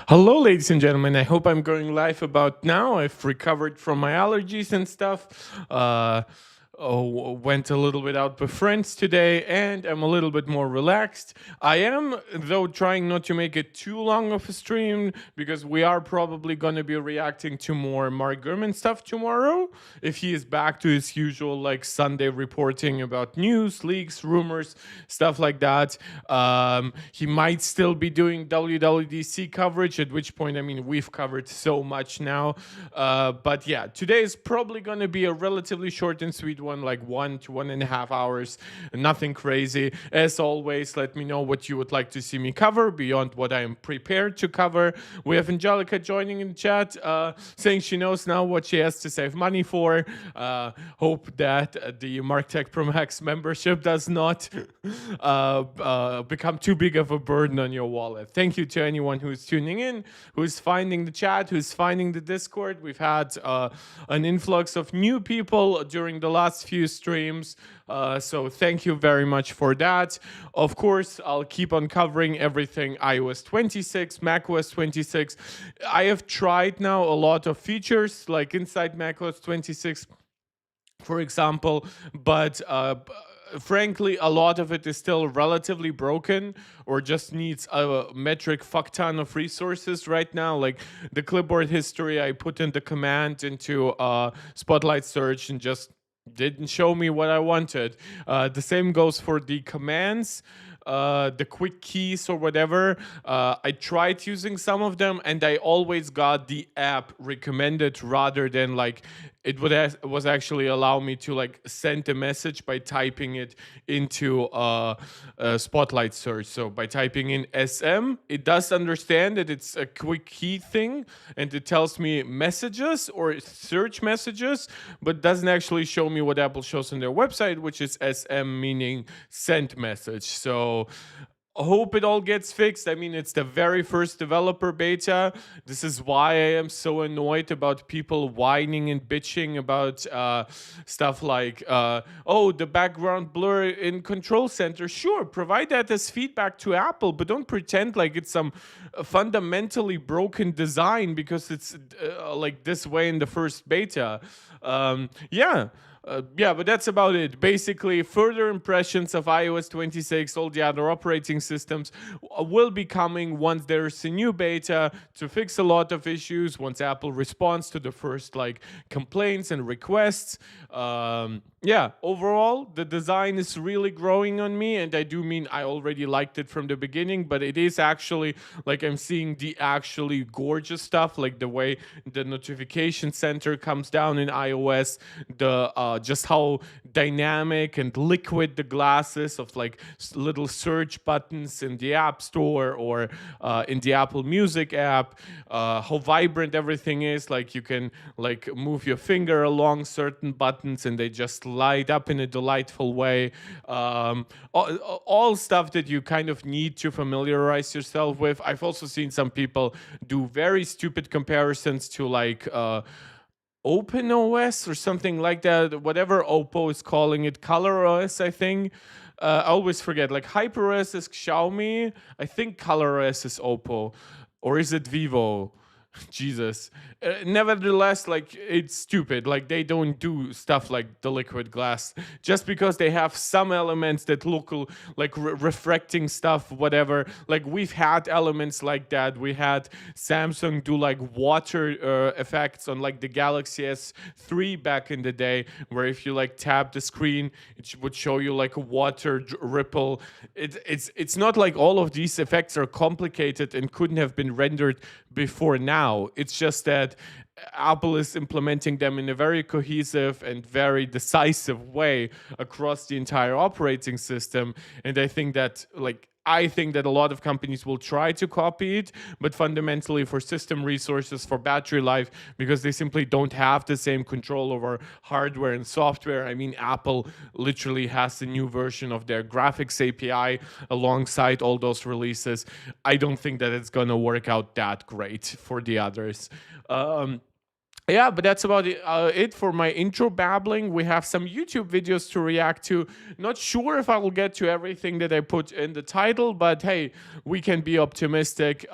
Hello, ladies and gentlemen. I hope I'm going live about now. I've recovered from my allergies and stuff. Went a little bit out with friends today, and I'm a little bit more relaxed. I am, though, trying not to make it too long of a stream because we are probably going to be reacting to more Mark Gurman stuff tomorrow. If he is back to his usual, like, Sunday reporting about news, leaks, rumors, stuff like that. He might still be doing WWDC coverage, at which point, I mean, we've covered so much now. But yeah, today is probably going to be a relatively short and sweet one, like 1 to 1.5 hours. Nothing crazy. As always, let me know what you would like to see me cover beyond what I am prepared to cover. We have Angelica joining in the chat, saying she knows now what she has to save money for. Hope that the Mark Tech Pro Max membership does not become too big of a burden on your wallet. Thank you to anyone who's tuning in, who's finding the chat, who's finding the Discord. We've had an influx of new people during the last few streams. So thank you very much for that. Of course, I'll keep on covering everything iOS 26, macOS 26. I have tried now a lot of features like inside macOS 26, for example, but frankly, a lot of it is still relatively broken or just needs a metric fuck ton of resources right now. Like the clipboard history, I put in the command into Spotlight Search and just didn't show me what I wanted. The same goes for the commands. The quick keys or whatever. I tried using some of them and I always got the app recommended rather than like it was actually allow me to like send a message by typing it into a Spotlight Search. So by typing in SM, it does understand that it's a quick key thing and it tells me messages or search messages, but doesn't actually show me what Apple shows on their website, which is SM, meaning sent message. So hope it all gets fixed. I mean, it's the very first developer beta. This is why I am so annoyed about people whining and bitching about stuff like, oh, the background blur in Control Center. Sure, provide that as feedback to Apple, but don't pretend like it's some fundamentally broken design because it's like this way in the first beta. Yeah, but that's about it. Basically, further impressions of iOS 26, all the other operating systems will be coming once there's a new beta to fix a lot of issues, once Apple responds to the first like complaints and requests. Yeah, overall, the design is really growing on me, and I do mean I already liked it from the beginning, but it is actually like I'm seeing the actually gorgeous stuff, like the way the notification center comes down in iOS, the just how dynamic and liquid the glass is of like little search buttons in the App Store or in the Apple Music app, how vibrant everything is. Like you can like move your finger along certain buttons and they just light up in a delightful way. All stuff that you kind of need to familiarize yourself with. I've also seen some people do very stupid comparisons to like Open OS or something like that, whatever Oppo is calling it, Color OS, I think. I always forget, like HyperOS is Xiaomi, I think Color OS is Oppo, or is it Vivo? Jesus. Nevertheless, like it's stupid. Like they don't do stuff like the liquid glass just because they have some elements that look like refracting stuff, whatever. Like we've had elements like that. We had Samsung do like water effects on like the Galaxy S3 back in the day, where if you like tap the screen, it would show you like a water ripple. It's not like all of these effects are complicated and couldn't have been rendered before now. It's just that Apple is implementing them in a very cohesive and very decisive way across the entire operating system. And I think that a lot of companies will try to copy it, but fundamentally for system resources, for battery life, because they simply don't have the same control over hardware and software. I mean, Apple literally has the new version of their graphics API alongside all those releases. I don't think that it's going to work out that great for the others. Yeah, but that's about it for my intro babbling. We have some YouTube videos to react to. Not sure if I will get to everything that I put in the title, but hey, we can be optimistic.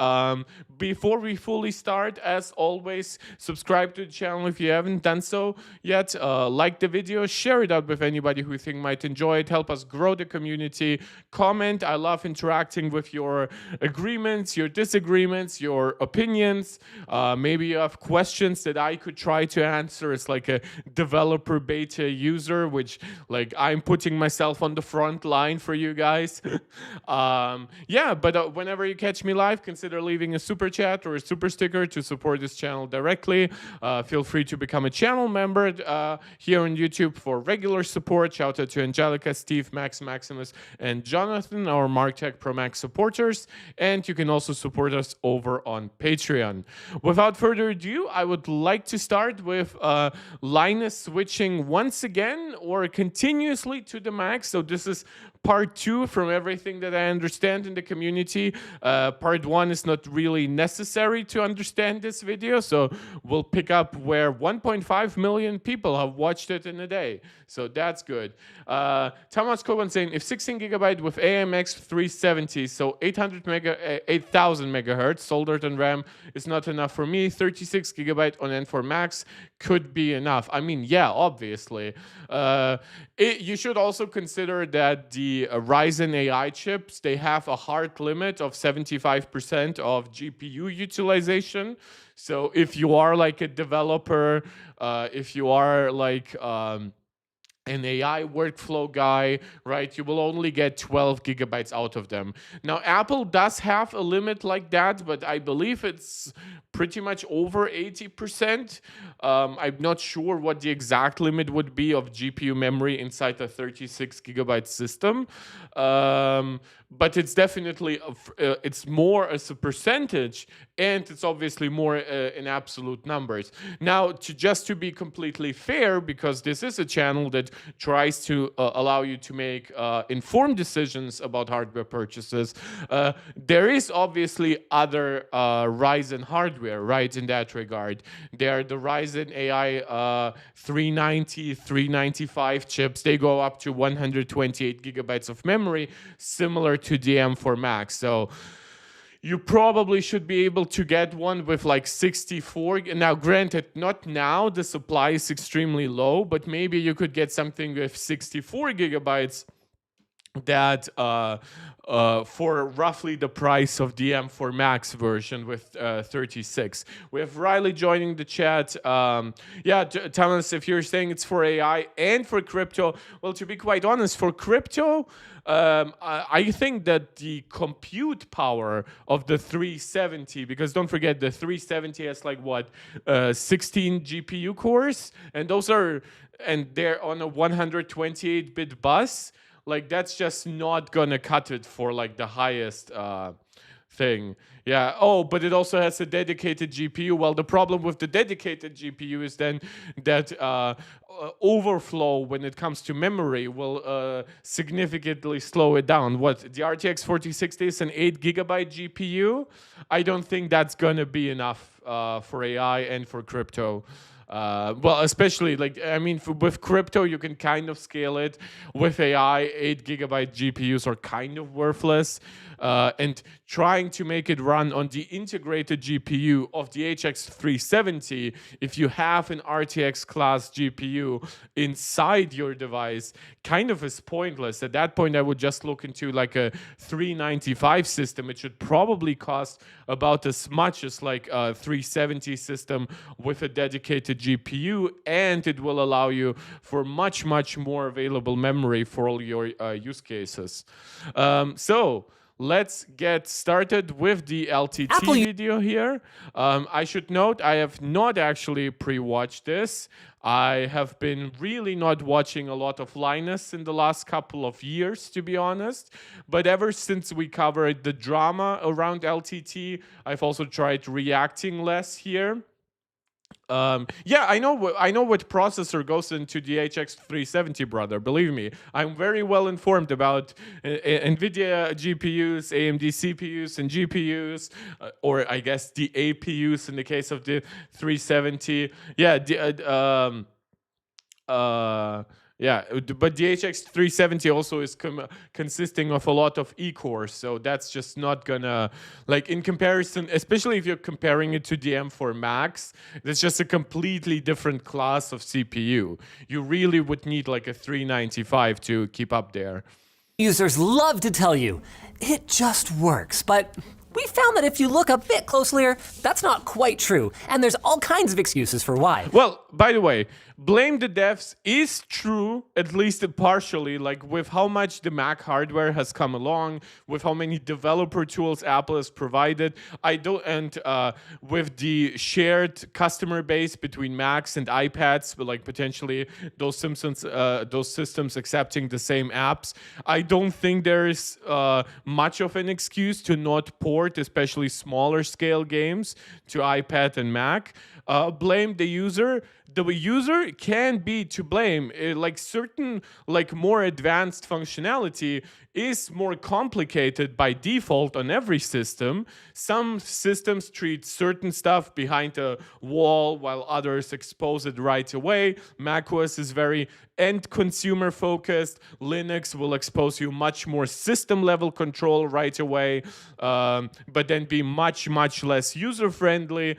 before we fully start, as always, subscribe to the channel if you haven't done so yet. Like the video, share it out with anybody who you think might enjoy it. Help us grow the community. Comment. I love interacting with your agreements, your disagreements, your opinions. Maybe you have questions that I could try to answer as like a developer beta user, which like I'm putting myself on the front line for you guys. Yeah, but whenever you catch me live, consider leaving a super chat or a super sticker to support this channel directly. Feel free to become a channel member here on YouTube for regular support. Shout out to Angelica, Steve, Max, Maximus, and Jonathan, our MarkTech Pro Max supporters. And you can also support us over on Patreon. Without further ado, I would like to start with Linus switching once again or continuously to the Max. So this is part 2 from everything that I understand in the community. Part 1 is not really necessary to understand this video, so we'll pick up where 1.5 million people have watched it in a day. So that's good. Thomas Coban saying, if 16 gigabyte with AMX 370, so 8000 megahertz soldered on RAM is not enough for me, 36 gigabyte on N4 Max could be enough. I mean, yeah, obviously. You should also consider that the Ryzen AI chips, they have a hard limit of 75% of GPU utilization. So if you are like a developer, if you are like an AI workflow guy, right, you will only get 12 gigabytes out of them. Now, Apple does have a limit like that, but I believe it's pretty much over 80%. I'm not sure what the exact limit would be of GPU memory inside a 36 gigabyte system. But it's definitely, it's more as a percentage, and it's obviously more in absolute numbers. Now, just to be completely fair, because this is a channel that tries to allow you to make informed decisions about hardware purchases, there is obviously other Ryzen hardware, right, in that regard. There are the Ryzen AI 390, 395 chips. They go up to 128 gigabytes of memory, similar to the M4 Max. So you probably should be able to get one with like 64. Now, granted, not now, the supply is extremely low, but maybe you could get something with 64 gigabytes that for roughly the price of the M4 Max version with 36. We have Riley joining the chat. Yeah, Thomas, if you're saying it's for AI and for crypto, well, to be quite honest, for crypto, I think that the compute power of the 370, because don't forget the 370 has like what, 16 GPU cores, and they're on a 128-bit bus. Like, that's just not gonna cut it for like the highest thing. Yeah. Oh, but it also has a dedicated GPU. Well, the problem with the dedicated GPU is then that overflow when it comes to memory will significantly slow it down. What, the RTX 4060 is an 8 gigabyte GPU? I don't think that's gonna be enough for AI and for crypto. Well, especially like, I mean, with crypto, you can kind of scale it. With AI, 8 gigabyte GPUs are kind of worthless. And trying to make it run on the integrated GPU of the HX 370, if you have an RTX class GPU inside your device, kind of is pointless. At that point, I would just look into like a 395 system. It should probably cost about as much as like a 370 system with a dedicated GPU, and it will allow you for much, much more available memory for all your use cases. So let's get started with the LTT video here. I should note I have not actually pre-watched this. I have been really not watching a lot of Linus in the last couple of years, to be honest. But ever since we covered the drama around LTT, I've also tried reacting less here. Yeah, I know what processor goes into the HX 370, brother. Believe me, I'm very well informed about NVIDIA GPUs, AMD CPUs, and GPUs, or I guess the APUs in the case of the 370. Yeah, Yeah, but the HX 370 also is consisting of a lot of E-cores, so that's just not gonna, like, in comparison, especially if you're comparing it to the M4 Max, that's just a completely different class of CPU. You really would need like a 395 to keep up there. Users love to tell you, it just works, but we found that if you look a bit closer, that's not quite true, and there's all kinds of excuses for why. Well, by the way, blame the devs is true, at least partially, like with how much the Mac hardware has come along, with how many developer tools Apple has provided. With the shared customer base between Macs and iPads, but like potentially those systems accepting the same apps, I don't think there is much of an excuse to not port, especially smaller scale games, to iPad and Mac. Blame the user. The user can be to blame. Like certain, like more advanced functionality is more complicated by default on every system. Some systems treat certain stuff behind a wall while others expose it right away. macOS is very end consumer focused. Linux will expose you much more system level control right away, but then be much less user friendly.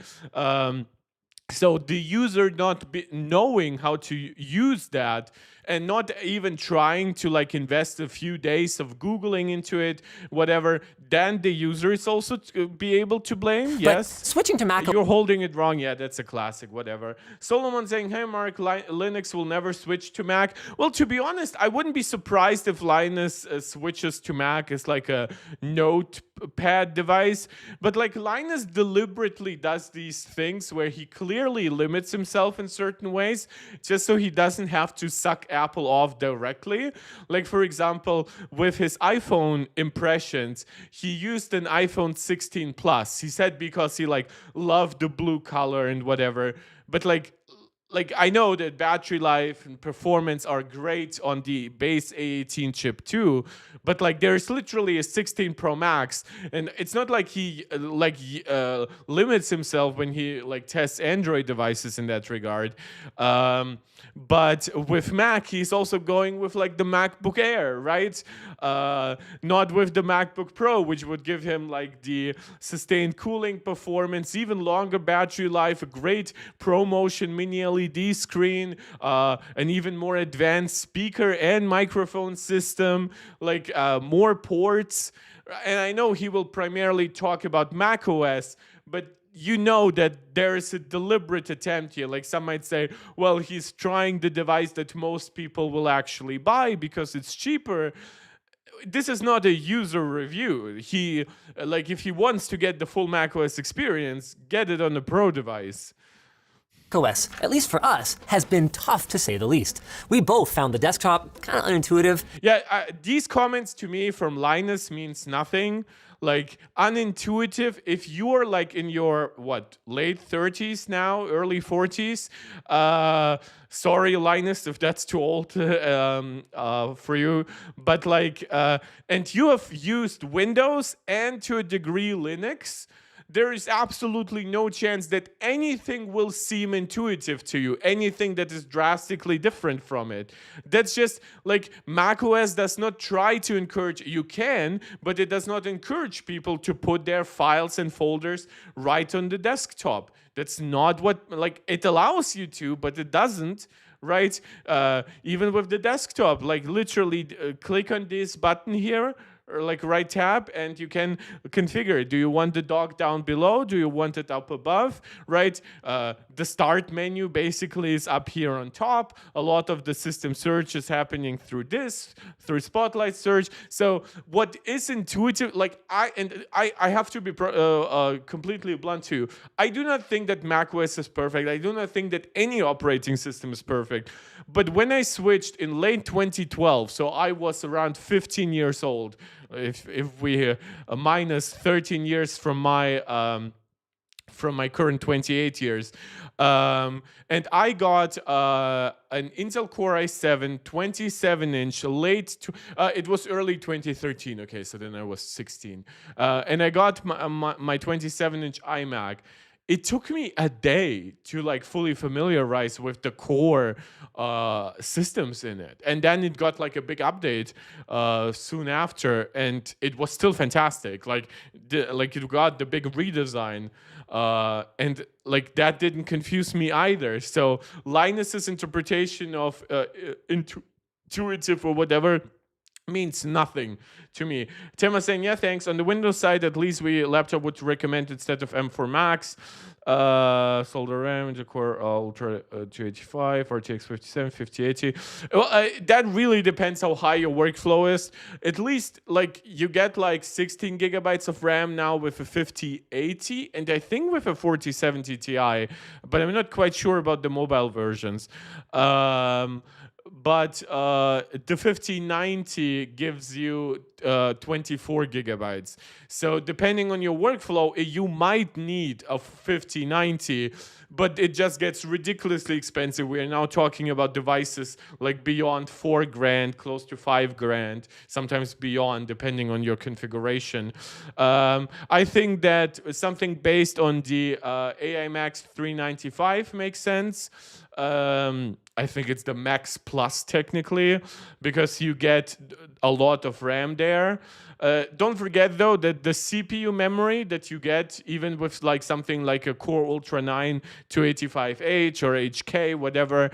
So the user not knowing how to use that and not even trying to like invest a few days of Googling into it, whatever, then the user is also to be able to blame. Yes. But switching to Mac. You're holding it wrong. Yeah, that's a classic, whatever. Solomon saying, hey, Mark, Linux will never switch to Mac. Well, to be honest, I wouldn't be surprised if Linus switches to Mac as like a notepad device. But like Linus deliberately does these things where he clearly limits himself in certain ways just so he doesn't have to suck Apple off directly. Like, for example, with his iPhone impressions, he used an iPhone 16 Plus. He said because he like loved the blue color and whatever. But like I know that battery life and performance are great on the base A18 chip too, but like there's literally a 16 Pro Max, and it's not like he limits himself when he like tests Android devices in that regard. But with Mac, he's also going with like the MacBook Air, right? Not with the MacBook Pro, which would give him like the sustained cooling performance, even longer battery life, a great ProMotion mini LED screen, an even more advanced speaker and microphone system, like more ports. And I know he will primarily talk about macOS, but you know that there is a deliberate attempt here. Like some might say, well, he's trying the device that most people will actually buy because it's cheaper. This is not a user review. He, like, if he wants to get the full macOS experience, get it on the Pro device. OS, at least for us, has been tough to say the least. We both found the desktop kind of unintuitive. Yeah, these comments to me from Linus means nothing. Like, unintuitive, if you're like in your, late 30s now, early 40s, sorry, Linus, if that's too old for you, but like, and you have used Windows and to a degree Linux, there is absolutely no chance that anything will seem intuitive to you, anything that is drastically different from it. That's just like macOS does not try to encourage, you can, but it does not encourage people to put their files and folders right on the desktop. That's not what, like, it allows you to, but it doesn't. Right? Even with the desktop, like literally click on this button here, or like right tab, and you can configure it. Do you want the dock down below? Do you want it up above? Right? The start menu basically is up here on top. A lot of the system search is happening through this, through Spotlight search. So what is intuitive, like I have to be completely blunt too. I do not think that macOS is perfect. I do not think that any operating system is perfect. But when I switched in late 2012, so I was around 15 years old, if we minus 13 years from my current 28 years, and I got an Intel Core i7 27-inch it was early 2013, okay, so then I was 16, and I got my 27-inch iMac. it took me a day to like fully familiarize with the core systems in it, and then it got like a big update soon after, and it was still fantastic. Like it got the big redesign, and like that didn't confuse me either. So Linus's interpretation of intuitive or whatever means nothing to me. Tim was saying, yeah, thanks. On the Windows side, at least laptop would recommend instead of M4 Max. Solder RAM, the Core Ultra 285, RTX 57, 5080. Well, that really depends how high your workflow is. At least, like, you get like 16 gigabytes of RAM now with a 5080, and I think with a 4070 Ti, but I'm not quite sure about the mobile versions. But the 5090 gives you 24 gigabytes. So depending on your workflow, you might need a 5090, but it just gets ridiculously expensive. We are now talking about devices like beyond $4,000, close to $5,000, sometimes beyond, depending on your configuration. I think that something based on the AI Max 395 makes sense. I think it's the Max Plus technically, because you get a lot of RAM there. Don't forget though that the CPU memory that you get, even with like something like a Core Ultra 9 285H or HK, whatever,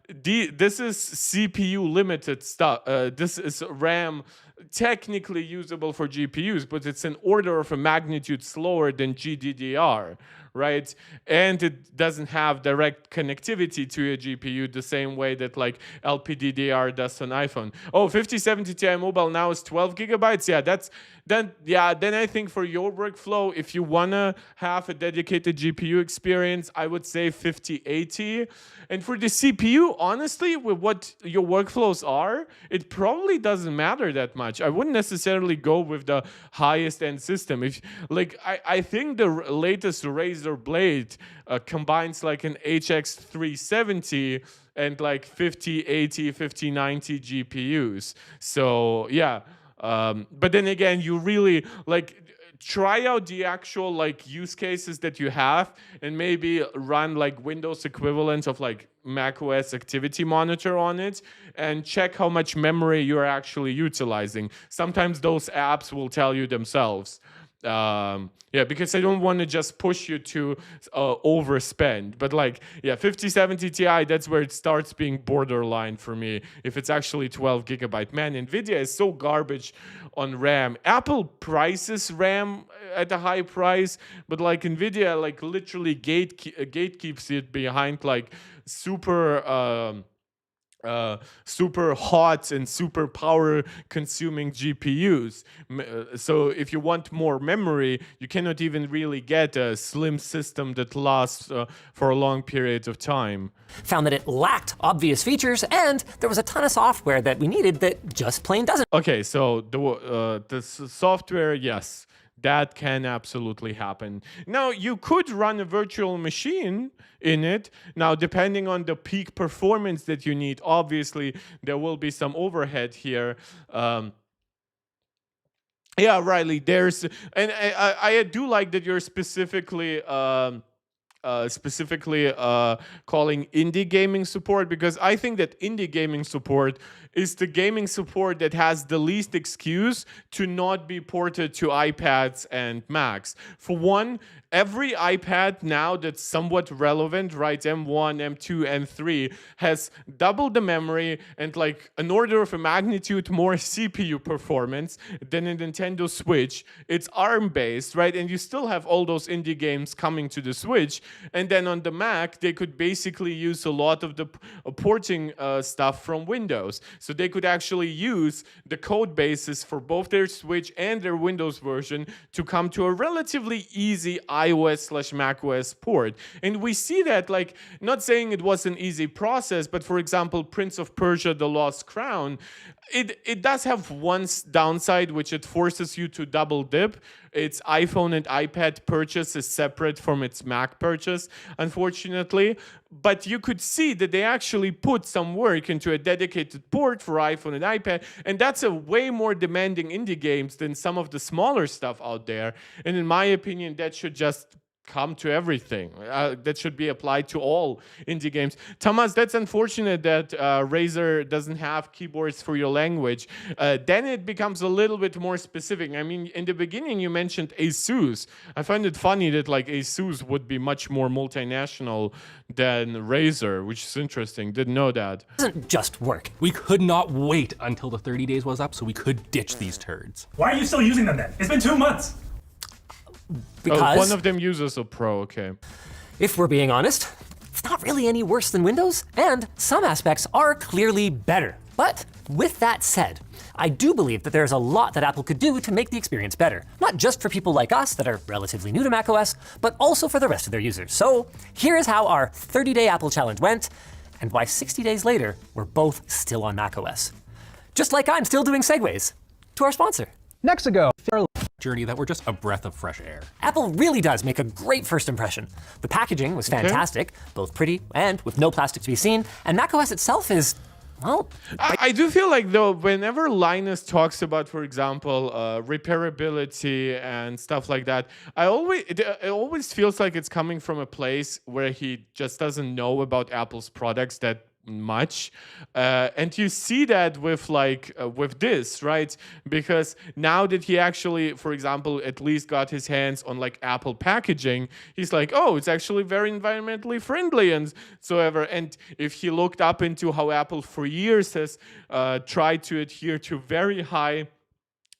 this is CPU limited stuff. This is RAM technically usable for GPUs, but it's an order of a magnitude slower than GDDR, right? And it doesn't have direct connectivity to a GPU the same way that like LPDDR does on iPhone. Oh, 5070 Ti mobile now is 12 gigabytes. Yeah, then I think for your workflow, if you wanna have a dedicated GPU experience, I would say 5080. And for the CPU, honestly, with what your workflows are, it probably doesn't matter that much. I wouldn't necessarily go with the highest end system. If like, I think the latest Razer Blade combines like an HX 370 and like 5080, 5090 GPUs. So yeah. But then again, you really like try out the actual like use cases that you have, and maybe run like Windows equivalent of like macOS Activity Monitor on it, and check how much memory you're actually utilizing. Sometimes those apps will tell you themselves. Yeah, because I don't want to just push you to overspend. But like, yeah, 5070 Ti, that's where it starts being borderline for me. If it's actually 12 gigabyte. Man, NVIDIA is so garbage on RAM. Apple prices RAM at a high price, but like NVIDIA, like literally gatekeeps it behind like super hot and super power consuming GPUs. So if you want more memory, you cannot even really get a slim system that lasts for a long period of time. Found that it lacked obvious features, and there was a ton of software that we needed that just plain doesn't. Okay, so the software, yes, that can absolutely happen. Now, you could run a virtual machine in it. Now, depending on the peak performance that you need, obviously, there will be some overhead here. Yeah, Riley, and I do like that you're specifically calling indie gaming support, because I think that indie gaming support is the gaming support that has the least excuse to not be ported to iPads and Macs. For one, every iPad now that's somewhat relevant, right, M1, M2, M3, has double the memory and like an order of a magnitude more CPU performance than a Nintendo Switch. It's ARM-based, right, and you still have all those indie games coming to the Switch. And then on the Mac, they could basically use a lot of the porting stuff from Windows. So they could actually use the code bases for both their Switch and their Windows version to come to a relatively easy iOS/macOS port. And we see that, like, not saying it was an easy process, but for example, Prince of Persia: The Lost Crown, it does have one downside, which it forces you to double dip. Its iPhone and iPad purchase is separate from its Mac purchase, unfortunately. But you could see that they actually put some work into a dedicated port for iPhone and iPad, and that's a way more demanding indie games than some of the smaller stuff out there. And in my opinion, that should just come to everything. That should be applied to all indie games. Thomas, that's unfortunate that Razer doesn't have keyboards for your language. Then it becomes a little bit more specific. I mean, in the beginning you mentioned ASUS. I find it funny that like ASUS would be much more multinational than Razer, which is interesting. Didn't know that. It doesn't just work. We could not wait until the 30 days was up so we could ditch these turds. Why are you still using them then? It's been 2 months. Because one of them uses a Pro, okay. if we're being honest, it's not really any worse than Windows, and some aspects are clearly better. But with that said, I do believe that there's a lot that Apple could do to make the experience better, not just for people like us that are relatively new to macOS, but also for the rest of their users. So here's how our 30-day Apple challenge went, and why 60 days later, we're both still on macOS. Just like I'm still doing segues to our sponsor. Next ago, Journey that were just a breath of fresh air. Apple really does make a great first impression. The packaging was fantastic, both pretty and with no plastic to be seen, and macOS itself is, well, I do feel like, though, whenever Linus talks about, for example, repairability and stuff like that, it always feels like it's coming from a place where he just doesn't know about Apple's products that much, and you see that with with this, right? Because now that he actually, for example, at least got his hands on like Apple packaging, he's like, oh, it's actually very environmentally friendly and so ever. And if he looked up into how Apple for years has tried to adhere to very high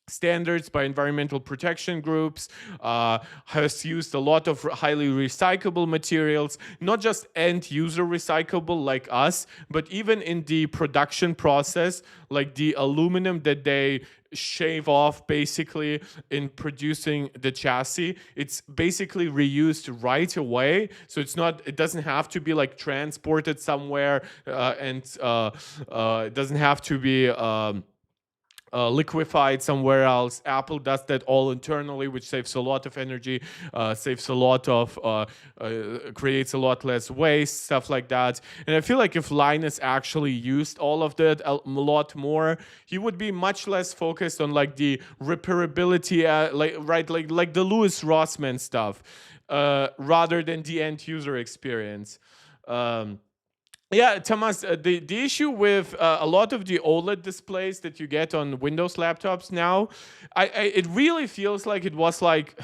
standards by environmental protection groups, has used a lot of highly recyclable materials, not just end user recyclable like us, but even in the production process, like the aluminum that they shave off basically in producing the chassis, it's basically reused right away. So it doesn't have to be like transported somewhere, and it doesn't have to be liquefied somewhere else. Apple does that all internally, which saves a lot of energy, saves a lot of, creates a lot less waste, stuff like that. And I feel like if Linus actually used all of that a lot more, he would be much less focused on like the repairability, like the Louis Rossmann stuff, rather than the end user experience. Yeah, Thomas, the issue with a lot of the OLED displays that you get on Windows laptops now, it really feels like it was like,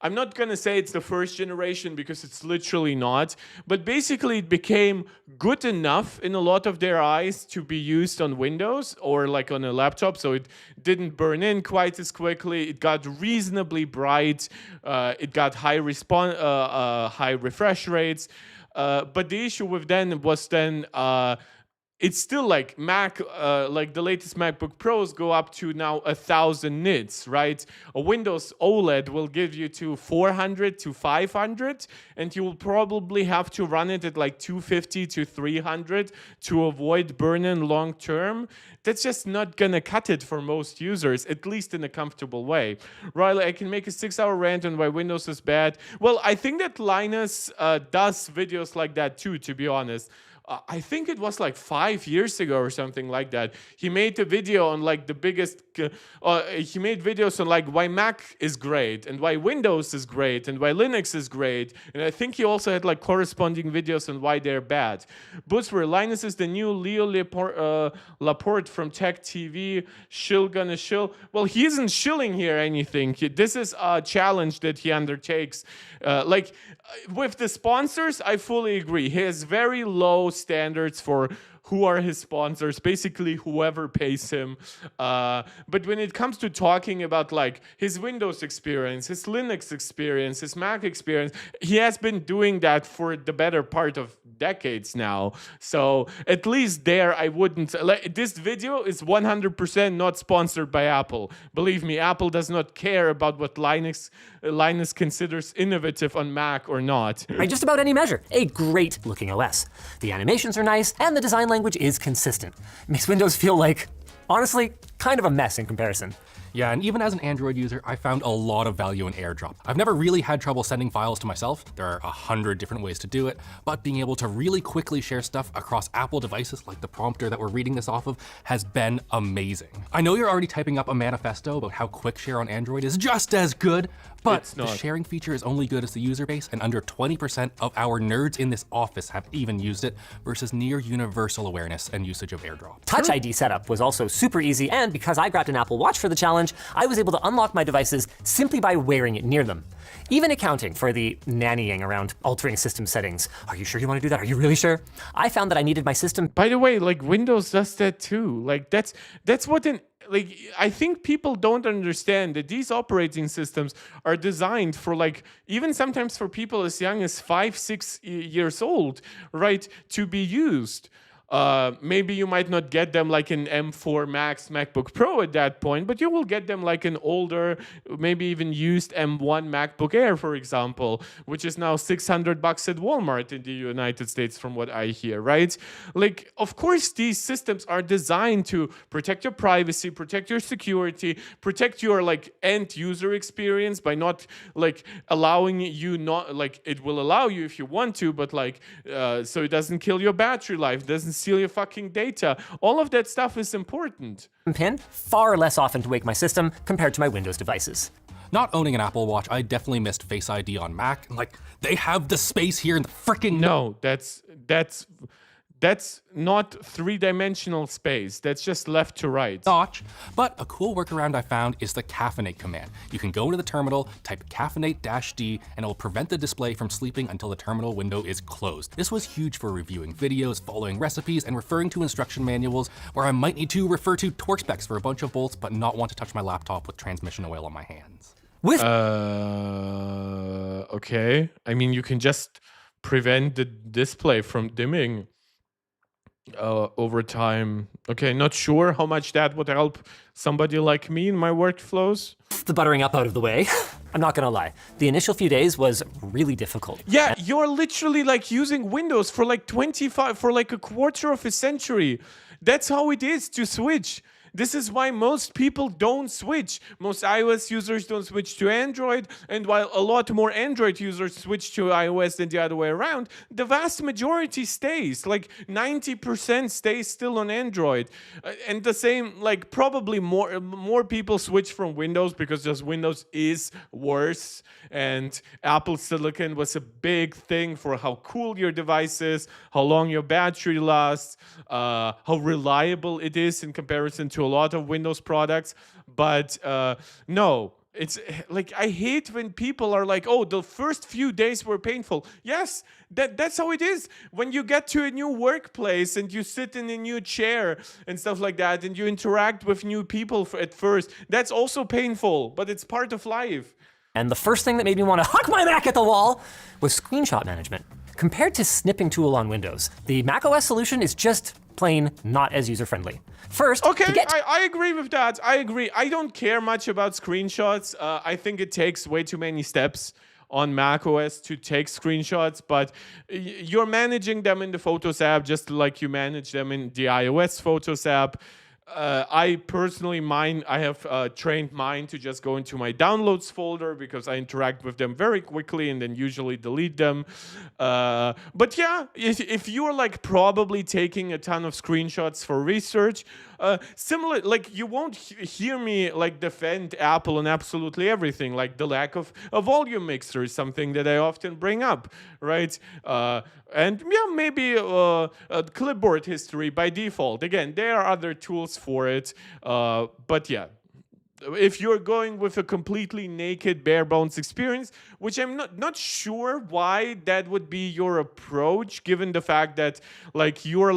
I'm not going to say it's the first generation because it's literally not, but basically it became good enough in a lot of their eyes to be used on Windows or like on a laptop, so it didn't burn in quite as quickly, it got reasonably bright, it got high refresh rates. But the issue with then was it's still like Mac, like the latest MacBook Pros go up to now 1,000 nits, right? A Windows OLED will give you to 400 to 500, and you will probably have to run it at like 250 to 300 to avoid burn-in long term. That's just not gonna cut it for most users, at least in a comfortable way. Riley, I can make a 6-hour rant on why Windows is bad. Well, I think that Linus does videos like that too, to be honest. I think it was like 5 years ago or something like that. He made a video on like the biggest, he made videos on like why Mac is great and why Windows is great and why Linux is great. And I think he also had like corresponding videos on why they're bad. Buzzword, Linus is the new Leo Laporte from Tech TV. Shill gonna shill. Well, he isn't shilling here anything. This is a challenge that he undertakes. With the sponsors, I fully agree. He has very low standards for who are his sponsors, basically whoever pays him. But when it comes to talking about like his Windows experience, his Linux experience, his Mac experience, he has been doing that for the better part of decades now. So at least there I wouldn't, like, this video is 100% not sponsored by Apple. Believe me, Apple does not care about what Linus considers innovative on Mac or not. by just about any measure, a great looking OS. The animations are nice, and the design language is consistent. It makes Windows feel like, honestly, kind of a mess in comparison. Yeah, and even as an Android user, I found a lot of value in AirDrop. I've never really had trouble sending files to myself. There are 100 different ways to do it, but being able to really quickly share stuff across Apple devices like the prompter that we're reading this off of has been amazing. I know you're already typing up a manifesto about how quick share on Android is just as good, but the sharing feature is only good as the user base, and under 20% of our nerds in this office have even used it, versus near universal awareness and usage of AirDrop. Touch ID setup was also super easy, and because I grabbed an Apple Watch for the challenge, I was able to unlock my devices simply by wearing it near them. Even accounting for the nannying around altering system settings. Are you sure you want to do that? Are you really sure? I found that I needed my system. By the way, like Windows does that too. Like that's what I think people don't understand that these operating systems are designed for even sometimes for people as young as 5-6 years old, right, to be used. Maybe you might not get them like an M4 Max MacBook Pro at that point, but you will get them like an older, maybe even used M1 MacBook Air, for example, which is now $600 at Walmart in the United States, from what I hear, right? Like, of course, these systems are designed to protect your privacy, protect your security, protect your end user experience by not allowing you it will allow you if you want to, but so it doesn't kill your battery life, doesn't steal your fucking data. All of that stuff is important. Pin far less often to wake my system compared to my Windows devices. Not owning an Apple Watch, I definitely missed Face ID on Mac. They have the space here in the freaking... No, that's not three-dimensional space. That's just left to right. Notch. But a cool workaround I found is the caffeinate command. You can go into the terminal, type caffeinate-D, and it will prevent the display from sleeping until the terminal window is closed. This was huge for reviewing videos, following recipes, and referring to instruction manuals where I might need to refer to torque specs for a bunch of bolts, but not want to touch my laptop with transmission oil on my hands. Okay. I mean, you can just prevent the display from dimming over time. Okay, not sure how much that would help somebody like me in my workflows. The buttering up out of the way. I'm not gonna lie, the initial few days was really difficult. Yeah, you're literally using Windows for a quarter of a century. That's how it is to switch. This is why most people don't switch. Most iOS users don't switch to Android, and while a lot more Android users switch to iOS than the other way around, the vast majority stays. 90% stays still on Android. And the same, probably more people switch from Windows because just Windows is worse, and Apple Silicon was a big thing for how cool your device is, how long your battery lasts, how reliable it is in comparison to a lot of Windows products. But no, it's I hate when people are oh, the first few days were painful. Yes, that's how it is. When you get to a new workplace and you sit in a new chair and stuff like that, and you interact with new people at first, that's also painful, but it's part of life. And the first thing that made me want to huck my Mac at the wall was screenshot management. Compared to snipping tool on Windows, the macOS solution is just plain not as user-friendly. First, I agree with that. I agree. I don't care much about screenshots. I think it takes way too many steps on macOS to take screenshots, but you're managing them in the Photos app just like you manage them in the iOS Photos app. I personally, I have trained mine to just go into my downloads folder because I interact with them very quickly and then usually delete them. But yeah, if you're probably taking a ton of screenshots for research, similar, you won't hear me defend Apple on absolutely everything. The lack of a volume mixer is something that I often bring up, right? And yeah, maybe a clipboard history by default. Again, there are other tools for it, but yeah. If you're going with a completely naked, bare bones experience, which I'm not sure why that would be your approach, given the fact that you're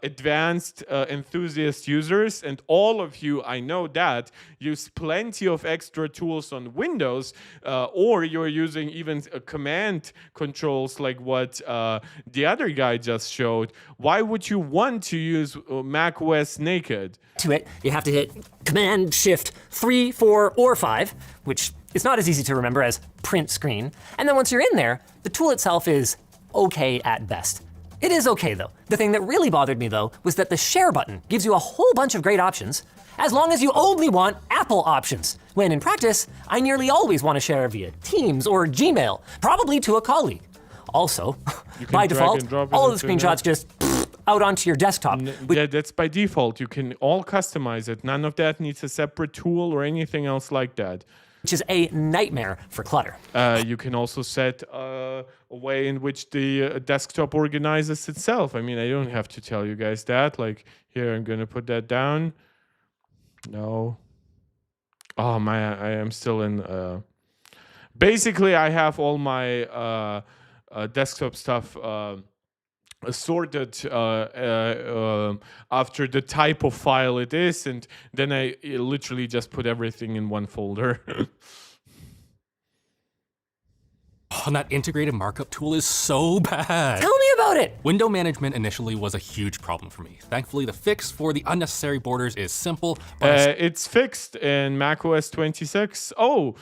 advanced enthusiast users, and all of you, I know that, use plenty of extra tools on Windows, or you're using even command controls like what the other guy just showed. Why would you want to use macOS naked? To it, you have to hit Command Shift 3, 4, or 5, which is not as easy to remember as print screen. And then once you're in there, the tool itself is okay at best. It is okay though. The thing that really bothered me though was that the share button gives you a whole bunch of great options as long as you only want Apple options. When in practice, I nearly always want to share via Teams or Gmail, probably to a colleague. Also, by default, all of the screenshots just out onto your desktop. Yeah, that's by default. You can all customize it. None of that needs a separate tool or anything else like that. Which is a nightmare for clutter. You can also set a way in which the desktop organizes itself. I mean, I don't have to tell you guys that. Like, here, I'm going to put that down. No. Oh, I am still in... Basically, I have all my desktop stuff sorted after the type of file it is, and then I literally just put everything in one folder. And that integrated markup tool is so bad. Tell me about it. Window management initially was a huge problem for me. Thankfully, the fix for the unnecessary borders is simple. It's fixed in macOS 26. Oh,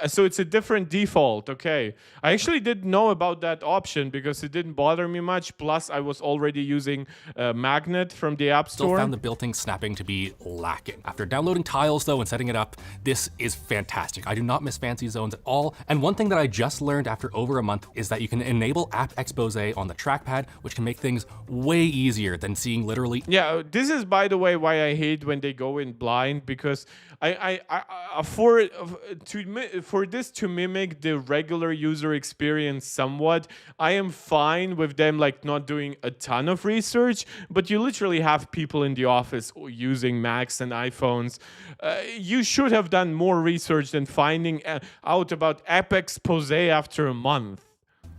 so it's a different default. Okay. I actually didn't know about that option because it didn't bother me much. Plus, I was already using Magnet from the App Store. Still found the built-in snapping to be lacking. After downloading tiles, though, and setting it up, this is fantastic. I do not miss fancy zones at all. And one thing that I just learned after over a month is that you can enable App Expose on the trackpad, which can make things way easier than seeing literally. Yeah, this is, by the way, why I hate when they go in blind, because for this to mimic the regular user experience somewhat, I am fine with them like not doing a ton of research, but you literally have people in the office using Macs and iPhones. You should have done more research than finding out about App Expose after a month.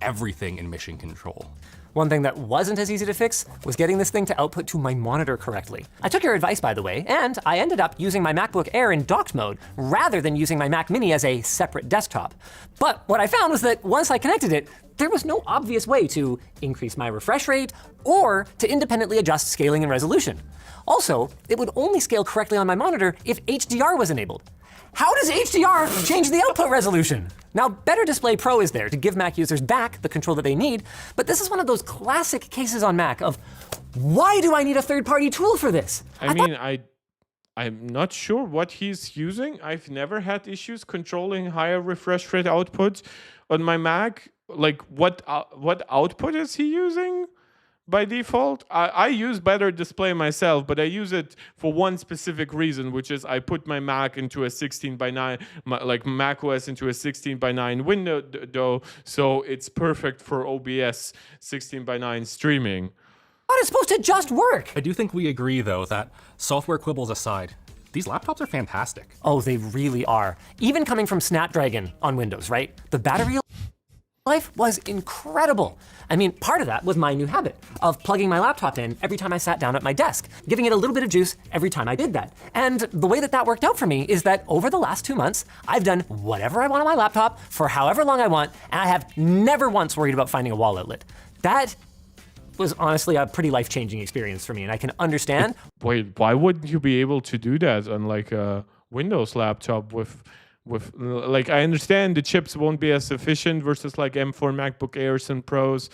Everything in mission control. One thing that wasn't as easy to fix was getting this thing to output to my monitor correctly. I took your advice, by the way, and I ended up using my MacBook Air in docked mode rather than using my Mac Mini as a separate desktop. But what I found was that once I connected it, there was no obvious way to increase my refresh rate or to independently adjust scaling and resolution. Also, it would only scale correctly on my monitor if HDR was enabled. How does HDR change the output resolution? Now, Better Display Pro is there to give Mac users back the control that they need, but this is one of those classic cases on Mac of, why do I need a third-party tool for this? I'm not sure what he's using. I've never had issues controlling higher refresh rate output on my Mac. Like, what output is he using? By default, I use Better Display myself, but I use it for one specific reason, which is I put my Mac into a 16:9, like macOS into a 16:9 window, so it's perfect for OBS 16:9 streaming. But it's supposed to just work. I do think we agree, though, that software quibbles aside, these laptops are fantastic. Oh, they really are. Even coming from Snapdragon on Windows, right? The battery life was incredible. I mean, part of that was my new habit of plugging my laptop in every time I sat down at my desk, giving it a little bit of juice every time I did that. And the way that worked out for me is that over the last 2 months, I've done whatever I want on my laptop for however long I want, and I have never once worried about finding a wall outlet. That was honestly a pretty life-changing experience for me, and I can understand. Wait, why wouldn't you be able to do that on like a Windows laptop with like, I understand the chips won't be as efficient versus like M4 MacBook Airs and Pros,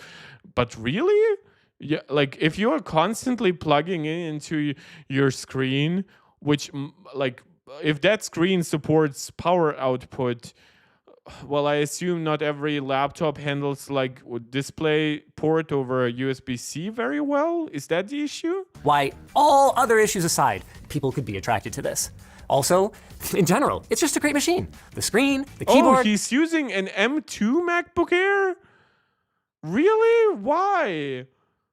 but really? Yeah, like if you're constantly plugging into your screen, which like if that screen supports power output, well, I assume not every laptop handles like display port over a USB-C very well. Is that the issue? Why, all other issues aside, people could be attracted to this. Also, in general, it's just a great machine. The screen, the keyboard. Oh, he's using an M2 MacBook Air? Really? Why?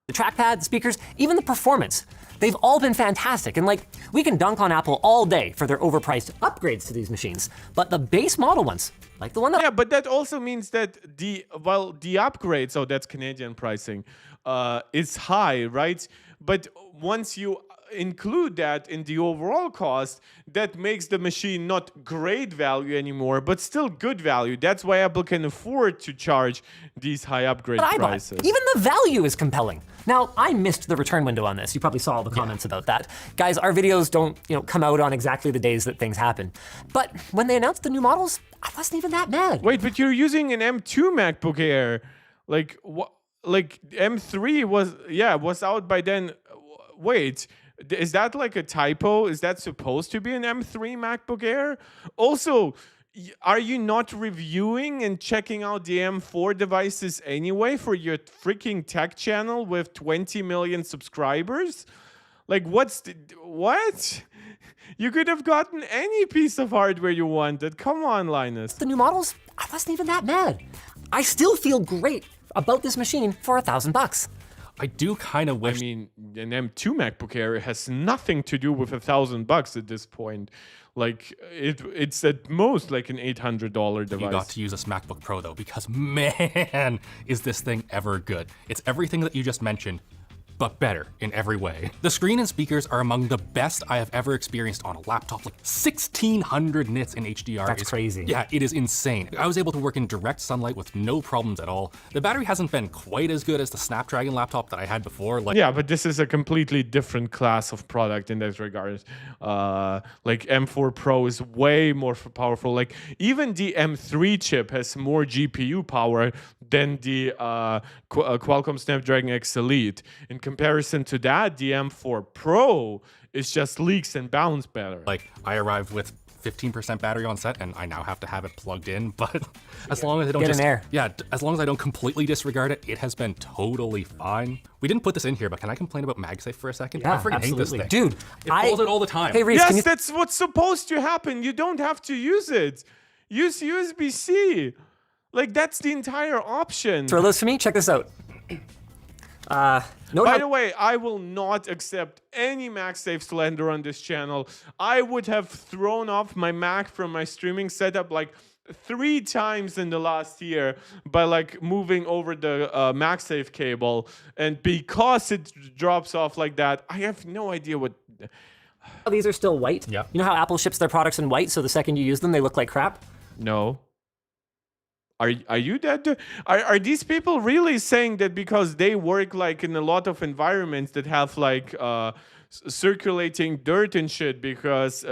The trackpad, the speakers, even the performance. They've all been fantastic, and like, we can dunk on Apple all day for their overpriced upgrades to these machines, but the base model ones, like the one that— Yeah, but that also means that the upgrade, so that's Canadian pricing, is high, right? But once you include that in the overall cost, that makes the machine not great value anymore, but still good value. That's why Apple can afford to charge these high upgrade prices. Even the value is compelling. Now, I missed the return window on this. You probably saw all the comments about that. Guys, our videos don't, come out on exactly the days that things happen. But when they announced the new models, I wasn't even that mad. Wait, but you're using an M2 MacBook Air. Like, what? like M3 was out by then. Wait, is that like a typo? Is that supposed to be an M3 MacBook Air? Also, are you not reviewing and checking out the M4 devices anyway for your freaking tech channel with 20 million subscribers? Like, what? You could have gotten any piece of hardware you wanted. Come on, Linus. The new models, I wasn't even that mad. I still feel great about this machine for $1,000. I do kind of wish. I mean, an M2 MacBook Air has nothing to do with $1,000 at this point. Like, it's at most like an $800 device. You got to use this MacBook Pro though, because man, is this thing ever good. It's everything that you just mentioned, but better in every way. The screen and speakers are among the best I have ever experienced on a laptop. Like 1,600 nits in HDR. That's crazy. Yeah, it is insane. I was able to work in direct sunlight with no problems at all. The battery hasn't been quite as good as the Snapdragon laptop that I had before. Like, yeah, but this is a completely different class of product in that regard. Like M4 Pro is way more powerful. Like even the M3 chip has more GPU power than the Qualcomm Snapdragon X Elite. In comparison to that, the M4 Pro is just leaks and bounds better. Like I arrived with 15% battery on set, and I now have to have it plugged in. But as long as I don't as long as I don't completely disregard it, it has been totally fine. We didn't put this in here, but can I complain about MagSafe for a second? Yeah, I freaking hate this absolutely. thing. Dude, it falls out all the time. Hey, Reese, Yes, that's what's supposed to happen. You don't have to use it. Use USB-C. Like that's the entire option. throw those to me. Check this out. No By doubt. the way, I will not accept any MagSafe slander on this channel. I would have thrown off my Mac from my streaming setup like 3 times in the last year by like moving over the MagSafe cable. And because it drops off like that, I have no idea what... These are still white. Yeah. You know how Apple ships their products in white, so the second you use them, they look like crap? No. Are you that? Are these people really saying that because they work like in a lot of environments that have like circulating dirt and shit because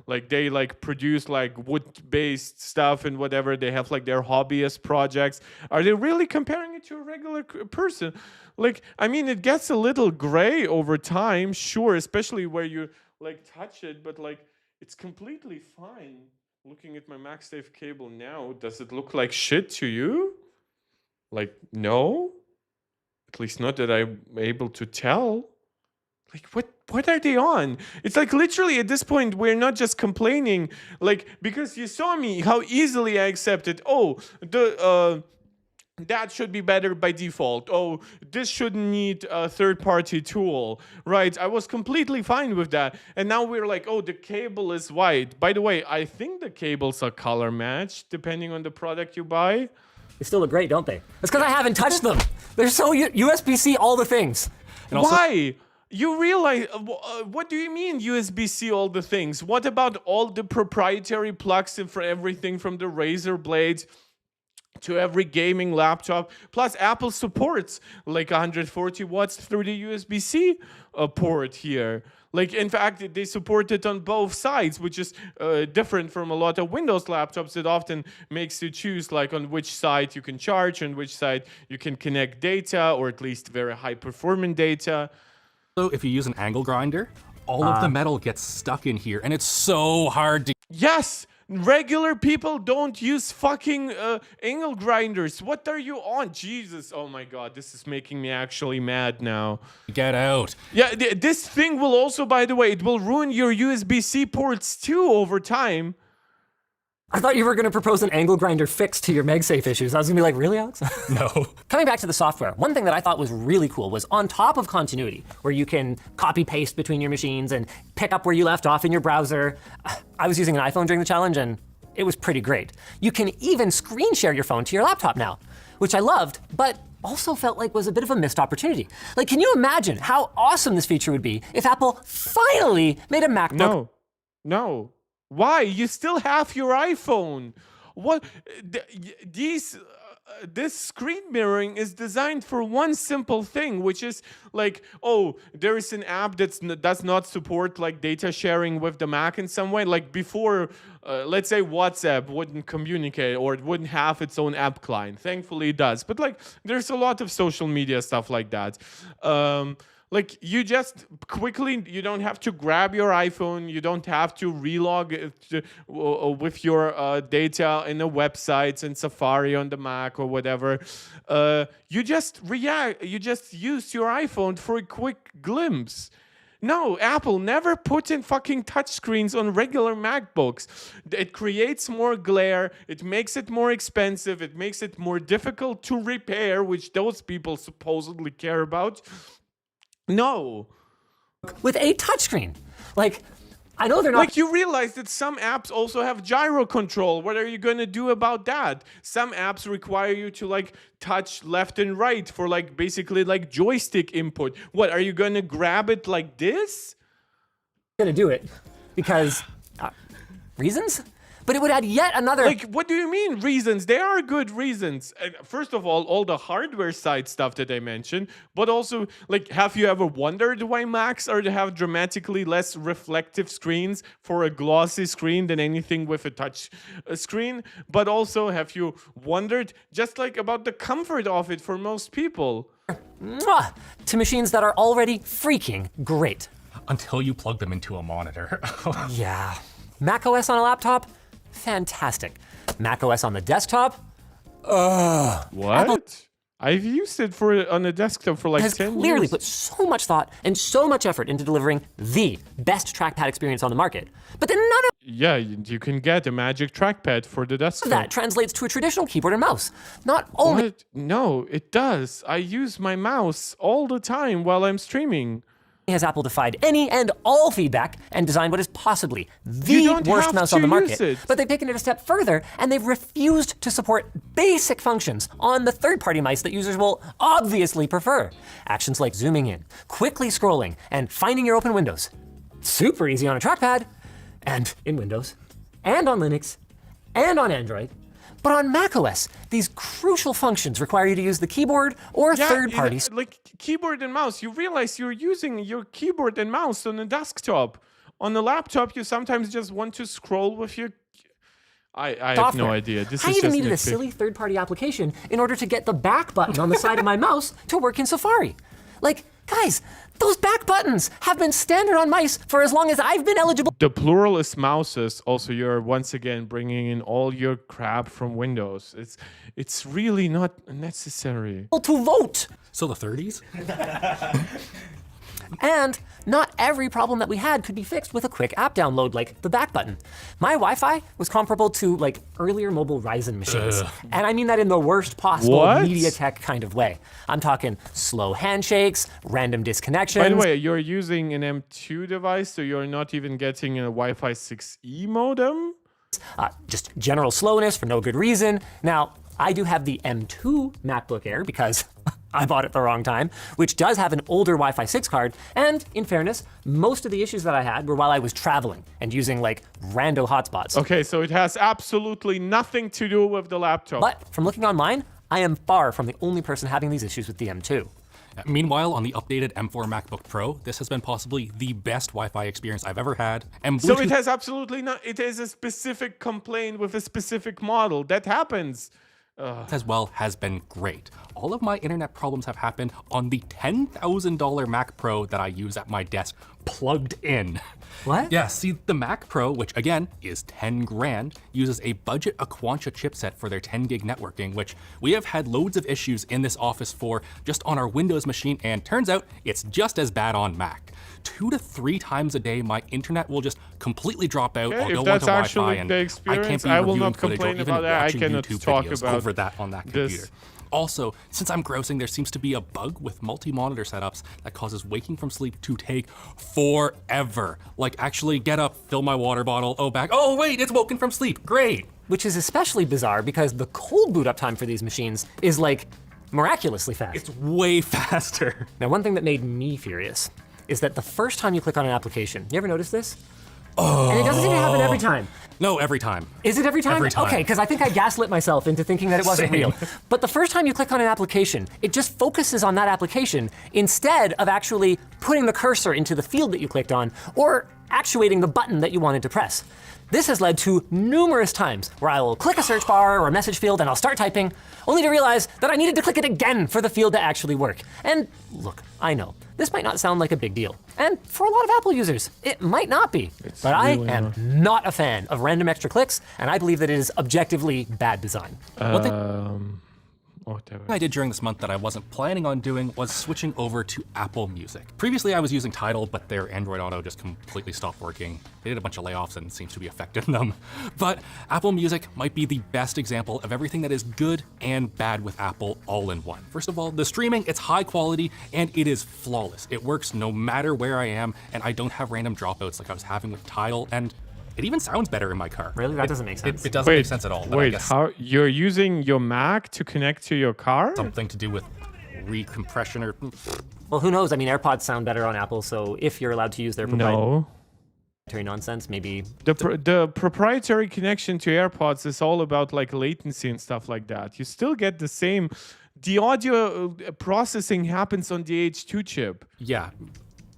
like they like produce like wood-based stuff and whatever, they have like their hobbyist projects? Are they really comparing it to a regular person? Like, I mean, it gets a little gray over time, sure, especially where you like touch it, but like it's completely fine. Looking at my MagSafe cable now, does it look like shit to you? Like, no? At least not that I'm able to tell. Like, what are they on? It's like literally at this point, we're not just complaining, like, because you saw me, how easily I accepted, oh, that should be better by default. Oh, this shouldn't need a third-party tool, right? I was completely fine with that. And now we're like, oh, the cable is white. By the way, I think the cables are color matched depending on the product you buy. They still look great, don't they? That's because I haven't touched them. They're so USB-C all the things. And also, Why? You realize, what do you mean USB-C all the things? What about all the proprietary plugs in for everything from the Razer blades to every gaming laptop? Plus, Apple supports like 140 watts through the USB-C port here. Like, in fact, they support it on both sides, which is different from a lot of Windows laptops. It often makes you choose like on which side you can charge and which side you can connect data, or at least very high-performing data. so if you use an angle grinder, all of the metal gets stuck in here, and it's so hard to. Yes! Regular people don't use fucking angle grinders. What are you on? Jesus, oh my god, this is making me actually mad now. Get out. Yeah, this thing will also, by the way, it will ruin your USB-C ports too over time. I thought you were going to propose an angle grinder fix to your MagSafe issues. I was going to be like, really, Alex? No. Coming back to the software, one thing that I thought was really cool was on top of continuity, where you can copy paste between your machines and pick up where you left off in your browser. I was using an iPhone during the challenge and it was pretty great. You can even screen share your phone to your laptop now, which I loved, but also felt like was a bit of a missed opportunity. Like, can you imagine how awesome this feature would be if Apple finally made a MacBook? No. Why? You still have your iPhone. What? These this screen mirroring is designed for one simple thing, which is like, oh, there is an app does not support like data sharing with the Mac in some way. Like before, let's say WhatsApp wouldn't communicate or it wouldn't have its own app client. Thankfully, it does. But like, there's a lot of social media stuff like that. Like you just quickly, you don't have to grab your iPhone, you don't have to relog with your data in the websites and Safari on the Mac or whatever. You just use your iPhone for a quick glimpse. No, Apple never put in fucking touchscreens on regular MacBooks. It creates more glare, it makes it more expensive, it makes it more difficult to repair, which those people supposedly care about. No. With a touchscreen. Like, I know they're not. Like, you realize that some apps also have gyro control. What are you going to do about that? Some apps require you to, like, touch left and right for, like, basically, like, joystick input. What, are you going to grab it like this? Gonna do it because reasons? But it would add yet another. Like, what do you mean reasons? There are good reasons. First of all the hardware side stuff that I mentioned, but also, like, have you ever wondered why Macs are to have dramatically less reflective screens for a glossy screen than anything with a touch screen? But also, have you wondered just like about the comfort of it for most people? To machines that are already freaking great. Until you plug them into a monitor. Yeah. macOS on a laptop? Fantastic. macOS on the desktop? What? I've used it on a desktop for like 10 years. Has clearly put so much thought and so much effort into delivering the best trackpad experience on the market. But then none of Yeah, you can get a magic trackpad for the desktop. that translates to a traditional keyboard and mouse. Not only What? No, it does. I use my mouse all the time while I'm streaming. has Apple defied any and all feedback and designed what is possibly You the don't worst have mouse to on the market. use it. But they've taken it a step further and they've refused to support basic functions on the third-party mice that users will obviously prefer. Actions like zooming in, quickly scrolling, and finding your open windows. Super easy on a trackpad, and in Windows, and on Linux, and on Android. But on macOS, these crucial functions require you to use the keyboard or third parties. Like keyboard and mouse. You realize you're using your keyboard and mouse on a desktop. On a laptop, you sometimes just want to scroll with your. I have no idea. This I is even just needed a nitpick. silly third-party application in order to get the back button on the side of my mouse to work in Safari. Like, guys, those back buttons have been standard on mice for as long as I've been eligible The plural is mouses. Also, you're once again bringing in all your crap from Windows. It's really not necessary. to vote. So the 30s? And not every problem that we had could be fixed with a quick app download like the back button. My Wi-Fi was comparable to like earlier mobile Ryzen machines. And I mean that in the worst possible What? MediaTek kind of way. I'm talking slow handshakes, random disconnections. By the way, you're using an M2 device, so you're not even getting a Wi-Fi 6E modem? Just general slowness for no good reason. Now, I do have the M2 MacBook Air because I bought it the wrong time, which does have an older Wi-Fi 6 card. And in fairness, most of the issues that I had were while I was traveling and using like rando hotspots. Okay, so it has absolutely nothing to do with the laptop. But from looking online, I am far from the only person having these issues with the M2. Meanwhile, on the updated M4 MacBook Pro, this has been possibly the best Wi-Fi experience I've ever had. And So Bluetooth it has absolutely not. It is a specific complaint with a specific model. That happens. as well has been great. All of my internet problems have happened on the $10,000 Mac Pro that I use at my desk plugged in. What? Yeah, see, the Mac Pro, which again is 10 grand, uses a budget Aquantia chipset for their 10 gig networking, which we have had loads of issues in this office for just on our Windows machine, and turns out it's just as bad on Mac. 2 to 3 times a day, my internet will just completely drop out. Okay, I'll if go that's onto Wi-Fi, actually and the I experience, can't be I will reviewing not footage or complain even about that. I watching cannot YouTube talk videos about over that on that this. computer. Also, since I'm grousing, there seems to be a bug with multi-monitor setups that causes waking from sleep to take forever. Like, actually get up, fill my water bottle, oh back, oh wait, it's woken from sleep, great. Which is especially bizarre because the cold boot up time for these machines is like miraculously fast. It's way faster. Now, one thing that made me furious is that the first time you click on an application, you ever notice this? And it doesn't seem to happen every time. No, every time. Is it every time? Every time. Okay, because I think I gaslit myself into thinking that it wasn't Same. real. But the first time you click on an application, it just focuses on that application instead of actually putting the cursor into the field that you clicked on or actuating the button that you wanted to press. This has led to numerous times where I will click a search bar or a message field and I'll start typing, only to realize that I needed to click it again for the field to actually work. And look, I know, this might not sound like a big deal. And for a lot of Apple users, it might not be. But I am not a fan of random extra clicks, and I believe that it is objectively bad design. One thing I did during this month that I wasn't planning on doing was switching over to Apple Music. Previously I was using Tidal, but their Android Auto just completely stopped working. They did a bunch of layoffs and it seems to be affecting them. But Apple Music might be the best example of everything that is good and bad with Apple all in one. First of all, the streaming, it's high quality and it is flawless. It works no matter where I am, and I don't have random dropouts like I was having with Tidal, and it even sounds better in my car. Really? That doesn't make sense. It doesn't make sense at all. But I Wait, guess how you're using your Mac to connect to your car? something to do with recompression or Well, who knows? I mean, AirPods sound better on Apple, so if you're allowed to use their proprietary No. nonsense, maybe. The proprietary connection to AirPods is all about like latency and stuff like that. You still get the same. The audio processing happens on the H2 chip. yeah.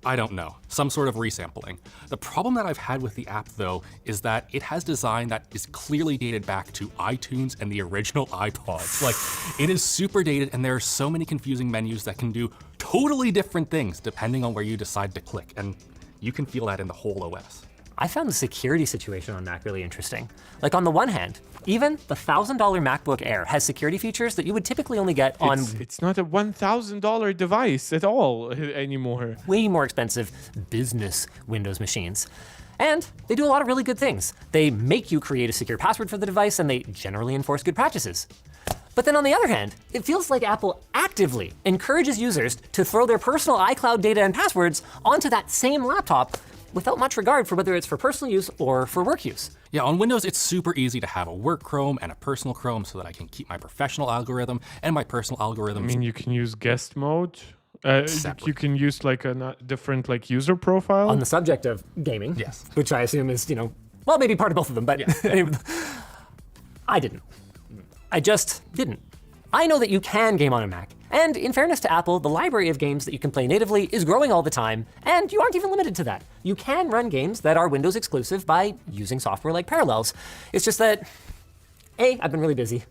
I don't know, some sort of resampling. The problem that I've had with the app though is that it has design that is clearly dated back to iTunes and the original iPods. Like, it is super dated and there are so many confusing menus that can do totally different things depending on where you decide to click, and you can feel that in the whole OS. I found the security situation on Mac really interesting. Like, on the one hand, even the $1,000 MacBook Air has security features that you would typically only get on It's not a $1,000 device at all anymore. way more expensive business Windows machines. And they do a lot of really good things. They make you create a secure password for the device, and they generally enforce good practices. But then on the other hand, it feels like Apple actively encourages users to throw their personal iCloud data and passwords onto that same laptop without much regard for whether it's for personal use or for work use. Yeah, on Windows, it's super easy to have a work Chrome and a personal Chrome so that I can keep my professional algorithm and my personal algorithms. I mean, you can use guest mode. Separate. You can use like a different like user profile. On the subject of gaming, Yes. which I assume is, well, maybe part of both of them, but I didn't. I just didn't. I know that you can game on a Mac, and in fairness to Apple, the library of games that you can play natively is growing all the time, and you aren't even limited to that. You can run games that are Windows exclusive by using software like Parallels. It's just that, A, I've been really busy,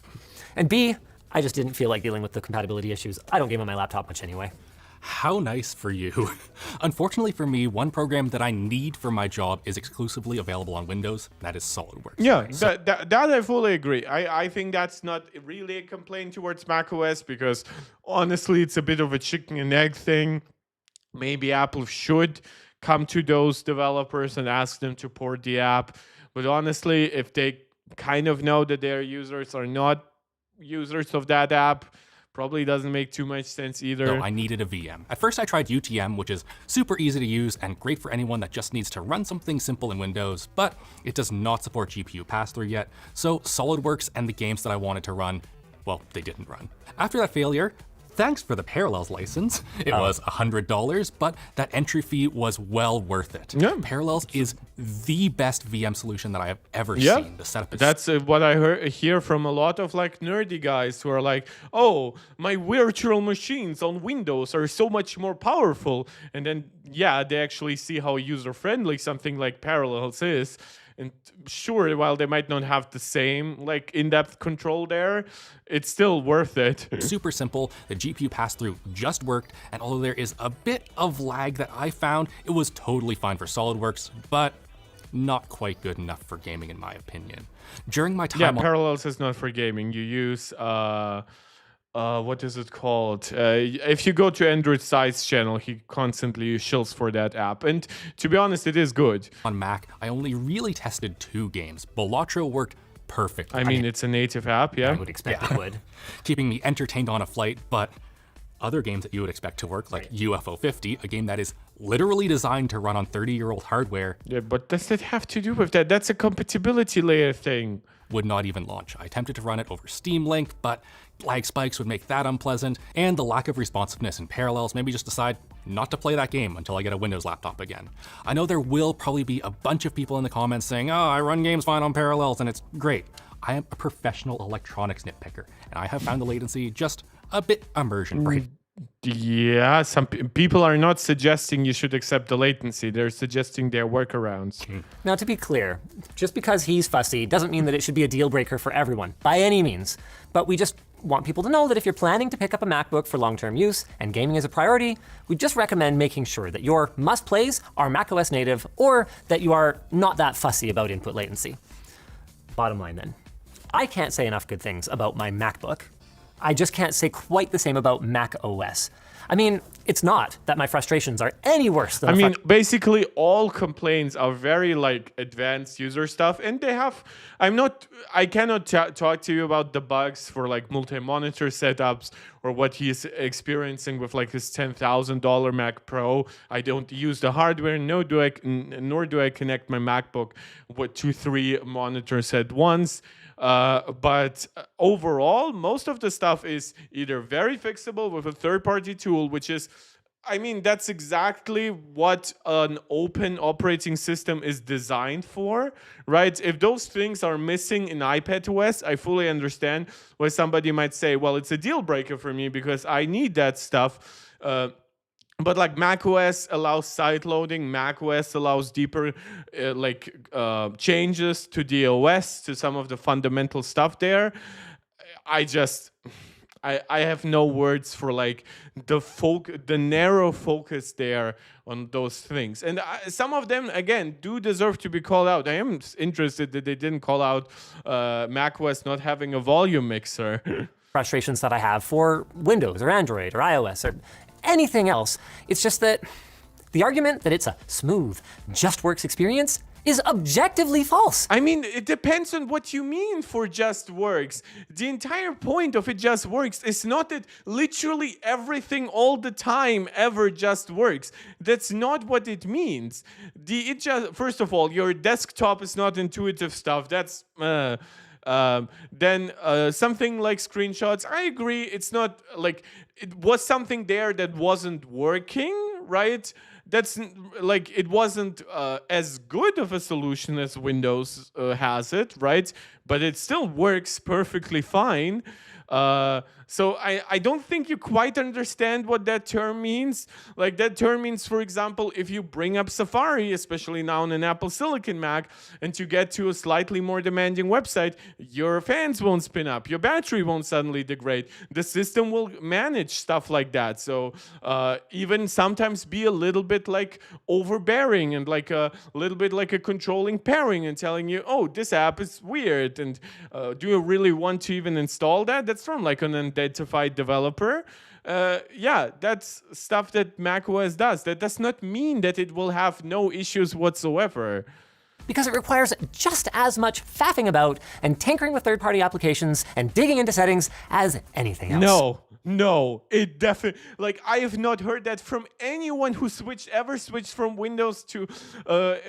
and B, I just didn't feel like dealing with the compatibility issues. I don't game on my laptop much anyway. How nice for you. Unfortunately for me, one program that I need for my job is exclusively available on Windows. That is SolidWorks. Yeah, that I fully agree. I think that's not really a complaint towards macOS because honestly, it's a bit of a chicken and egg thing. Maybe Apple should come to those developers and ask them to port the app. But honestly, if they kind of know that their users are not users of that app, probably doesn't make too much sense either. No, I needed a VM. At first I tried UTM, which is super easy to use and great for anyone that just needs to run something simple in Windows, but it does not support GPU pass-through yet, so SolidWorks and the games that I wanted to run, well, they didn't run. After that failure, thanks for the Parallels license. It was $100, but that entry fee was well worth it. Yeah. Parallels is the best VM solution that I have ever Yeah, seen. The setup is that's what I hear from a lot of like nerdy guys who are like, "Oh, my virtual machines on Windows are so much more powerful," and then they actually see how user friendly something like Parallels is. And sure, while they might not have the same like in-depth control there, it's still worth it. super simple. The GPU pass-through just worked, and although there is a bit of lag that I found, it was totally fine for SolidWorks, but not quite good enough for gaming in my opinion. During my time on Parallels is not for gaming. You use what is it called? If you go to Android Side's channel, he constantly shills for that app. And to be honest, it is good. Mac, I only really tested 2 games. Balatro worked perfect. I mean, it's a native app, yeah? I would expect it would. Keeping me entertained on a flight, but other games that you would expect to work, like UFO 50, a game that is literally designed to run on 30-year-old hardware, Yeah, but does that have to do with that? That's a compatibility layer thing. would not even launch. I attempted to run it over Steam Link, but lag spikes would make that unpleasant, and the lack of responsiveness in Parallels made me just decide not to play that game until I get a Windows laptop again. I know there will probably be a bunch of people in the comments saying, oh, I run games fine on Parallels and it's great. I am a professional electronics nitpicker, and I have found the latency just a bit immersion free. Yeah, some people are not suggesting you should accept the latency. They're suggesting their workarounds. Now, to be clear, just because he's fussy doesn't mean that it should be a deal breaker for everyone, by any means. But we just want people to know that if you're planning to pick up a MacBook for long-term use and gaming is a priority, we just recommend making sure that your must-plays are macOS native or that you are not that fussy about input latency. Bottom line then, I can't say enough good things about my MacBook. I just can't say quite the same about Mac OS. I mean, it's not that my frustrations are any worse than basically all complaints are very like advanced user stuff, and they have, I cannot talk to you about the bugs for like multi-monitor setups or what he's experiencing with like his $10,000 Mac Pro. I don't use the hardware, nor do I connect my MacBook with 2-3 monitors at once. But overall, most of the stuff is either very fixable with a third-party tool, which is, that's exactly what an open operating system is designed for, right? If those things are missing in iPadOS, I fully understand why somebody might say, well, it's a deal breaker for me because I need that stuff. But like macOS allows side loading, macOS allows deeper changes to the OS, to some of the fundamental stuff there. I have no words for like the narrow focus there on those things. And some of them, again, do deserve to be called out. I am interested that they didn't call out macOS not having a volume mixer. frustrations that I have for Windows or Android or iOS or anything else. It's just that the argument that it's a smooth, just works experience is objectively false. It depends on what you mean for just works. The entire point of it just works is not that literally everything all the time ever just works. That's not what it means. First of all, your desktop is not intuitive stuff. That's then something like screenshots, I agree, it's not like it was something there that wasn't working, right? That's like it wasn't as good of a solution as Windows has it, right? But it still works perfectly fine. So I don't think you quite understand what that term means. Like that term means, for example, if you bring up Safari, especially now on an Apple Silicon Mac, and you get to a slightly more demanding website, your fans won't spin up, your battery won't suddenly degrade. The system will manage stuff like that. So even sometimes be a little bit like overbearing and like a little bit like a controlling pairing and telling you, oh, this app is weird. And do you really want to even install that? That's from like an identified developer. That's stuff that macOS does. That does not mean that it will have no issues whatsoever. Because it requires just as much faffing about and tinkering with third-party applications and digging into settings as anything else. No, it definitely, like, I have not heard that from anyone who ever switched from Windows to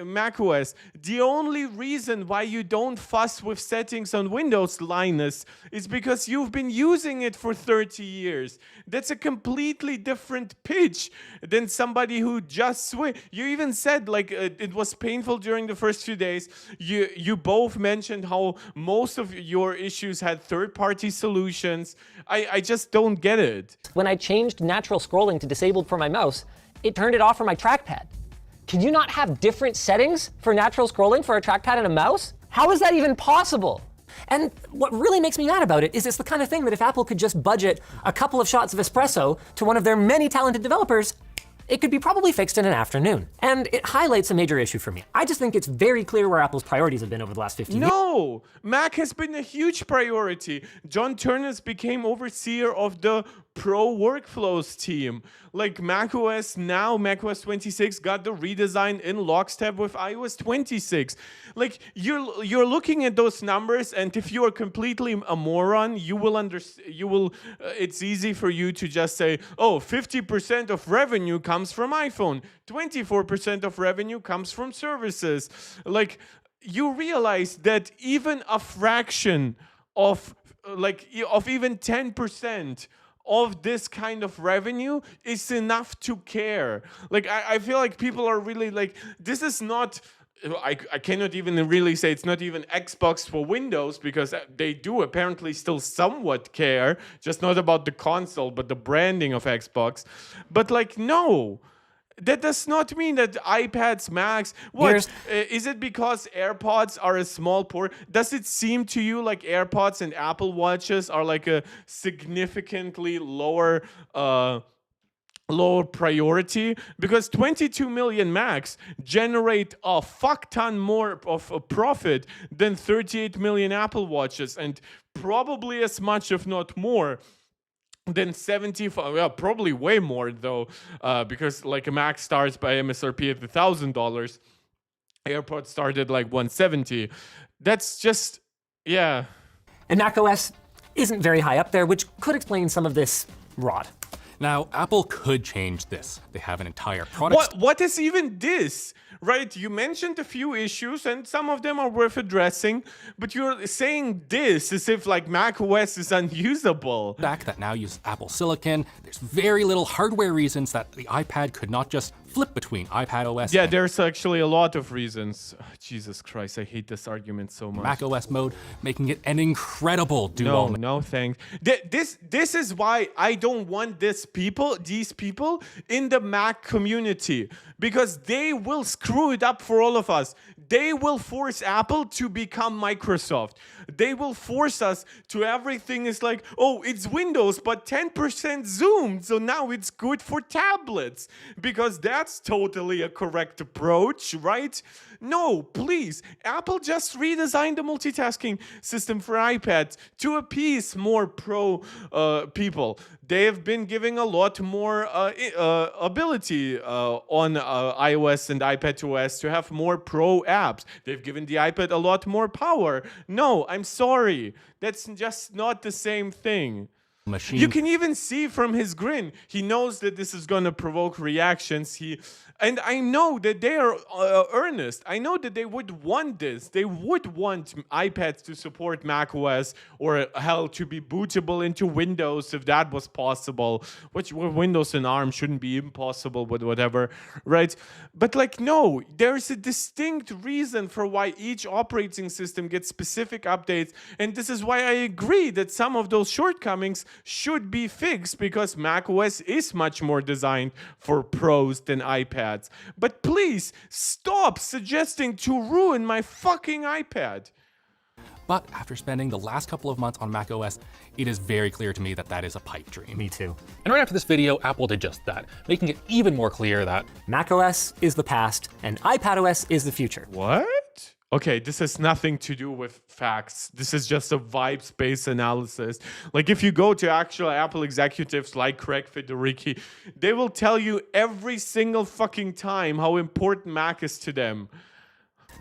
macOS. The only reason why you don't fuss with settings on Windows, Linus, is because you've been using it for 30 years. That's a completely different pitch than somebody who just switched. You even said, like, it was painful during the first few days. You both mentioned how most of your issues had third-party solutions. I just don't get it. When I changed natural scrolling to disabled for my mouse, it turned it off for my trackpad. Can you not have different settings for natural scrolling for a trackpad and a mouse? How is that even possible? And what really makes me mad about it is it's the kind of thing that if Apple could just budget a couple of shots of espresso to one of their many talented developers, it could be probably fixed in an afternoon. And it highlights a major issue for me. I just think it's very clear where Apple's priorities have been over the last 15 years. No, Mac has been a huge priority. John Turnus became overseer of the Pro Workflows team. Like macOS now, macOS 26 got the redesign in lockstep with iOS 26. Like you're looking at those numbers, and if you are completely a moron, you will understand. It's easy for you to just say, "Oh, 50% of revenue comes from iPhone, 24% of revenue comes from services." Like you realize that even a fraction of even 10% of this kind of revenue is enough to care. Like I feel like people are really like, this is not, I cannot even really say it's not even Xbox for Windows, because they do apparently still somewhat care, just not about the console but the branding of Xbox. But like, no, that does not mean that iPads, Macs, what? Is it because AirPods are a small port? Does it seem to you like AirPods and Apple Watches are like a significantly lower priority? Because 22 million Macs generate a fuck ton more of a profit than 38 million Apple Watches, and probably as much, if not more, than 75, well, probably way more though, because like a Mac starts by MSRP at $1,000, AirPods started like 170. That's just, yeah. And macOS isn't very high up there, which could explain some of this rot. Now, Apple could change this. They have an entire product. What is even this? Right? You mentioned a few issues, and some of them are worth addressing, but you're saying this as if like macOS is unusable. That now uses Apple Silicon. There's very little hardware reasons that the iPad could not just flip between iPadOS. Yeah, there's actually a lot of reasons. Oh, Jesus Christ, I hate this argument so much. macOS mode, making it an incredible duo. No, thanks. This is why I don't want these people in the Mac community, because they will screw it up for all of us. They will force Apple to become Microsoft. They will force us to everything is like, oh, it's Windows, but 10% zoomed, so now it's good for tablets, because that's totally a correct approach, right? No, please. Apple just redesigned the multitasking system for iPads to appease more pro people. They have been giving a lot more ability on iOS and iPadOS to have more pro apps. They've given the iPad a lot more power. No, I'm sorry. That's just not the same thing. Machine. You can even see from his grin, he knows that this is going to provoke reactions. And I know that they are earnest. I know that they would want this. They would want iPads to support macOS, or hell, to be bootable into Windows if that was possible. Which Windows and ARM shouldn't be impossible, but whatever, right? But like, no, there's a distinct reason for why each operating system gets specific updates. And this is why I agree that some of those shortcomings should be fixed, because macOS is much more designed for pros than iPads. But please stop suggesting to ruin my fucking iPad. But after spending the last couple of months on macOS, it is very clear to me that that is a pipe dream. Me too. And right after this video, Apple did just that, making it even more clear that macOS is the past and iPadOS is the future. What? Okay, this has nothing to do with facts. This is just a vibes-based analysis. Like, if you go to actual Apple executives like Craig Federighi, they will tell you every single fucking time how important Mac is to them.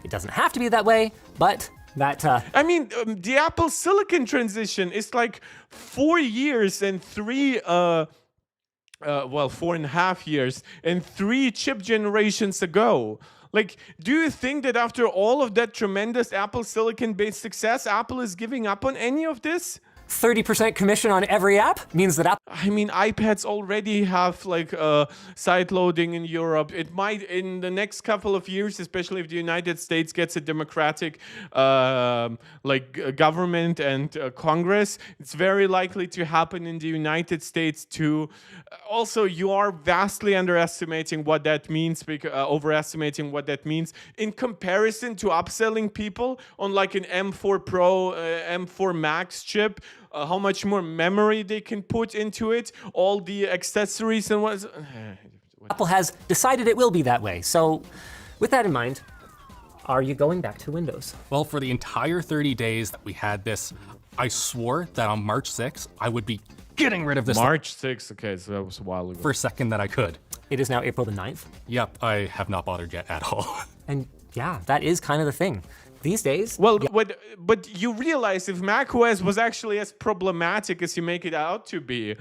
It doesn't have to be that way, but that... I mean, the Apple Silicon transition is like 4 years and 4.5 years and 3 chip generations ago. Like, do you think that after all of that tremendous Apple Silicon-based success, Apple is giving up on any of this? 30% commission on every app means that Apple... I mean, iPads already have like side loading in Europe. It might in the next couple of years, especially if the United States gets a democratic government and Congress, it's very likely to happen in the United States too. Also, you are vastly overestimating what that means in comparison to upselling people on like an M4 Pro, M4 Max chip. How much more memory they can put into it, all the accessories and whatever. Apple has decided it will be that way. So with that in mind, are you going back to Windows? Well, for the entire 30 days that we had this, I swore that on March 6th, I would be getting rid of this March 6th, okay, so that was a while ago. first second that I could. It is now April the 9th. Yep, I have not bothered yet at all. And yeah, that is kind of the thing. These days, Well, but you realize if macOS was actually as problematic as you make it out to be,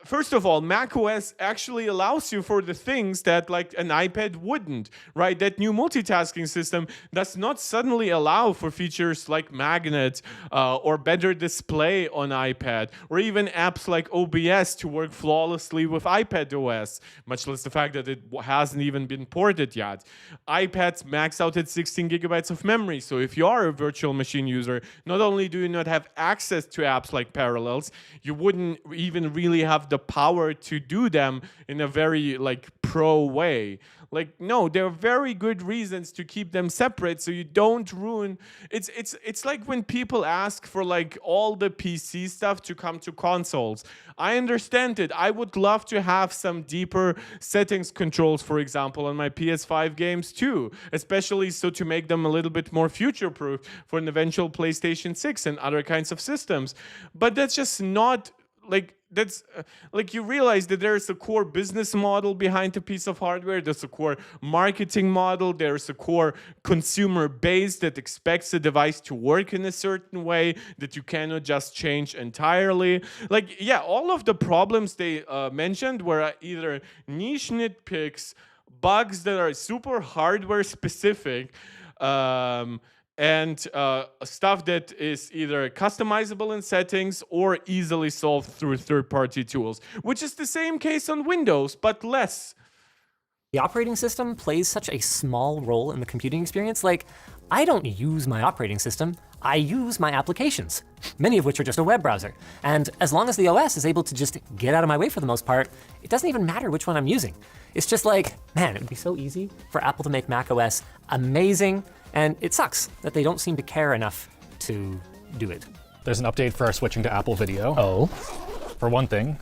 first of all, macOS actually allows you for the things that like an iPad wouldn't, right? That new multitasking system does not suddenly allow for features like Magnet or better display on iPad, or even apps like OBS to work flawlessly with iPad OS, much less the fact that it hasn't even been ported yet. iPads max out at 16 gigabytes of memory, so if you are a virtual machine user, not only do you not have access to apps like Parallels, you wouldn't even really have the power to do them in a very like pro way. Like, no, there are very good reasons to keep them separate so you don't ruin. It's like when people ask for like all the PC stuff to come to consoles. I understand it. I would love to have some deeper settings controls, for example, on my PS5 games too, especially so to make them a little bit more future-proof for an eventual PlayStation 6 and other kinds of systems. But that's just not like that's like you realize that there's a core business model behind a piece of hardware, there's a core marketing model, there's a core consumer base that expects the device to work in a certain way that you cannot just change entirely. Like, yeah, all of the problems they mentioned were either niche nitpicks, bugs that are super hardware specific, and stuff that is either customizable in settings or easily solved through third-party tools, which is the same case on Windows, but less. the operating system plays such a small role in the computing experience. Like, I don't use my operating system, I use my applications, many of which are just a web browser. And as long as the OS is able to just get out of my way for the most part, it doesn't even matter which one I'm using. It's just like, man, it would be so easy for Apple to make macOS amazing, and it sucks that they don't seem to care enough to do it. There's an update for our switching to Apple Video. Oh, For one thing,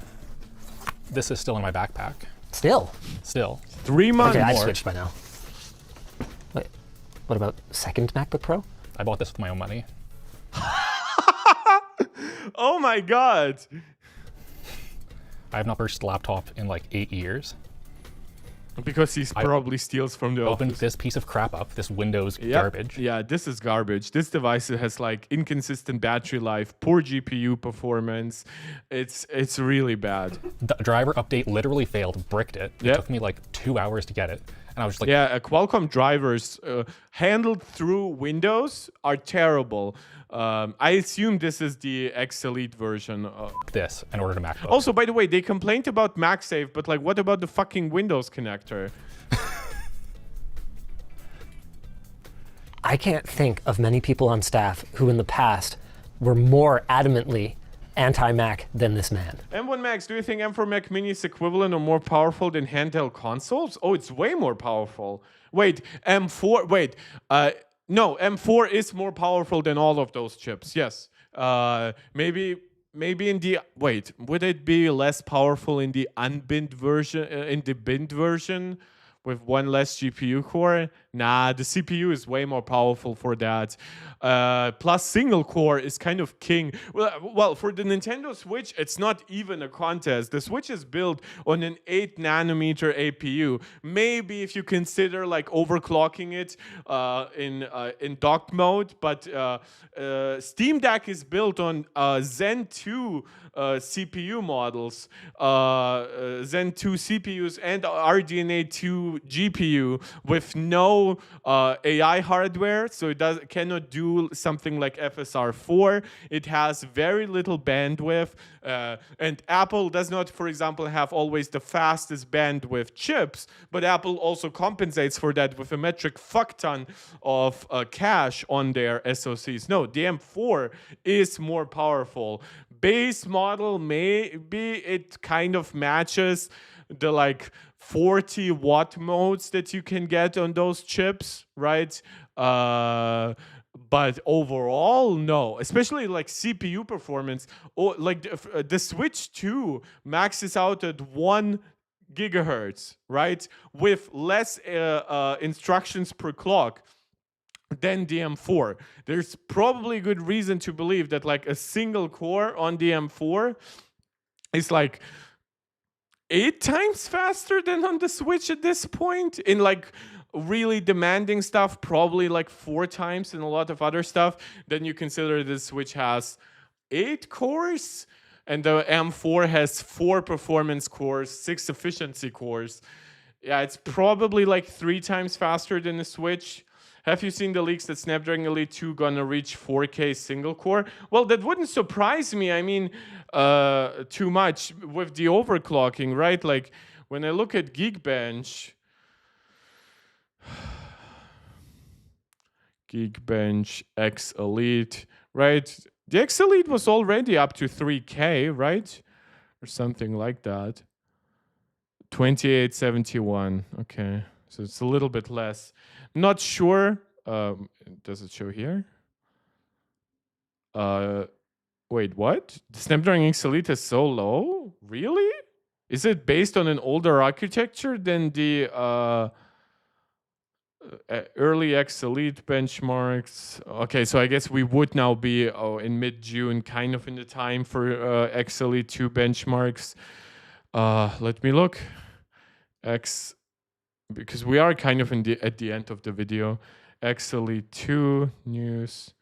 this is still in my backpack. still? Still. 3 months. Okay, I more. switched by now. Wait, what about second MacBook Pro? I bought this with my own money. Oh my god. I have not purchased a laptop in like 8 years. Because he probably steals from the Opened office. this piece of crap up, this Windows Yep. garbage. Yeah, this is garbage. This device has like inconsistent battery life, poor GPU performance. It's really bad. The driver update literally failed, bricked it. It Yep. took me like 2 hours to get it. And I was just like, Yeah, Qualcomm drivers handled through Windows are terrible. I assume this is the X Elite version. this in order to MacBook. Also, by the way, they complained about MagSafe, but like, what about the fucking Windows connector? I can't think of many people on staff who in the past were more adamantly anti-Mac than this man. M1 Max, do you think M4 Mac Mini is equivalent or more powerful than handheld consoles? Oh, it's way more powerful. Wait, M4, wait. No, M4 is more powerful than all of those chips, yes. Maybe in the, wait, would it be less powerful in the unbinned version, in the binned version? With one less GPU core? Nah, the CPU is way more powerful for that. Plus single core is kind of king. Well, for the Nintendo Switch, it's not even a contest. The Switch is built on an 8 nanometer APU. Maybe if you consider like overclocking it in docked mode, but Steam Deck is built on Zen 2 CPU models, Zen 2 CPUs and RDNA 2 GPU with no AI hardware, so it cannot do something like FSR 4. It has very little bandwidth, and Apple does not, for example, have always the fastest bandwidth chips, but Apple also compensates for that with a metric fuck ton of cache on their SoCs. No, the M4 is more powerful. Base model, maybe it kind of matches the like 40 watt modes that you can get on those chips, right? But overall, no. Especially like CPU performance. Or like the Switch 2 maxes out at 1 gigahertz, right, with less instructions per clock than the M4. There's probably good reason to believe that like a single core on the M4 is like 8 times faster than on the Switch at this point in like really demanding stuff, probably like 4 times in a lot of other stuff. Then you consider the Switch has 8 cores and the M4 has 4 performance cores, 6 efficiency cores. Yeah, it's probably like 3 times faster than the Switch. Have you seen the leaks that Snapdragon Elite 2 gonna reach 4K single core? Well, that wouldn't surprise me. I mean, too much with the overclocking, right? Like when I look at Geekbench, Geekbench X Elite, right? The X Elite was already up to 3K, right? Or something like that. 2871. Okay, so it's a little bit less. Not sure. Does it show here? Wait, what? The Snapdragon X Elite is so low? Really? Is it based on an older architecture than the early X Elite benchmarks? Okay, so I guess we would now be in mid-June, kind of in the time for X Elite 2 benchmarks. Let me look. Because we are kind of at the end of the video. X Elite 2 news.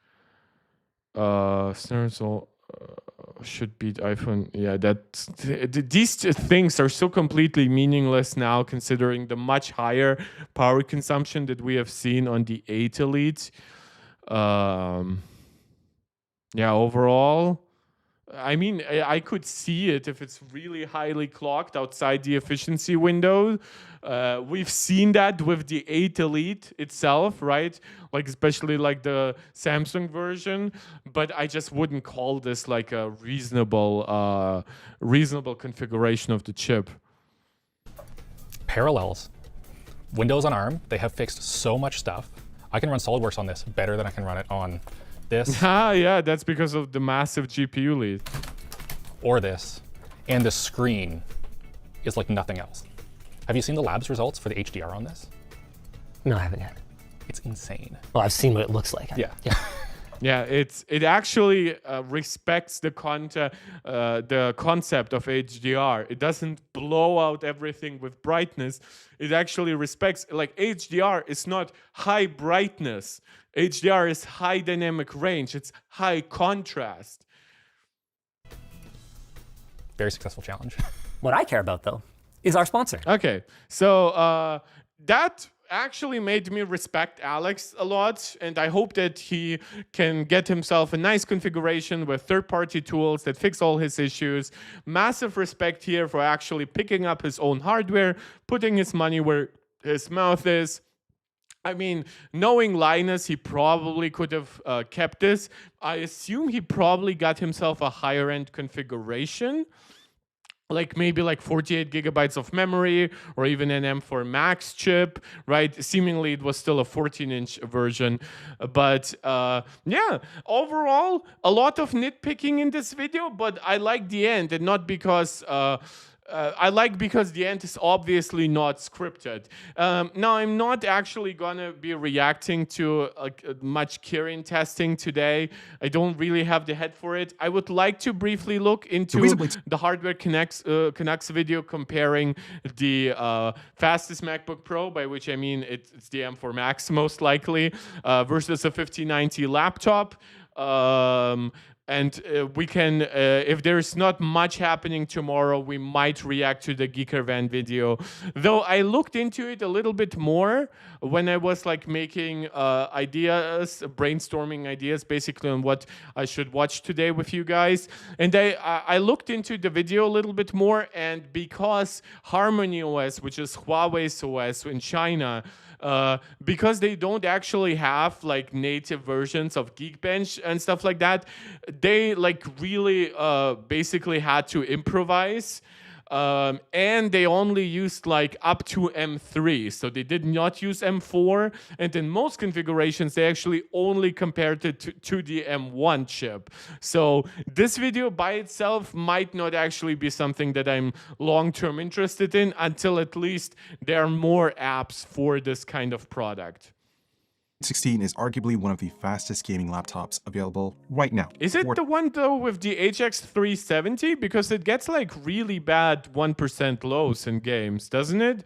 Should beat iPhone. Yeah, these things are so completely meaningless now, considering the much higher power consumption that we have seen on the 8 Elite. Yeah, overall, I mean, I could see it if it's really highly clocked outside the efficiency window. We've seen that with the 8 Elite itself, right? Like especially like the Samsung version, but I just wouldn't call this like a reasonable configuration of the chip. Parallels. Windows on ARM, they have fixed so much stuff. I can run SolidWorks on this better than I can run it on this. Yeah, that's because of the massive GPU lead. Or this. And the screen is like nothing else. Have you seen the labs results for the HDR on this? No, I haven't yet. It's insane. Well, I've seen what it looks like. Yeah. Yeah, it actually respects the concept of HDR. It doesn't blow out everything with brightness. It actually respects, like HDR is not high brightness. HDR is high dynamic range. It's high contrast. Very successful challenge. What I care about, though, is our sponsor. Okay, so that actually made me respect Alex a lot, and I hope that he can get himself a nice configuration with third-party tools that fix all his issues. Massive respect here for actually picking up his own hardware, putting his money where his mouth is. I mean, knowing Linus, he probably could have kept this. I assume he probably got himself a higher-end configuration, like maybe like 48 gigabytes of memory or even an M4 Max chip, right? Seemingly it was still a 14-inch version. But yeah, overall, a lot of nitpicking in this video, but I like the end, and not because... I like because the end is obviously not scripted. Now, I'm not actually gonna be reacting to much Kirin testing today. I don't really have the head for it. I would like to briefly look into the Hardware Canucks video comparing the fastest MacBook Pro, by which I mean it's the M4 Max most likely, versus a 5090 laptop. And we can, if there's not much happening tomorrow, we might react to the Geeker Van video. Though I looked into it a little bit more when I was like making ideas, brainstorming ideas, basically on what I should watch today with you guys. And I looked into the video a little bit more, and because Harmony OS, which is Huawei's OS in China, because they don't actually have like native versions of Geekbench and stuff like that, they like really basically had to improvise. and they only used like up to M3, so they did not use M4. And in most configurations, they actually only compared it to the M1 chip. So this video by itself might not actually be something that I'm long-term interested in until at least there are more apps for this kind of product. 16 is arguably one of the fastest gaming laptops available right now. Is it the one though with the HX 370? Because it gets like really bad 1% lows in games, doesn't it?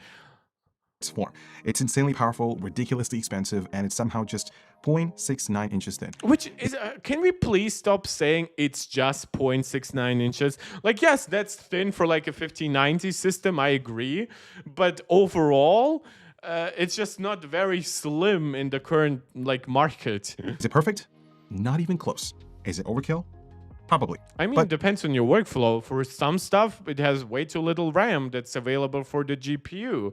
Its form. It's insanely powerful, ridiculously expensive, and it's somehow just 0.69 inches thin. Which is, can we please stop saying it's just 0.69 inches? Like, yes, that's thin for like a 5090 system, I agree. But overall, it's just not very slim in the current like market. Is it perfect? Not even close. Is it overkill? Probably. I mean, But it depends on your workflow. For some stuff, it has way too little RAM that's available for the GPU.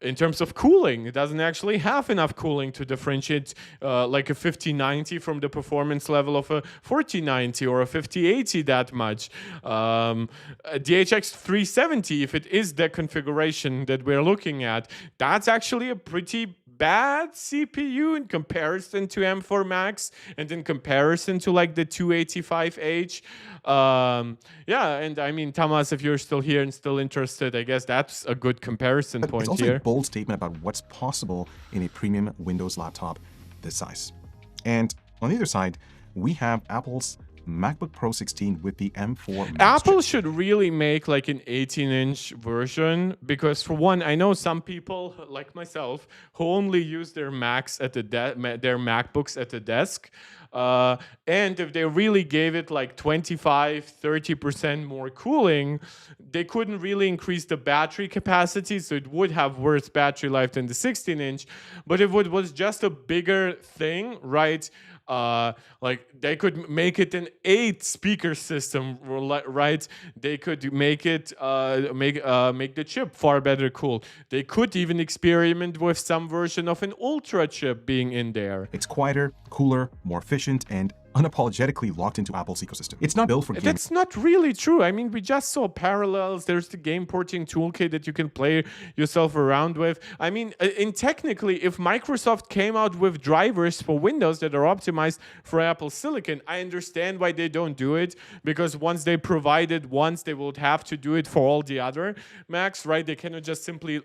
In terms of cooling, it doesn't actually have enough cooling to differentiate like a 5090 from the performance level of a 4090 or a 5080 that much. The HX 370, if it is the configuration that we're looking at, that's actually a pretty bad CPU in comparison to M4 Max and in comparison to like the 285H. Yeah, and I mean, Thomas, if you're still here and still interested, I guess that's a good comparison But point it's also here. a bold statement about what's possible in a premium Windows laptop this size. And on the other side, we have Apple's MacBook Pro 16 with the M4 Max Apple chip. should really make like an 18-inch version because, for one, I know some people like myself who only use their Macs at the their MacBooks at the desk. And if they really gave it like 25-30% more cooling, they couldn't really increase the battery capacity, so it would have worse battery life than the 16-inch. But if it was just a bigger thing, right? Like they could make it an 8-speaker system, right? They could make it make the chip far better cool. They could even experiment with some version of an ultra chip being in there. It's quieter, cooler, more efficient, and unapologetically locked into Apple's ecosystem. It's not built for gaming. That's not really true. I mean, we just saw Parallels. There's the game porting toolkit that you can play yourself around with. I mean, technically, if Microsoft came out with drivers for Windows that are optimized for Apple Silicon, I understand why they don't do it, because once they provide it once, they would have to do it for all the other Macs, right? They cannot just simply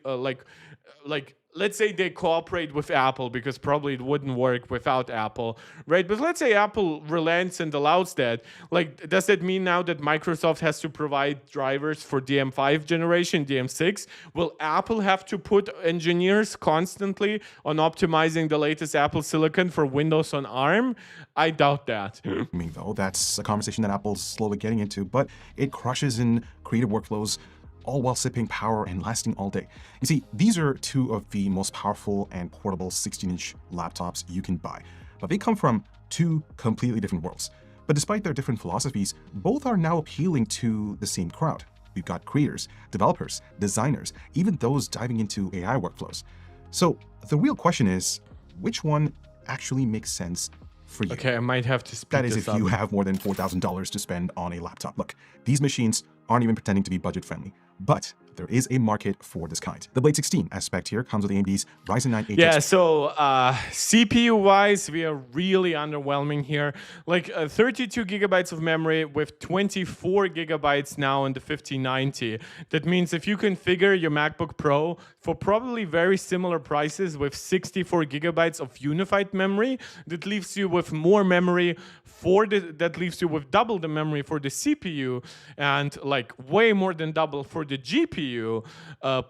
let's say they cooperate with Apple, because probably it wouldn't work without Apple, right? But let's say Apple relents and allows that. Like, does that mean now that Microsoft has to provide drivers for the M5 generation, the M6? Will Apple have to put engineers constantly on optimizing the latest Apple Silicon for Windows on ARM? I doubt that. Though that's a conversation that Apple's slowly getting into, but it crushes in creative workflows, all while sipping power and lasting all day. You see, these are two of the most powerful and portable 16-inch laptops you can buy, but they come from two completely different worlds. But despite their different philosophies, both are now appealing to the same crowd. We've got creators, developers, designers, even those diving into AI workflows. So the real question is, which one actually makes sense for you? Okay, I might have to speed That is this if up. you have more than $4,000 to spend on a laptop. Look, these machines aren't even pretending to be budget friendly, but there is a market for this kind. The Blade 16 aspect here comes with AMD's Ryzen 9 HX. Yeah, so CPU-wise, we are really underwhelming here. Like 32 gigabytes of memory with 24 gigabytes now in the 5090. That means if you configure your MacBook Pro for probably very similar prices with 64 gigabytes of unified memory, that leaves you with more memory that leaves you with double the memory for the CPU and like way more than double for the GPU.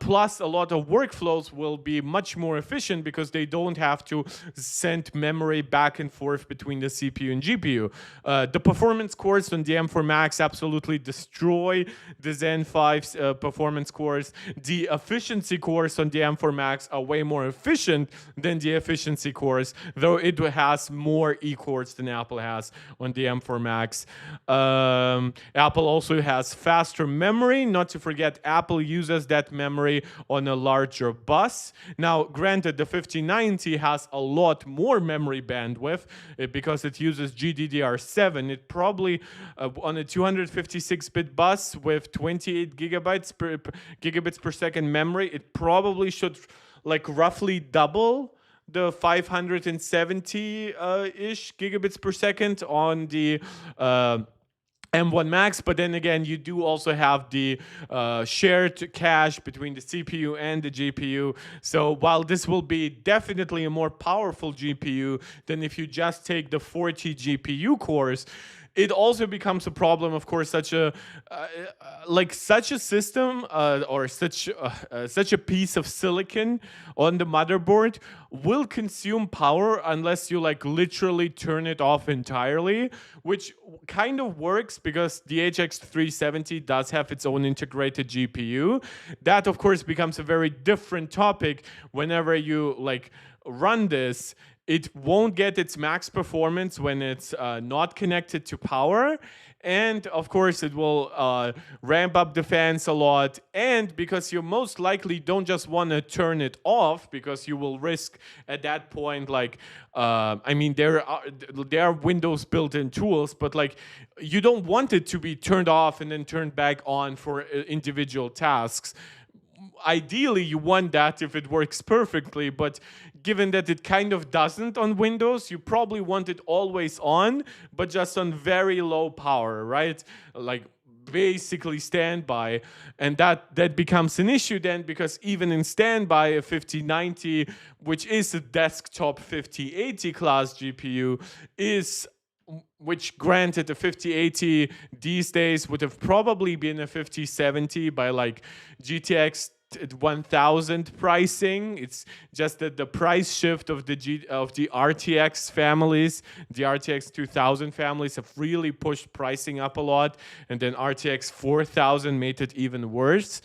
Plus, a lot of workflows will be much more efficient because they don't have to send memory back and forth between the CPU and GPU. The performance cores on the M4 Max absolutely destroy the Zen 5's performance cores. The efficiency cores on the M4 Max are way more efficient than the efficiency cores, though it has more E-cores than Apple has on the M4 Max. Apple also has faster memory. Not to forget, Apple uses that memory on a larger bus. Now, granted, the 5090 has a lot more memory bandwidth because it uses GDDR7. It probably, on a 256-bit bus with 28 gigabits per second memory, it probably should like roughly double the 570-ish gigabits per second on the M1 Max, but then again, you do also have the shared cache between the CPU and the GPU. So while this will be definitely a more powerful GPU than if you just take the 40 GPU cores, it also becomes a problem, of course, such a system or such a piece of silicon on the motherboard will consume power unless you like literally turn it off entirely, which kind of works because the HX 370 does have its own integrated GPU. That, of course, becomes a very different topic whenever you like run this. It won't get its max performance when it's not connected to power. And of course, it will ramp up the fans a lot. And because you most likely don't just want to turn it off, because you will risk at that point, like, I mean, there are Windows built-in tools, but like, you don't want it to be turned off and then turned back on for individual tasks. Ideally, you want that if it works perfectly, but given that it kind of doesn't on Windows, you probably want it always on, but just on very low power, right? Like basically standby. And that becomes an issue then, because even in standby, a 5090, which is a desktop 5080 class GPU, which granted a 5080 these days would have probably been a 5070 by like GTX 1000 pricing. It's just that the price shift of the RTX families, the RTX 2000 families have really pushed pricing up a lot, and then RTX 4000 made it even worse.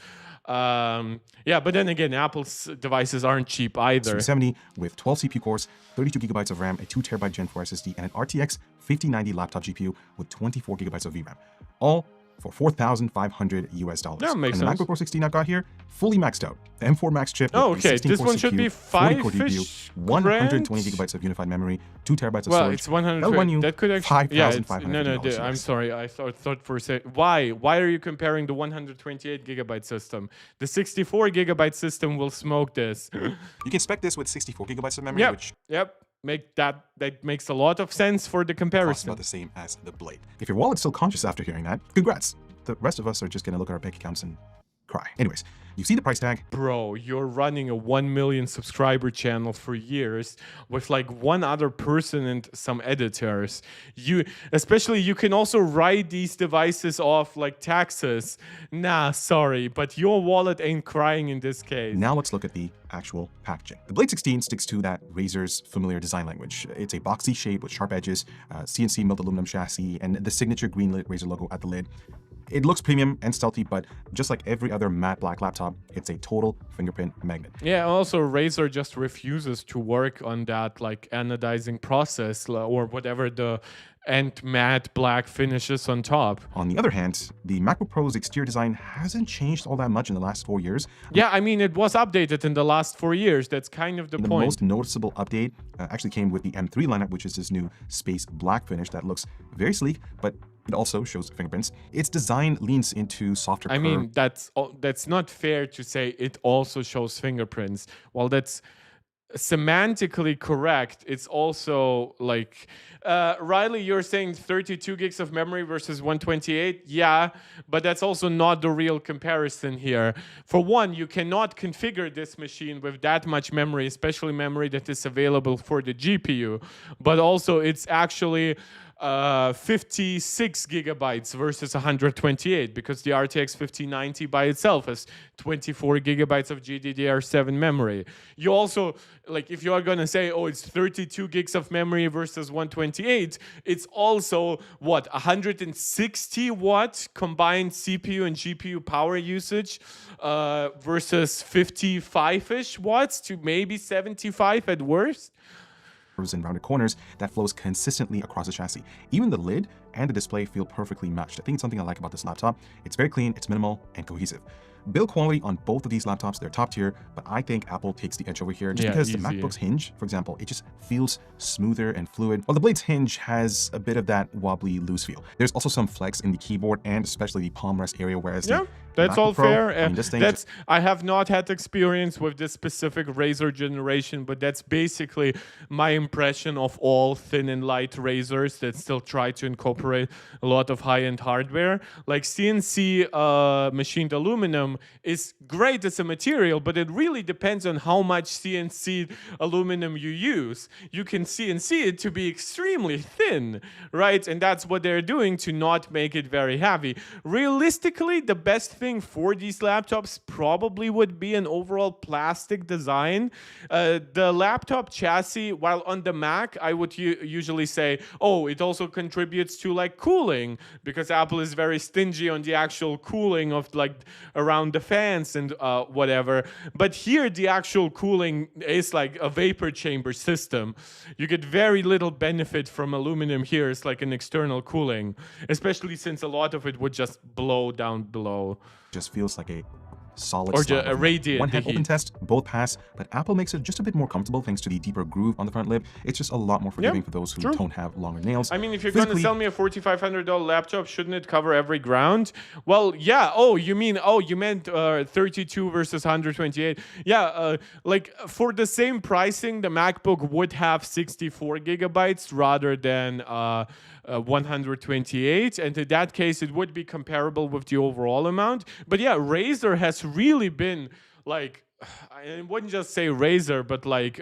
Yeah, but then again, Apple's devices aren't cheap either. 370 with 12 CPU cores, 32 gigabytes of RAM, a 2 terabyte Gen 4 SSD, and an RTX 5090 laptop GPU with 24 gigabytes of VRAM. All for $4,500 US. That makes and the sense. MacBook Pro 16 I've got here, fully maxed out. The M4 Max chip. Oh, with okay. 16 This core one should CPU, be 40 core $5-ish GPU, 120 grand? gigabytes of unified memory, 2 terabytes of Well, storage. it's 100. That'll run you That could actually. Yeah, $5,500. I'm sorry. I thought for a second. Why are you comparing the 128 gigabyte system? The 64 gigabyte system will smoke this. You can spec this with 64 gigabytes of memory, Yep. which Yep. That makes a lot of sense for the costs comparison. about the same as the Blade. If your wallet's still conscious after hearing that, congrats. The rest of us are just gonna look at our bank accounts and cry. Anyways, you see the price tag. Bro, you're running a 1 million subscriber channel for years with like one other person and some editors. You can also write these devices off like taxes. Nah, sorry, but your wallet ain't crying in this case. Now let's look at the actual packaging. The Blade 16 sticks to that Razer's familiar design language. It's a boxy shape with sharp edges, CNC milled aluminum chassis, and the signature green-lit Razer logo at the lid. It looks premium and stealthy, but just like every other matte black laptop, it's a total fingerprint magnet. Yeah, also Razer just refuses to work on that like anodizing process or whatever the and matte black finishes on top. On the other hand, the MacBook Pro's exterior design hasn't changed all that much in the last 4 years. Yeah, I mean, it was updated in the last 4 years. That's kind of the The point. most noticeable update actually came with the M3 lineup, which is this new space black finish that looks very sleek, but it also shows fingerprints. Its design leans into softer I curve. mean, that's not fair to say it also shows fingerprints. While that's semantically correct, it's also like Riley, you're saying 32 gigs of memory versus 128. Yeah, but that's also not the real comparison here. For one, you cannot configure this machine with that much memory, especially memory that is available for the GPU. But also, it's actually 56 gigabytes versus 128, because the RTX 5090 by itself has 24 gigabytes of GDDR7 memory. You also, like, if you are gonna say, oh, it's 32 gigs of memory versus 128, it's also, what, 160 watt combined CPU and GPU power usage versus 55-ish watts to maybe 75 at worst. And rounded corners that flows consistently across the chassis. Even the lid and the display feel perfectly matched. I think it's something I like about this laptop. It's very clean, it's minimal, and cohesive. Build quality on both of these laptops, they're top tier, but I think Apple takes the edge over here just Yeah, because the easy. MacBook's hinge, for example, it just feels smoother and fluid, while the Blade's hinge has a bit of that wobbly, loose feel. There's also some flex in the keyboard and especially the palm rest area, whereas Yeah, the that's MacBook all Pro, fair. I mean, this thing That's I have not had experience with this specific Razer generation, but that's basically my impression of all thin and light Razers that still try to incorporate a lot of high-end hardware. Like CNC machined aluminum is great as a material, but it really depends on how much CNC aluminum you use. You can CNC it to be extremely thin, right? And that's what they're doing to not make it very heavy. Realistically, the best thing for these laptops probably would be an overall plastic design. The laptop chassis, while on the Mac, I would usually say, oh, it also contributes to like cooling, because Apple is very stingy on the actual cooling of like around the fans and whatever. But here, the actual cooling is like a vapor chamber system. You get very little benefit from aluminum here. It's like an external cooling, especially since a lot of it would just blow down below. just feels like a solid Or slab a of metal. radiant One hand heat. open test, both pass, but Apple makes it just a bit more comfortable thanks to the deeper groove on the front lip. It's just a lot more forgiving for those who true. don't have longer nails. I mean, if you're going to Physically, sell me a $4,500 laptop, shouldn't it cover every ground? Well, yeah. Oh, you meant 32 versus 128. Yeah, like for the same pricing, the MacBook would have 64 gigabytes rather than 128. And in that case, it would be comparable with the overall amount. But yeah, Razer has really been like, I wouldn't just say Razer, but like,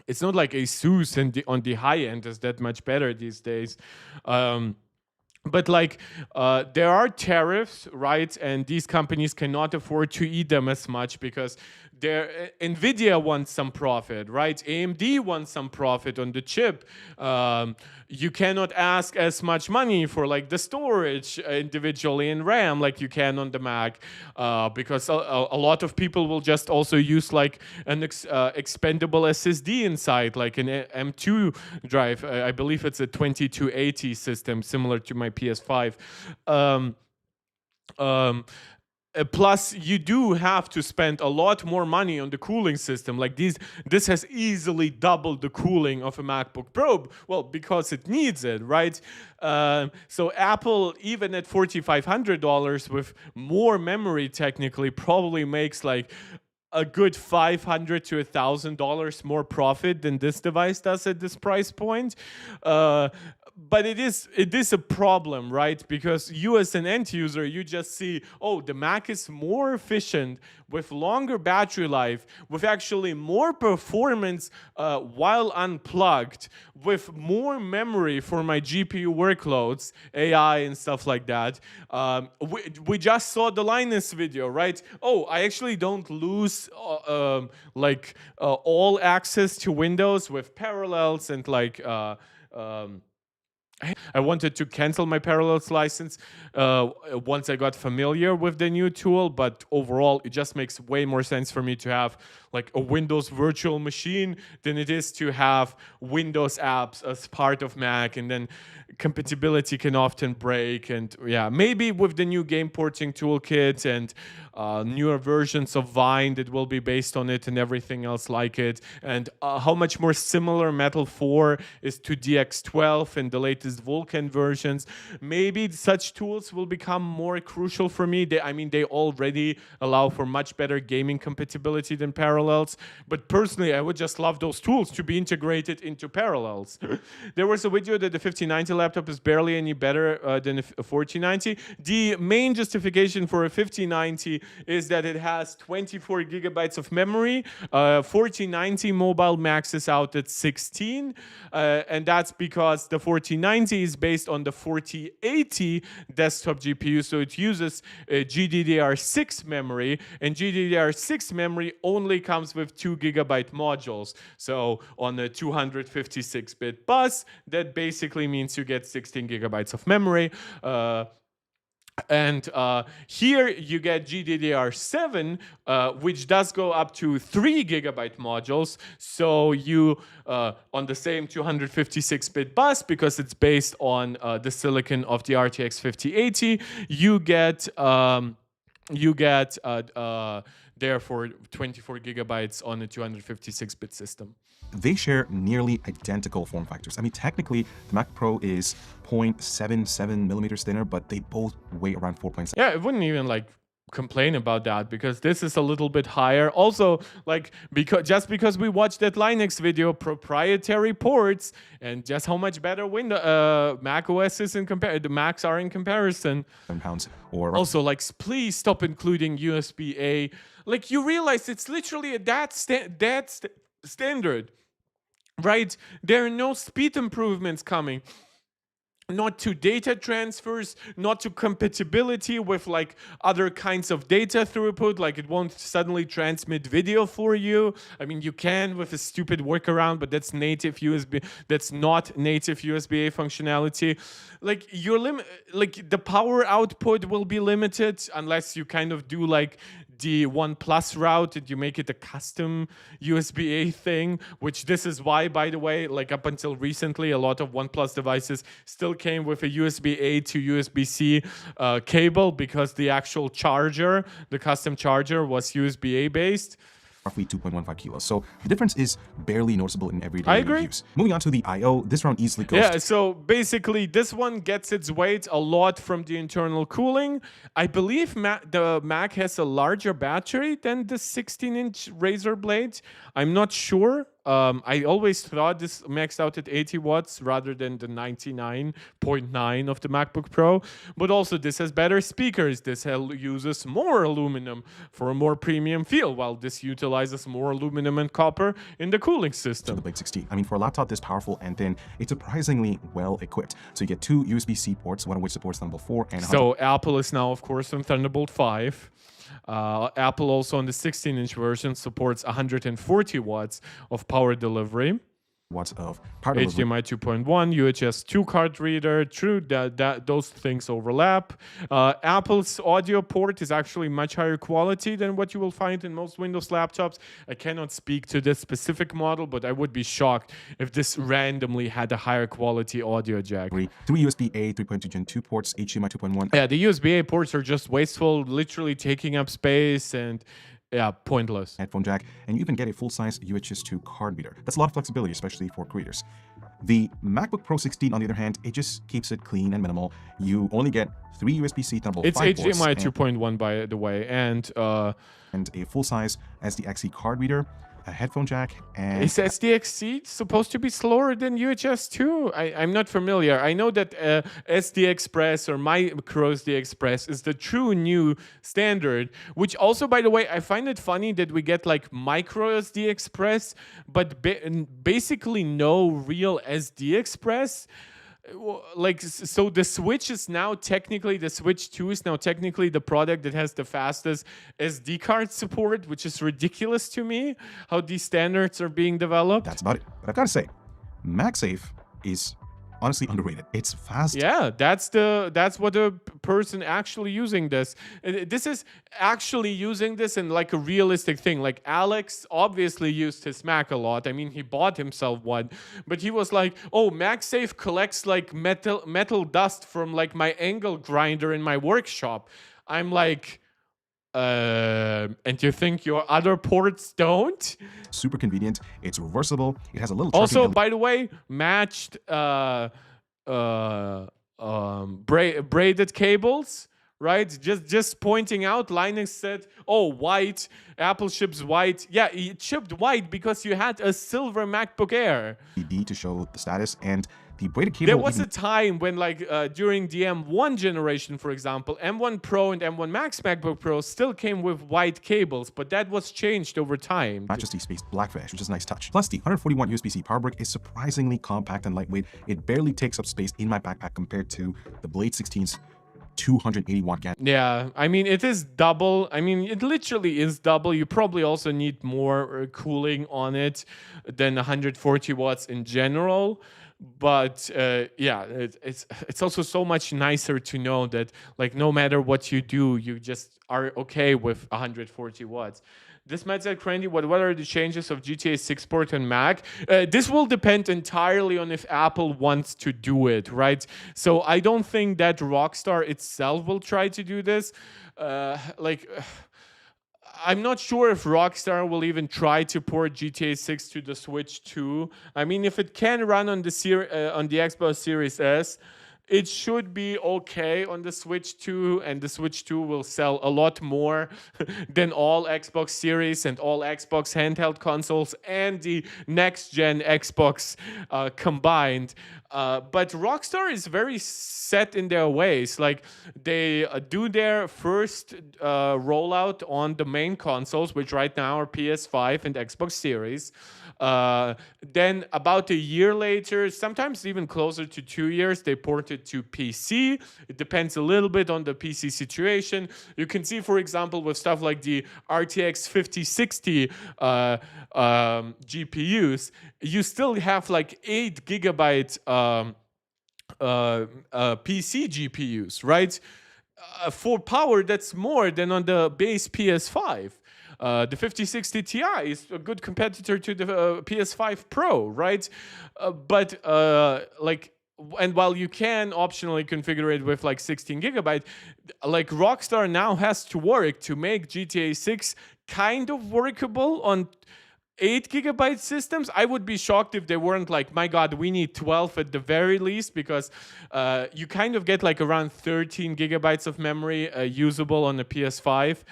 it's not like Asus and on the high end is that much better these days. But like, there are tariffs, right? And these companies cannot afford to eat them as much because Nvidia wants some profit, right? AMD wants some profit on the chip. You cannot ask as much money for like the storage individually in RAM like you can on the Mac, because a lot of people will just also use like an expendable SSD inside, like an M2 drive. I believe it's a 2280 system, similar to my PS5. Plus, you do have to spend a lot more money on the cooling system. Like this has easily doubled the cooling of a MacBook Pro. Well, because it needs it, right? So Apple, even at $4,500 with more memory, technically probably makes like a good $500 to $1,000 more profit than this device does at this price point. But it is a problem, right? Because you as an end user, you just see, oh, the Mac is more efficient with longer battery life, with actually more performance while unplugged, with more memory for my GPU workloads, AI and stuff like that. We just saw the Linus video, right? Oh, I actually don't lose all access to Windows with Parallels and like I wanted to cancel my Parallels license once I got familiar with the new tool, but overall, it just makes way more sense for me to have like a Windows virtual machine than it is to have Windows apps as part of Mac, and then compatibility can often break. And yeah, maybe with the new game porting toolkit and newer versions of Vine that will be based on it and everything else like it, and how much more similar Metal 4 is to DX12 and the latest Vulkan versions, maybe such tools will become more crucial for me. They already allow for much better gaming compatibility than Parallels, but personally, I would just love those tools to be integrated into Parallels. There was a video that the 5090 laptop is barely any better than a 4090. The main justification for a 5090 is that it has 24 gigabytes of memory. 4090 mobile maxes out at 16, and that's because the 4090 is based on the 4080 desktop GPU, so it uses GDDR6 memory, and GDDR6 memory only comes with 2 gigabyte modules. So on a 256-bit bus, that basically means you get 16 gigabytes of memory. And here you get GDDR7, which does go up to 3 gigabyte modules. So you, on the same 256-bit bus, because it's based on the silicon of the RTX 5080, you get you get therefore 24 gigabytes on a 256-bit system. They share nearly identical form factors. I mean, technically, the Mac Pro is 0.77 millimeters thinner, but they both weigh around 4.7. Yeah, I wouldn't even like complain about that because this is a little bit higher. Also, like because we watched that Linux video, proprietary ports, and just how much better Mac OS is the Macs are in comparison. Pounds or also, like, please stop including USB-A. Like, you realize it's literally standard, right? There are no speed improvements coming. Not to data transfers, not to compatibility with like other kinds of data throughput, like it won't suddenly transmit video for you. I mean, you can with a stupid workaround, but that's that's not native USB-A functionality. Like like the power output will be limited unless you kind of do like the OnePlus route and you make it a custom USB-A thing, which this is why, by the way, like up until recently, a lot of OnePlus devices still came with a USB-A to USB-C cable because the actual charger, the custom charger, was USB-A based. Roughly 2.15 kilos. So the difference is barely noticeable in everyday use. Moving on to the I/O, this round easily goes. Yeah, so basically this one gets its weight a lot from the internal cooling. I believe the Mac has a larger battery than the 16-inch Razer Blade. I'm not sure. I always thought this maxed out at 80 watts rather than the 99.9 of the MacBook Pro. But also this has better speakers. This uses more aluminum for a more premium feel, while this utilizes more aluminum and copper in the cooling system. The Blade 16. I mean, for a laptop this powerful and thin, it's surprisingly well equipped. So you get two USB-C ports, one of which supports Thunderbolt 4 and... So Apple is now, of course, on Thunderbolt 5. Apple also on the 16-inch version supports 140 watts of power delivery. Watts of power delivery. HDMI 2.1, UHS 2 card reader. True, that those things overlap. Apple's audio port is actually much higher quality than what you will find in most Windows laptops. I cannot speak to this specific model, but I would be shocked if this randomly had a higher quality audio jack. Three USB-A 3.2 Gen 2 ports, HDMI 2.1. Yeah, the USB-A ports are just wasteful, literally taking up space and... yeah, pointless. Headphone jack, and you even get a full-size UHS 2 card reader. That's a lot of flexibility, especially for creators. The MacBook Pro 16, on the other hand, it just keeps it clean and minimal. You only get 3 USB-C Thunderbolt 5 ports. It's HDMI 2.1, by the way, and a full-size SDXC card reader, a headphone jack, and... Is SDXC supposed to be slower than UHS 2? I'm not familiar. I know that SD Express or Micro SD Express is the true new standard, which also, by the way, I find it funny that we get like Micro SD Express, but basically no real SD Express. Like, so the Switch is now technically, the Switch 2 is now technically the product that has the fastest SD card support, which is ridiculous to me, how these standards are being developed. That's about it. But I've got to say, MagSafe is honestly underrated. It's fast. Yeah, that's what the person actually using this. This is actually using this in like a realistic thing. Like Alex obviously used his Mac a lot. I mean, he bought himself one, but he was like, "Oh, MagSafe collects like metal dust from like my angle grinder in my workshop." I'm like, and you think your other ports don't? Super convenient. It's reversible. It has a little... Also, by the way, matched braided cables, right? Just pointing out, Linus said, "Oh, white. Apple ships white." Yeah, it shipped white because you had a silver MacBook Air. LED to show the status, and the braided cable... There was a time when, like, during the M1 generation, for example, M1 Pro and M1 Max MacBook Pro still came with white cables, but that was changed over time. Majesty Space Black Flash, which is a nice touch. Plus, the 141 USB-C power brick is surprisingly compact and lightweight. It barely takes up space in my backpack compared to the Blade 16's 280 watt gas. Yeah, I mean, it is double. I mean, it literally is double. You probably also need more cooling on it than 140 watts in general. But yeah, it's also so much nicer to know that, like, no matter what you do, you just are okay with 140 watts. This might say, Crandy, what are the changes of GTA 6 port and Mac? This will depend entirely on if Apple wants to do it, right? So I don't think that Rockstar itself will try to do this. like. I'm not sure if Rockstar will even try to port GTA 6 to the Switch 2. I mean, if it can run on the Xbox Series S, it should be okay on the Switch 2, and the Switch 2 will sell a lot more than all Xbox Series and all Xbox handheld consoles and the next-gen Xbox combined. But Rockstar is very set in their ways. Like, they do their first rollout on the main consoles, which right now are PS5 and Xbox Series. Then about a year later, sometimes even closer to 2 years, they port it to PC. It depends a little bit on the PC situation. You can see, for example, with stuff like the RTX 5060 GPUs, you still have like 8 gigabyte PC GPUs, right? For power, that's more than on the base PS5. The 5060 Ti is a good competitor to the PS5 Pro, right? And while you can optionally configure it with like 16 gigabyte, like Rockstar now has to work to make GTA 6 kind of workable on 8 gigabyte systems. I would be shocked if they weren't like, my God, we need 12 at the very least, because you kind of get like around 13 gigabytes of memory usable on the PS5.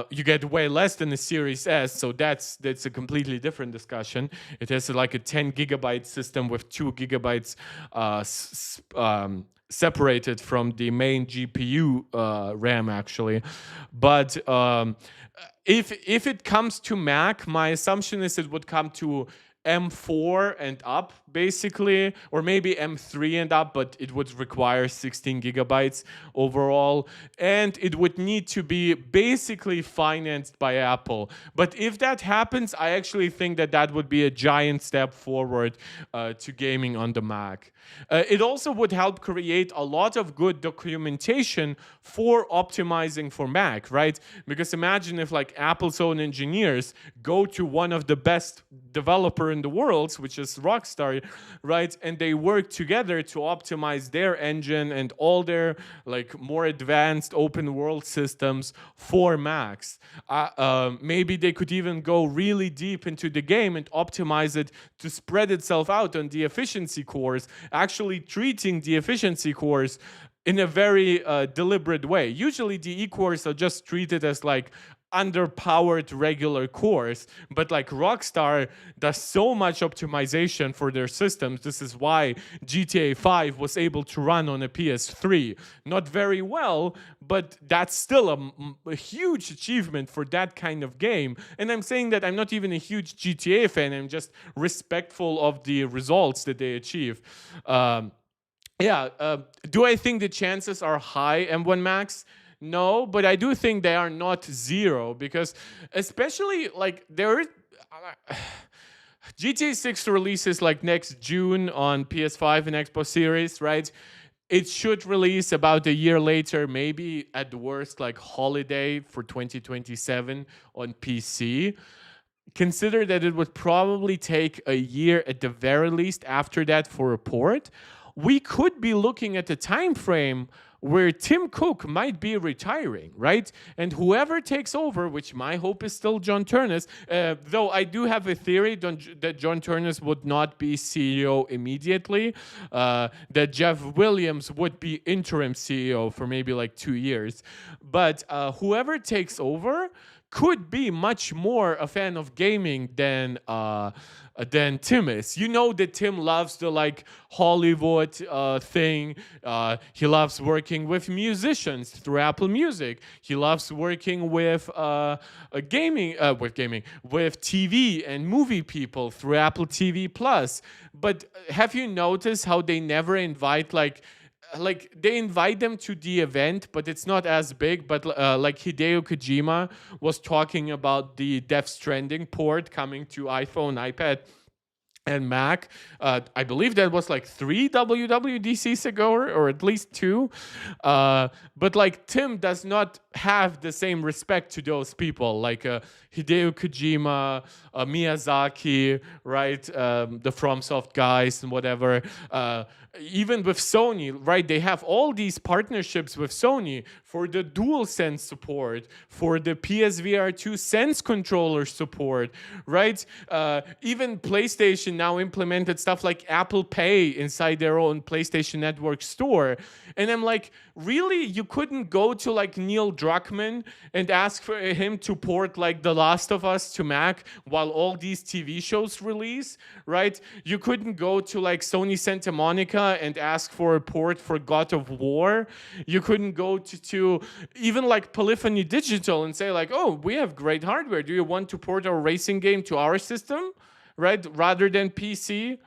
You get way less than the Series S, so that's a completely different discussion. It has like a 10 gigabyte system with 2 gigabytes separated from the main GPU RAM, actually. But if it comes to Mac, my assumption is it would come to M4 and up, basically, or maybe M3 and up, but it would require 16 gigabytes overall, and it would need to be basically financed by Apple. But if that happens, I actually think that would be a giant step forward to gaming on the Mac. It also would help create a lot of good documentation for optimizing for Mac, right? Because imagine if like Apple's own engineers go to one of the best developer in the world, which is Rockstar, right? And they work together to optimize their engine and all their like more advanced open world systems for Macs. Maybe they could even go really deep into the game and optimize it to spread itself out on the efficiency cores, actually treating the efficiency cores in a very deliberate way. Usually the E-cores are just treated as like underpowered regular cores, but like Rockstar does so much optimization for their systems. This is why GTA 5 was able to run on a PS3. Not very well, but that's still a huge achievement for that kind of game. And I'm saying that I'm not even a huge GTA fan, I'm just respectful of the results that they achieve. Do I think the chances are high M1 Max? No, but I do think they are not zero, because especially like there is GTA 6 releases like next June on PS5 and Xbox Series, right? It should release about a year later, maybe at the worst like holiday for 2027 on PC. Consider that it would probably take a year at the very least after that for a port. We could be looking at a time frame where Tim Cook might be retiring, right? And whoever takes over, which my hope is still John Turnus, though I do have a theory that John Turnus would not be CEO immediately, that Jeff Williams would be interim CEO for maybe like 2 years. But whoever takes over could be much more a fan of gaming than Tim is. You know that Tim loves the like Hollywood thing. He loves working with musicians through Apple Music. He loves working with TV and movie people through Apple TV Plus. But have you noticed how they never invite like they invite them to the event, but it's not as big. But like Hideo Kojima was talking about the Death Stranding port coming to iPhone, iPad, and Mac. I believe that was like 3 WWDCs ago, or at least 2. But like Tim does not have the same respect to those people, like Hideo Kojima, Miyazaki, right? The FromSoft guys and whatever. even with Sony, right? They have all these partnerships with Sony for the DualSense support, for the PSVR 2 Sense controller support, right? Even PlayStation now implemented stuff like Apple Pay inside their own PlayStation Network store. And I'm like, really? You couldn't go to like Neil Druckmann and ask for him to port like The Last of Us to Mac while all these TV shows release, right? You couldn't go to like Sony Santa Monica and ask for a port for God of War. You couldn't go to even like Polyphony Digital and say like, oh, we have great hardware. Do you want to port our racing game to our system, right? Rather than PC?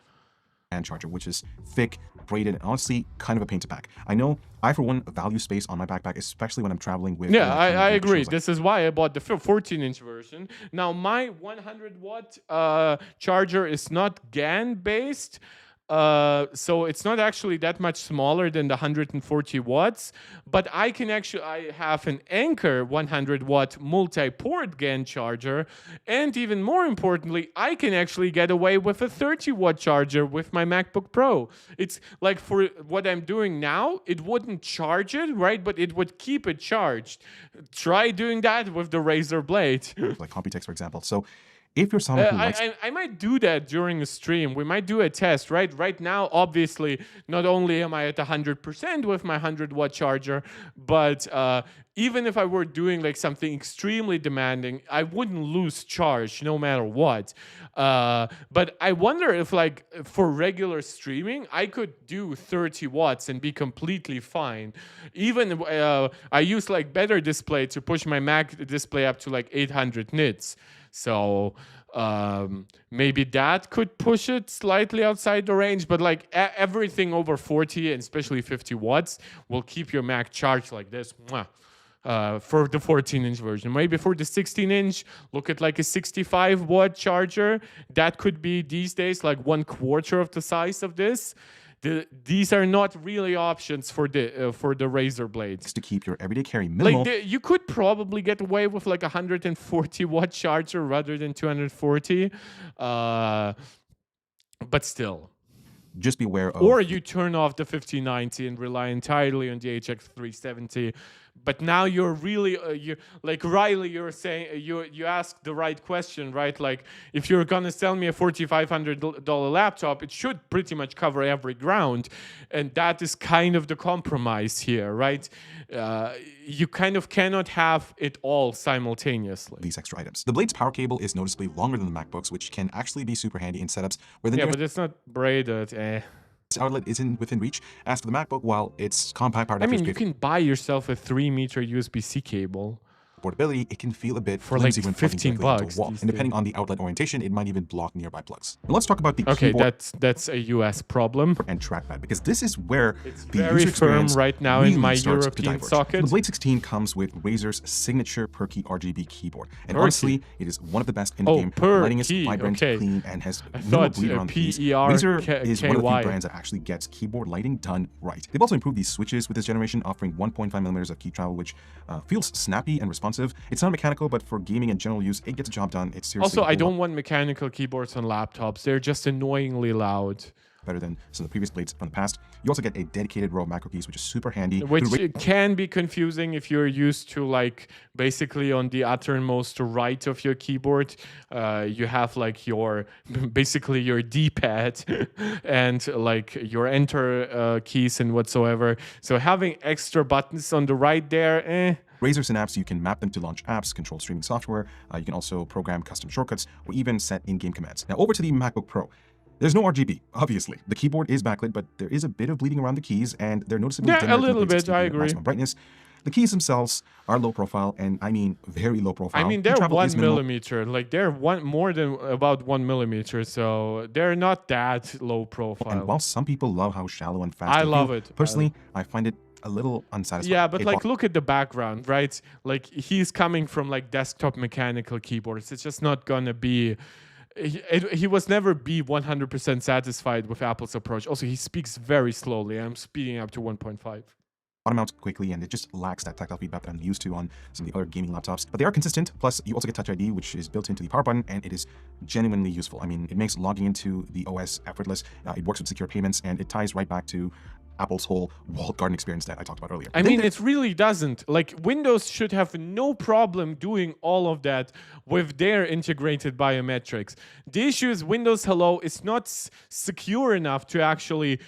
And charger, which is thick, braided, and honestly kind of a pain to pack. I know I, for one, value space on my backpack, especially when I'm traveling with... Yeah, I agree. This is why I bought the 14-inch version. Now, my 100-watt charger is not GAN-based, so it's not actually that much smaller than the 140 watts, but I have an Anker 100-watt multi-port GAN charger, and even more importantly, I can actually get away with a 30-watt charger with my MacBook Pro. It's like for what I'm doing now, it wouldn't charge it, right? But it would keep it charged. Try doing that with the Razer Blade. Like Computex, for example. So if you're someone who likes... I might do that during a stream. We might do a test, right? Right now, obviously, not only am I at 100% with my 100-watt charger, but even if I were doing like something extremely demanding, I wouldn't lose charge no matter what. But I wonder if like for regular streaming, I could do 30 watts and be completely fine. Even I use like Better Display to push my Mac display up to like 800 nits. So maybe that could push it slightly outside the range, but like everything over 40 and especially 50 watts will keep your Mac charged like this. For the 14-inch version. Maybe for the 16-inch, look at like a 65-watt charger. That could be these days like 1/4 of the size of this. These are not really options for the Razer Blades. To keep your everyday carry minimal. Like you could probably get away with like a 140-watt charger rather than 240, but still. Just be aware of... Or you turn off the 5090 and rely entirely on the HX 370. But now you're really, you're like Riley, you're saying, you asked the right question, right? Like, if you're going to sell me a $4,500 laptop, it should pretty much cover every ground. And that is kind of the compromise here, right? You kind of cannot have it all simultaneously. These extra items. The Blade's power cable is noticeably longer than the MacBooks, which can actually be super handy in setups where the but it's not braided. outlet isn't within reach. As for the MacBook, while its compact power... I mean, you can buy yourself a 3-meter USB-C cable. Portability, it can feel a bit for like flimsy when $15 into a wall. And depending on the outlet orientation, it might even block nearby plugs. Now let's talk about the okay, keyboard that's a US problem. And trackpad, because this is where it's the very user firm experience right now really in my starts to European diverge. socket. The Blade 16 comes with Razer's signature Perky RGB keyboard. And Perky. honestly, it is one of the best in the game. Lighting is vibrant, clean, and has minimal bleed around the keys. Razer is one of the few brands that actually gets keyboard lighting done right. They've also improved these switches with this generation, offering 1.5 millimeters of key travel, which feels snappy and responsive. It's not mechanical, but for gaming and general use, it gets the job done. It's seriously also, I don't want mechanical keyboards on laptops. They're just annoyingly loud. Better than some of the previous Blades from the past. You also get a dedicated row of macro keys, which is super handy. Which can be confusing if you're used to like basically on the uttermost right of your keyboard, you have like your basically your D-pad and like your enter keys and whatsoever. So having extra buttons on the right there, Razer Synapse, you can map them to launch apps, control streaming software. You can also program custom shortcuts or even set in-game commands. Now over to the MacBook Pro. There's no RGB, obviously. The keyboard is backlit, but there is a bit of bleeding around the keys, and they're noticeably dimmer a little bit, I agree. Maximum brightness. The keys themselves are low profile, and I mean very low profile. I mean, they're 1 millimeter. Like, they're more than about 1 millimeter, so they're not that low profile. And while some people love how shallow and fast I love it. Personally, I find it a little unsatisfying. Yeah, but like, look at the background, right? Like, he's coming from like desktop mechanical keyboards. It's just not gonna be... He was never be 100% satisfied with Apple's approach. Also, he speaks very slowly. I'm speeding up to 1.5. bottom out quickly, and it just lacks that tactile feedback that I'm used to on some of the other gaming laptops. But they are consistent. Plus, you also get Touch ID, which is built into the power button, and it is genuinely useful. I mean, it makes logging into the OS effortless. It works with secure payments, and it ties right back to Apple's whole walled garden experience that I talked about earlier. I mean, it really doesn't. Like, Windows should have no problem doing all of that with their integrated biometrics. The issue is Windows Hello is not secure enough to actually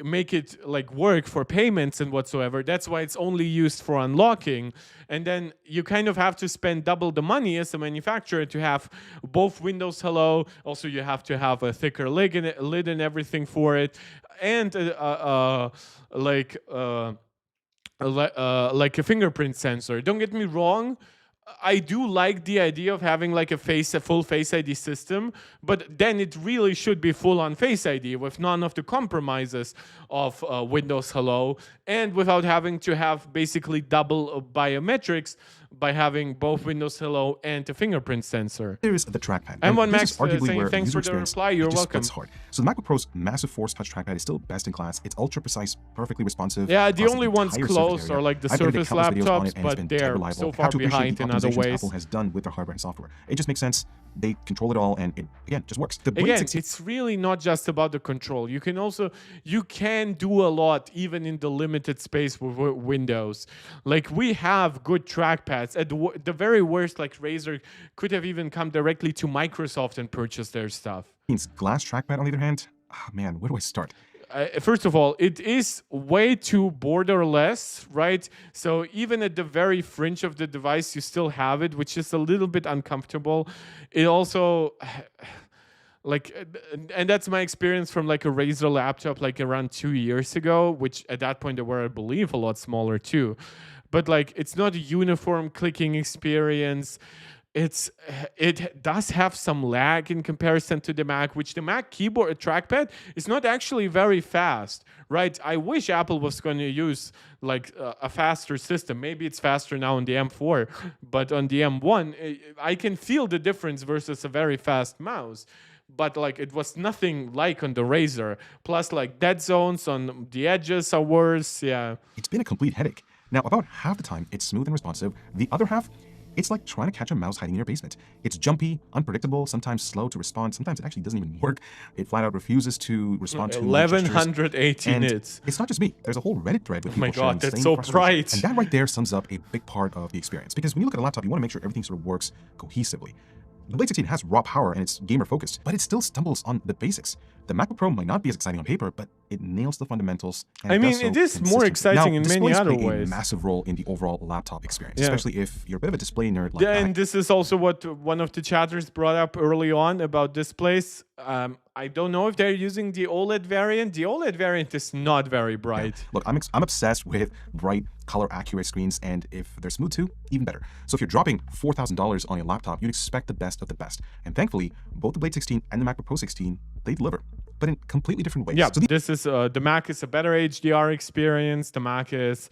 make it like work for payments and whatsoever. That's why it's only used for unlocking. And then you kind of have to spend double the money as a manufacturer to have both Windows Hello. Also, you have to have a thicker lid and everything for it. And like a fingerprint sensor. Don't get me wrong, I do like the idea of having like a full Face ID system, but then it really should be full on Face ID with none of the compromises of Windows Hello, and without having to have basically double biometrics by having both Windows Hello and a fingerprint sensor. There is the trackpad. And one this Max is arguably saying where thanks user for the experience, reply. You're it just welcome. gets hard. So the MacBook Pro's massive Force Touch trackpad is still best in class. It's ultra precise, perfectly responsive. Yeah, the across only ones entire close surface are area. like the I've edited Surface countless videos on it, laptops, and it's but been dead they're reliable. so Have far to appreciate behind the in other optimizations ways. Apple has done with their hardware and software. It just makes sense. They control it all, and it again just works. The Blade Again, 16 it's really not just about the control. You can do a lot even in the limited space with Windows. Like, we have good trackpads. At the very worst, like Razer could have even come directly to Microsoft and purchase their stuff. glass trackpad, on the other hand, man, where do I start? First of all, it is way too borderless, right? So even at the very fringe of the device, you still have it, which is a little bit uncomfortable. It also, like, and that's my experience from like a Razer laptop like around 2 years ago, which at that point they were, I believe, a lot smaller too. But like, it's not a uniform clicking experience. It does have some lag in comparison to the Mac, which the Mac keyboard trackpad is not actually very fast, right? I wish Apple was going to use like a faster system. Maybe it's faster now on the M4, but on the M1, I can feel the difference versus a very fast mouse. But like, it was nothing like on the Razer. Plus, like, dead zones on the edges are worse. Yeah, it's been a complete headache. Now, about half the time, it's smooth and responsive. The other half, it's like trying to catch a mouse hiding in your basement. It's jumpy, unpredictable, sometimes slow to respond. Sometimes it actually doesn't even work. It flat out refuses to respond to 1180 nits. It's not just me. There's a whole Reddit thread with people sharing the that's same so frustration. bright. And that right there sums up a big part of the experience. Because when you look at a laptop, you want to make sure everything sort of works cohesively. The Blade 16 has raw power and it's gamer focused, but it still stumbles on the basics. The MacBook Pro might not be as exciting on paper, but it nails the fundamentals. And I mean, does so it is more consistently. exciting now, in many displays other play ways. a massive role in the overall laptop experience, Yeah. especially if you're a bit of a display nerd like Yeah, I and this is also what one of the chatters brought up early on about displays. I don't know if they're using the OLED variant. The OLED variant is not very bright. Look, I'm obsessed with bright, color-accurate screens, and if they're smooth too, even better. So if you're dropping $4,000 on your laptop, you'd expect the best of the best. And thankfully, both the Blade 16 and the MacBook Pro 16, they deliver, but in completely different ways. Yeah, So this is the Mac is a better HDR experience. The Mac is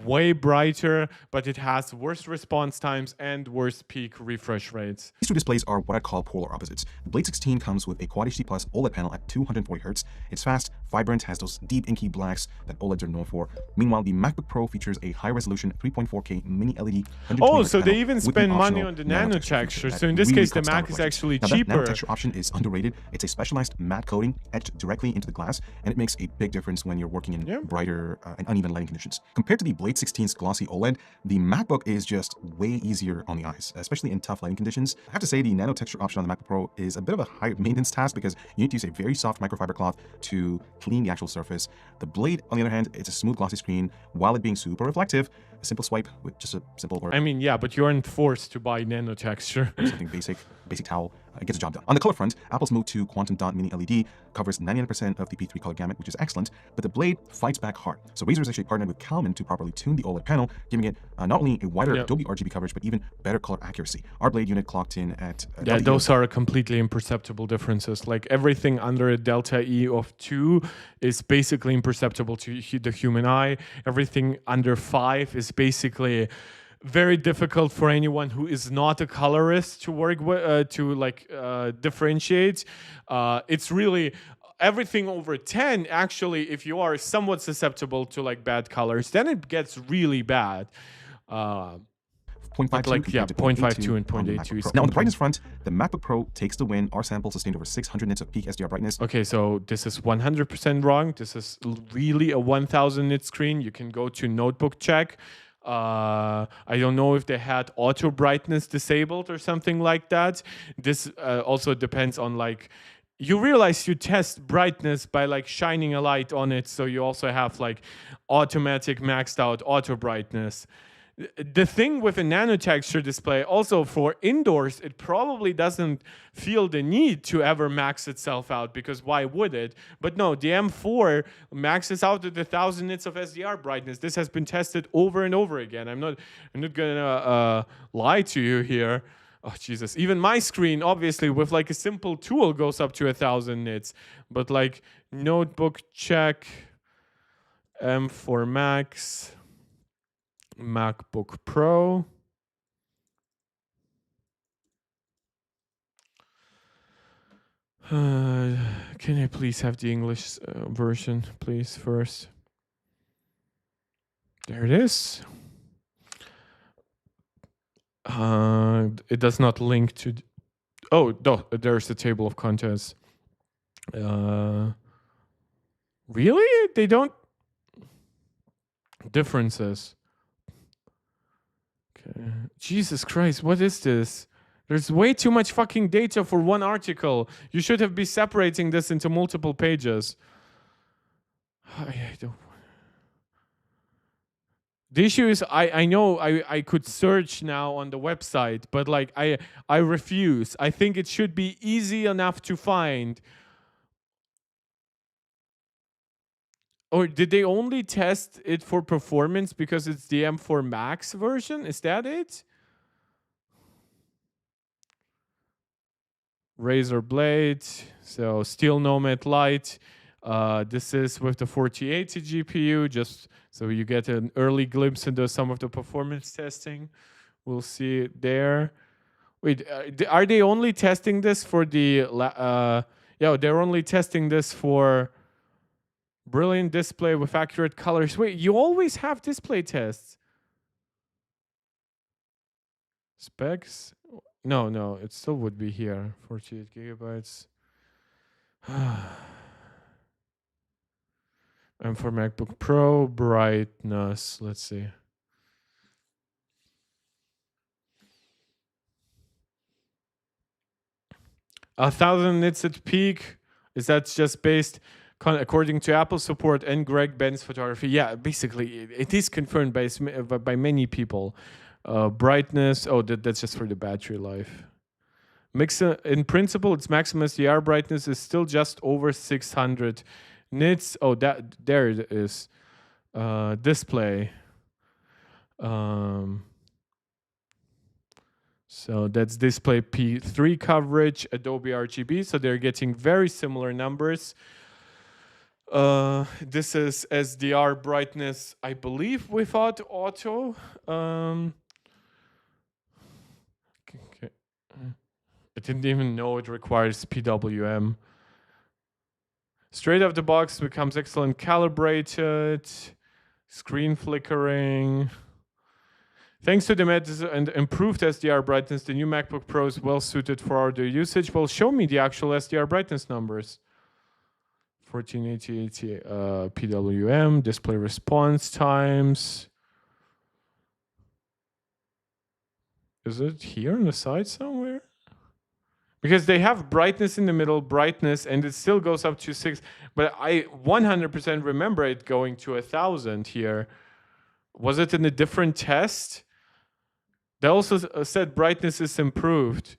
way brighter, but it has worse response times and worse peak refresh rates. these two displays are what I call polar opposites. The Blade 16 comes with a Quad HD Plus OLED panel at 240 Hz. It's fast, vibrant, has those deep inky blacks that OLEDs are known for. Meanwhile, the MacBook Pro features a high-resolution 3.4K mini LED. Oh, so they panel even with an spend money optional on the nanotexture feature nanotexture. that So in this really case, the cuts down Mac is reflections. actually Now, cheaper. That nanotexture option is underrated. It's a specialized matte coating etched directly into the glass, and it makes a big difference when you're working in brighter and uneven lighting conditions. Compared to the Blade 16's glossy OLED, the MacBook is just way easier on the eyes, especially in tough lighting conditions. I have to say the nanotexture option on the MacBook Pro is a bit of a high maintenance task because you need to use a very soft microfiber cloth to clean the actual surface. The Blade, on the other hand, it's a smooth glossy screen while it being super reflective. A simple swipe with just a simple or I mean, yeah, but you aren't forced to buy nanotexture. something basic towel, it gets the job done. On the color front, Apple's move to Quantum Dot Mini LED covers 99% of the P3 color gamut, which is excellent, but the Blade fights back hard. So Razer has actually partnered with Kalman to properly tune the OLED panel, giving it not only a wider Adobe RGB coverage, but even better color accuracy. Our Blade unit clocked in at Yeah, those are completely imperceptible differences. Like, everything under a delta E of 2 is basically imperceptible to the human eye. Everything under 5 is basically very difficult for anyone who is not a colorist to work with, to differentiate. It's really everything over 10, actually, if you are somewhat susceptible to like bad colors, then it gets really bad. 0.52 like, yeah, compared to 0.52 and on the 0.82 MacBook is Pro. Now, on the brightness front, the MacBook Pro takes the win. Our sample sustained over 600 nits of peak SDR brightness. Okay, so this is 100% wrong. This is really a 1000 nit screen. You can go to Notebook Check. I don't know if they had auto brightness disabled or something like that. This also depends on like, you realize you test brightness by like shining a light on it. So you also have like automatic maxed out auto brightness. The thing with a nano texture display, also for indoors, it probably doesn't feel the need to ever max itself out, because why would it? But no, the M4 maxes out at 1000 nits of SDR brightness. This has been tested over and over again. I'm not gonna lie to you here. Oh Jesus! Even my screen, obviously, with like a simple tool, goes up to 1000 nits. But like Notebook Check, M4 Max, MacBook Pro. Can I please have the English version, please, first? There it is. It does not link to... Oh, no, there's the table of contents. Really? They don't... Differences. Okay. Jesus Christ, what is this? There's way too much fucking data for one article. You should have been separating this into multiple pages. I don't... The issue is I know I could search now on the website, but like I refuse. I think it should be easy enough to find. Or did they only test it for performance because it's the M4 Max version? Is that it? Razer Blade, so Steel Nomad Lite. This is with the 4080 GPU, just so you get an early glimpse into some of the performance testing. We'll see it there. Wait, are they only testing this for the... yeah, they're only testing this for brilliant display with accurate colors. Wait, you always have display tests. Specs? No, it still would be here. 48 gigabytes. And for MacBook Pro, brightness, let's see. A 1000 nits at peak. Is that just based according to Apple support and Greg Ben's photography? Yeah, basically it is confirmed by many people. Brightness, oh, that's just for the battery life. In principle, its maximum SDR brightness is still just over 600 nits. Oh, there it is. Display. So that's display P3 coverage, Adobe RGB. So they're getting very similar numbers. This is SDR brightness, I believe, without auto. Okay. I didn't even know it requires PWM. Straight off the box becomes excellent calibrated. Screen flickering. Thanks to the and improved SDR brightness, the new MacBook Pro is well suited for audio usage. Well, show me the actual SDR brightness numbers. 1480 PWM, display response times. Is it here on the side somewhere? Because they have brightness in the middle, brightness, and it still goes up to 6. But I 100% remember it going to 1000 here. Was it in a different test? They also said brightness is improved.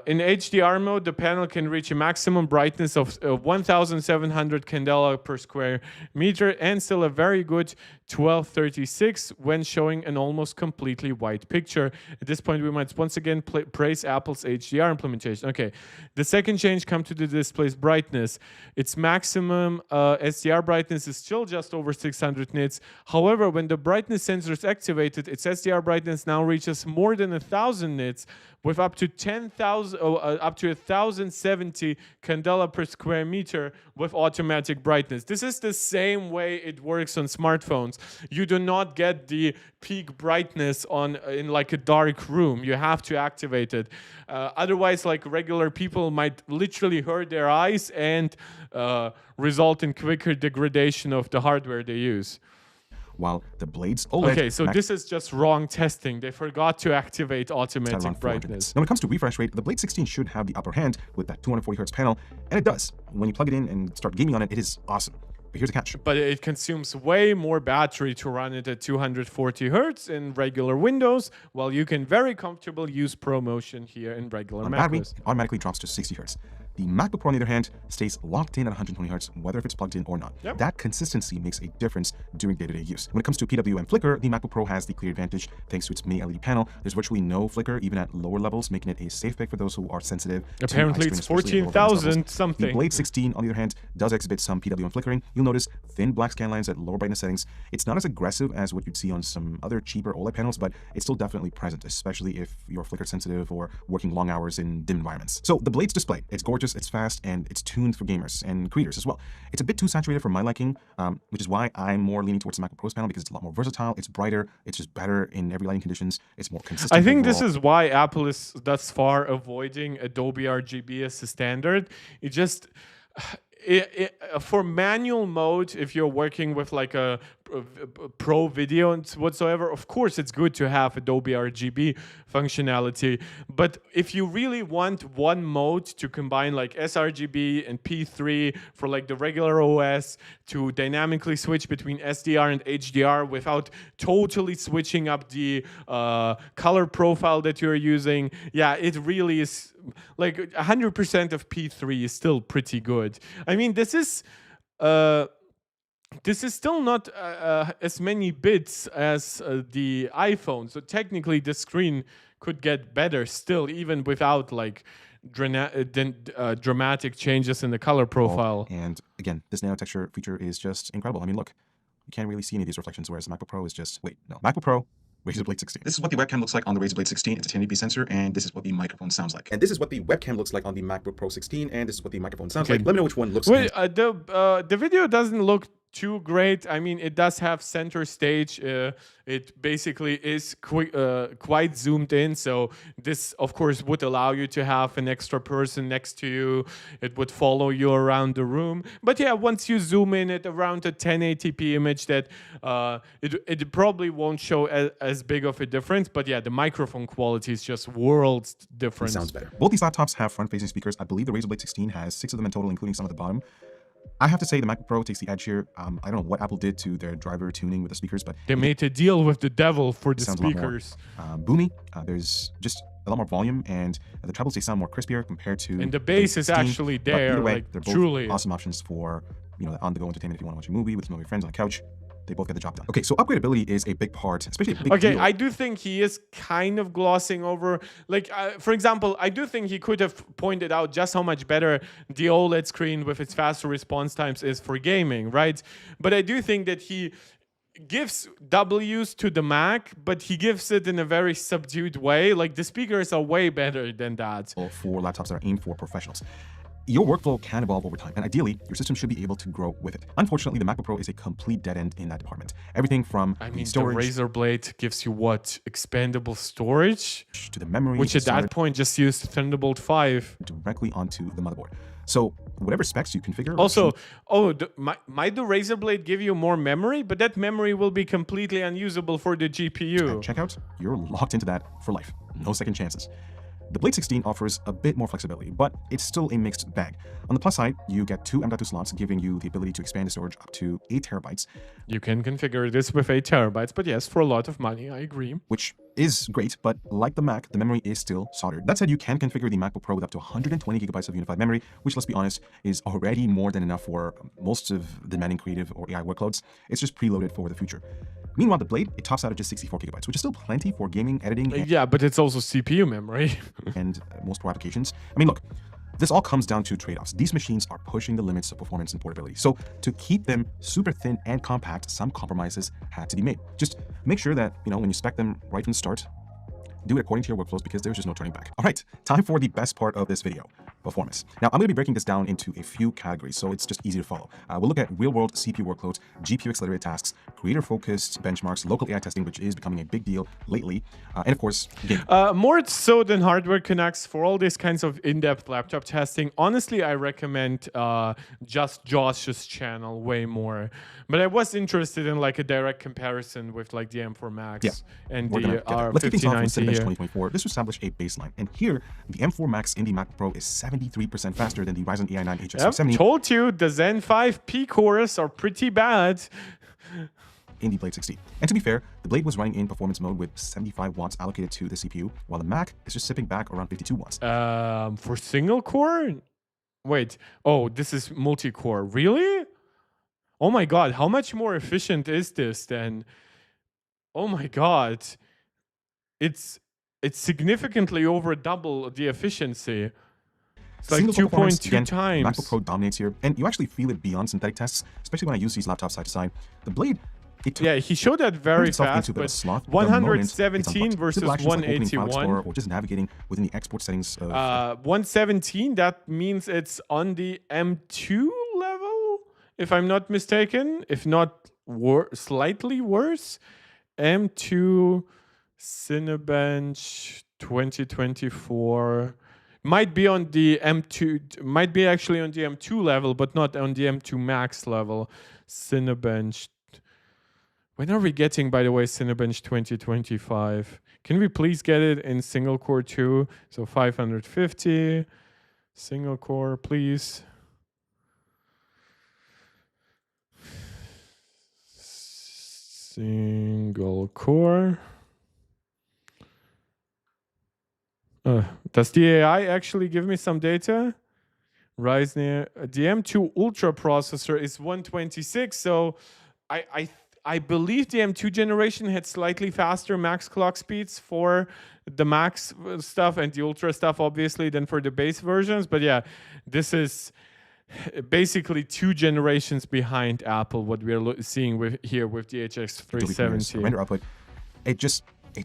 In HDR mode, the panel can reach a maximum brightness of 1,700 candela per square meter and still a very good 1236 when showing an almost completely white picture. At this point, we might once again praise Apple's HDR implementation. Okay, the second change comes to the display's brightness. Its maximum SDR brightness is still just over 600 nits. However, when the brightness sensor is activated, its SDR brightness now reaches more than 1,000 nits with up to 10,000 up to 1070 candela per square meter with automatic brightness. This is the same way it works on smartphones. You do not get the peak brightness in like a dark room. You have to activate it. Otherwise, like regular people might literally hurt their eyes and result in quicker degradation of the hardware they use. While the Blade's OLED... Okay, so this is just wrong testing. They forgot to activate automatic brightness. Now, when it comes to refresh rate, the Blade 16 should have the upper hand with that 240 Hz panel, and it does. When you plug it in and start gaming on it, it is awesome. But here's the catch. But it consumes way more battery to run it at 240 Hz in regular Windows, while you can very comfortably use ProMotion here in regular Mac. Battery, it automatically drops to 60 Hz. The MacBook Pro, on the other hand, stays locked in at 120 Hz, whether if it's plugged in or not. Yep. That consistency makes a difference during day-to-day use. When it comes to PW and flicker, the MacBook Pro has the clear advantage thanks to its mini LED panel. There's virtually no flicker, even at lower levels, making it a safe pick for those who are sensitive. Apparently, it's 14,000 something. The Blade 16, on the other hand, does exhibit some PW and flickering. You'll notice thin black scan lines at lower brightness settings. It's not as aggressive as what you'd see on some other cheaper OLED panels, but it's still definitely present, especially if you're flicker sensitive or working long hours in dim environments. So the Blade's display, it's gorgeous, it's fast, and it's tuned for gamers and creators as well. It's a bit too saturated for my liking, which is why I'm more leaning towards the MacBook Pro's panel, because it's a lot more versatile, it's brighter, it's just better in every lighting conditions, it's more consistent. I think overall. this is why Apple is thus far avoiding Adobe RGB as a standard. It just... for manual mode, if you're working with like a pro video and whatsoever, of course it's good to have Adobe RGB functionality. But if you really want one mode to combine like sRGB and P3 for like the regular OS, to dynamically switch between SDR and HDR without totally switching up the color profile that you're using, yeah, it really is like 100% of P3 is still pretty good. I mean, this is still not as many bits as the iPhone, so technically the screen could get better still, even without like dramatic changes in the color profile. And again, this nano texture feature is just incredible. I mean, look, you can't really see any of these reflections, whereas the MacBook Pro is just, MacBook Pro, Razer Blade 16. This is what the webcam looks like on the Razer Blade 16. It's a 1080p sensor, and this is what the microphone sounds like. And this is what the webcam looks like on the MacBook Pro 16, and this is what the microphone sounds like. Let me know which one looks good. The video doesn't look too great. I mean, it does have center stage. It basically is quite zoomed in, so this of course would allow you to have an extra person next to you. It would follow you around the room. But yeah, once you zoom in at around a 1080p image, that it probably won't show as big of a difference. But yeah, the microphone quality is just worlds different. It sounds better. Both these laptops have front-facing speakers. I believe the Razer Blade 16 has 6 of them in total, including some at the bottom. I have to say the MacBook Pro takes the edge here. I don't know what Apple did to their driver tuning with the speakers, but they made a deal with the devil for the speakers. Boomy. There's just a lot more volume, and the trebles, they sound more crispier compared to. And the bass is actually there. Either way, like, they're both truly awesome options for on-the-go entertainment if you want to watch a movie with some of your friends on the couch. They both get the job done. Okay, so upgradability is a big part, especially a big deal. I do think he is kind of glossing over, like, for example, I do think he could have pointed out just how much better the OLED screen with its faster response times is for gaming, right? But I do think that he gives W's to the Mac, but he gives it in a very subdued way. Like, the speakers are way better than that. For laptops that are aimed for professionals. Your workflow can evolve over time, and ideally, your system should be able to grow with it. Unfortunately, the MacBook Pro is a complete dead end in that department. Everything from the storage... the Razer Blade gives you what? Expandable storage? To the memory... Which at that point just used Thunderbolt 5. Directly onto the motherboard. So, whatever specs you configure... Also, might the Razer Blade give you more memory? But that memory will be completely unusable for the GPU. Check out, you're locked into that for life. No second chances. The Blade 16 offers a bit more flexibility, but it's still a mixed bag. On the plus side, you get 2 M.2 slots, giving you the ability to expand the storage up to 8 terabytes. You can configure this with 8 terabytes, but yes, for a lot of money, I agree. Which is great, but like the Mac, the memory is still soldered. That said, you can configure the MacBook Pro with up to 120 gigabytes of unified memory, which, let's be honest, is already more than enough for most of the demanding creative or AI workloads. It's just preloaded for the future. Meanwhile, the Blade, it tops out at just 64 gigabytes, which is still plenty for gaming, editing, yeah, but it's also CPU memory. and most pro applications. I mean, look, this all comes down to trade-offs. These machines are pushing the limits of performance and portability. So to keep them super thin and compact, some compromises had to be made. Just make sure that, when you spec them right from the start, do it according to your workflows because there's just no turning back. All right, time for the best part of this video, performance. Now, I'm going to be breaking this down into a few categories, so it's just easy to follow. We'll look at real-world CPU workloads, GPU-accelerated tasks, creator-focused benchmarks, local AI testing, which is becoming a big deal lately, and of course, gaming. More so than hardware Canucks for all these kinds of in-depth laptop testing. Honestly, I recommend just Josh's channel way more. But I was interested in like a direct comparison with like the M4 Max and the Let's kick things off with R5090 Cinebench here. 2024. This established a baseline, and here the M4 Max in the MacBook Pro is 73% faster than the Ryzen AI 9 HX 370 Told you the Zen 5 P cores are pretty bad. in the Blade 16. And to be fair, the Blade was running in performance mode with 75 watts allocated to the CPU, while the Mac is just sipping back around 52 watts. For single core? Wait. Oh, this is multi-core. Really? Oh my god, how much more efficient is this then? Oh my god. It's significantly over double the efficiency. It's like 2.2 times. MacBook Pro dominates here, and you actually feel it beyond synthetic tests, especially when I use these laptops side to side. The Blade, yeah, he showed that very fast, but 117 versus 181. Or just navigating within the export settings of 117, that means it's on the M2 level, if I'm not mistaken, if not slightly worse. M2 Cinebench 2024 might be on the M2, might be actually on the M2 level, but not on the M2 Max level. Cinebench. When are we getting, by the way, Cinebench 2025? Can we please get it in single core too? So 550 single core, please. Single core. Does the AI actually give me some data? Ryzen, the M2 Ultra processor is 126, so I believe the M2 generation had slightly faster max clock speeds for the Max stuff and the Ultra stuff, obviously, than for the base versions. But yeah, this is basically 2 generations behind Apple, what we're seeing here with the HX 370. Render output, it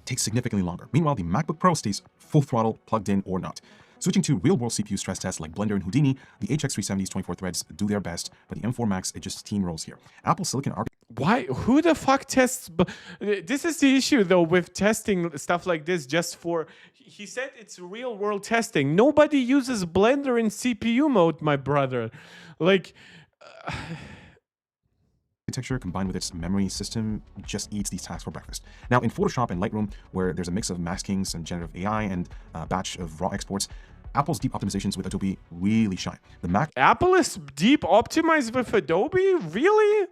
takes significantly longer. Meanwhile, the MacBook Pro stays full throttle, plugged in or not. Switching to real-world CPU stress tests like Blender and Houdini, the HX 370's 24 threads do their best, but the M4 Max, it just steamrolls here. Apple Silicon RTX. Why? Who the fuck tests? This is the issue, though, with testing stuff like this just for... He said it's real-world testing. Nobody uses Blender in CPU mode, my brother. Like... architecture combined with its memory system just eats these tasks for breakfast. Now, in Photoshop and Lightroom, where there's a mix of maskings and generative AI and a batch of raw exports, Apple's deep optimizations with Adobe really shine. The Mac... Apple is deep optimized with Adobe? Really?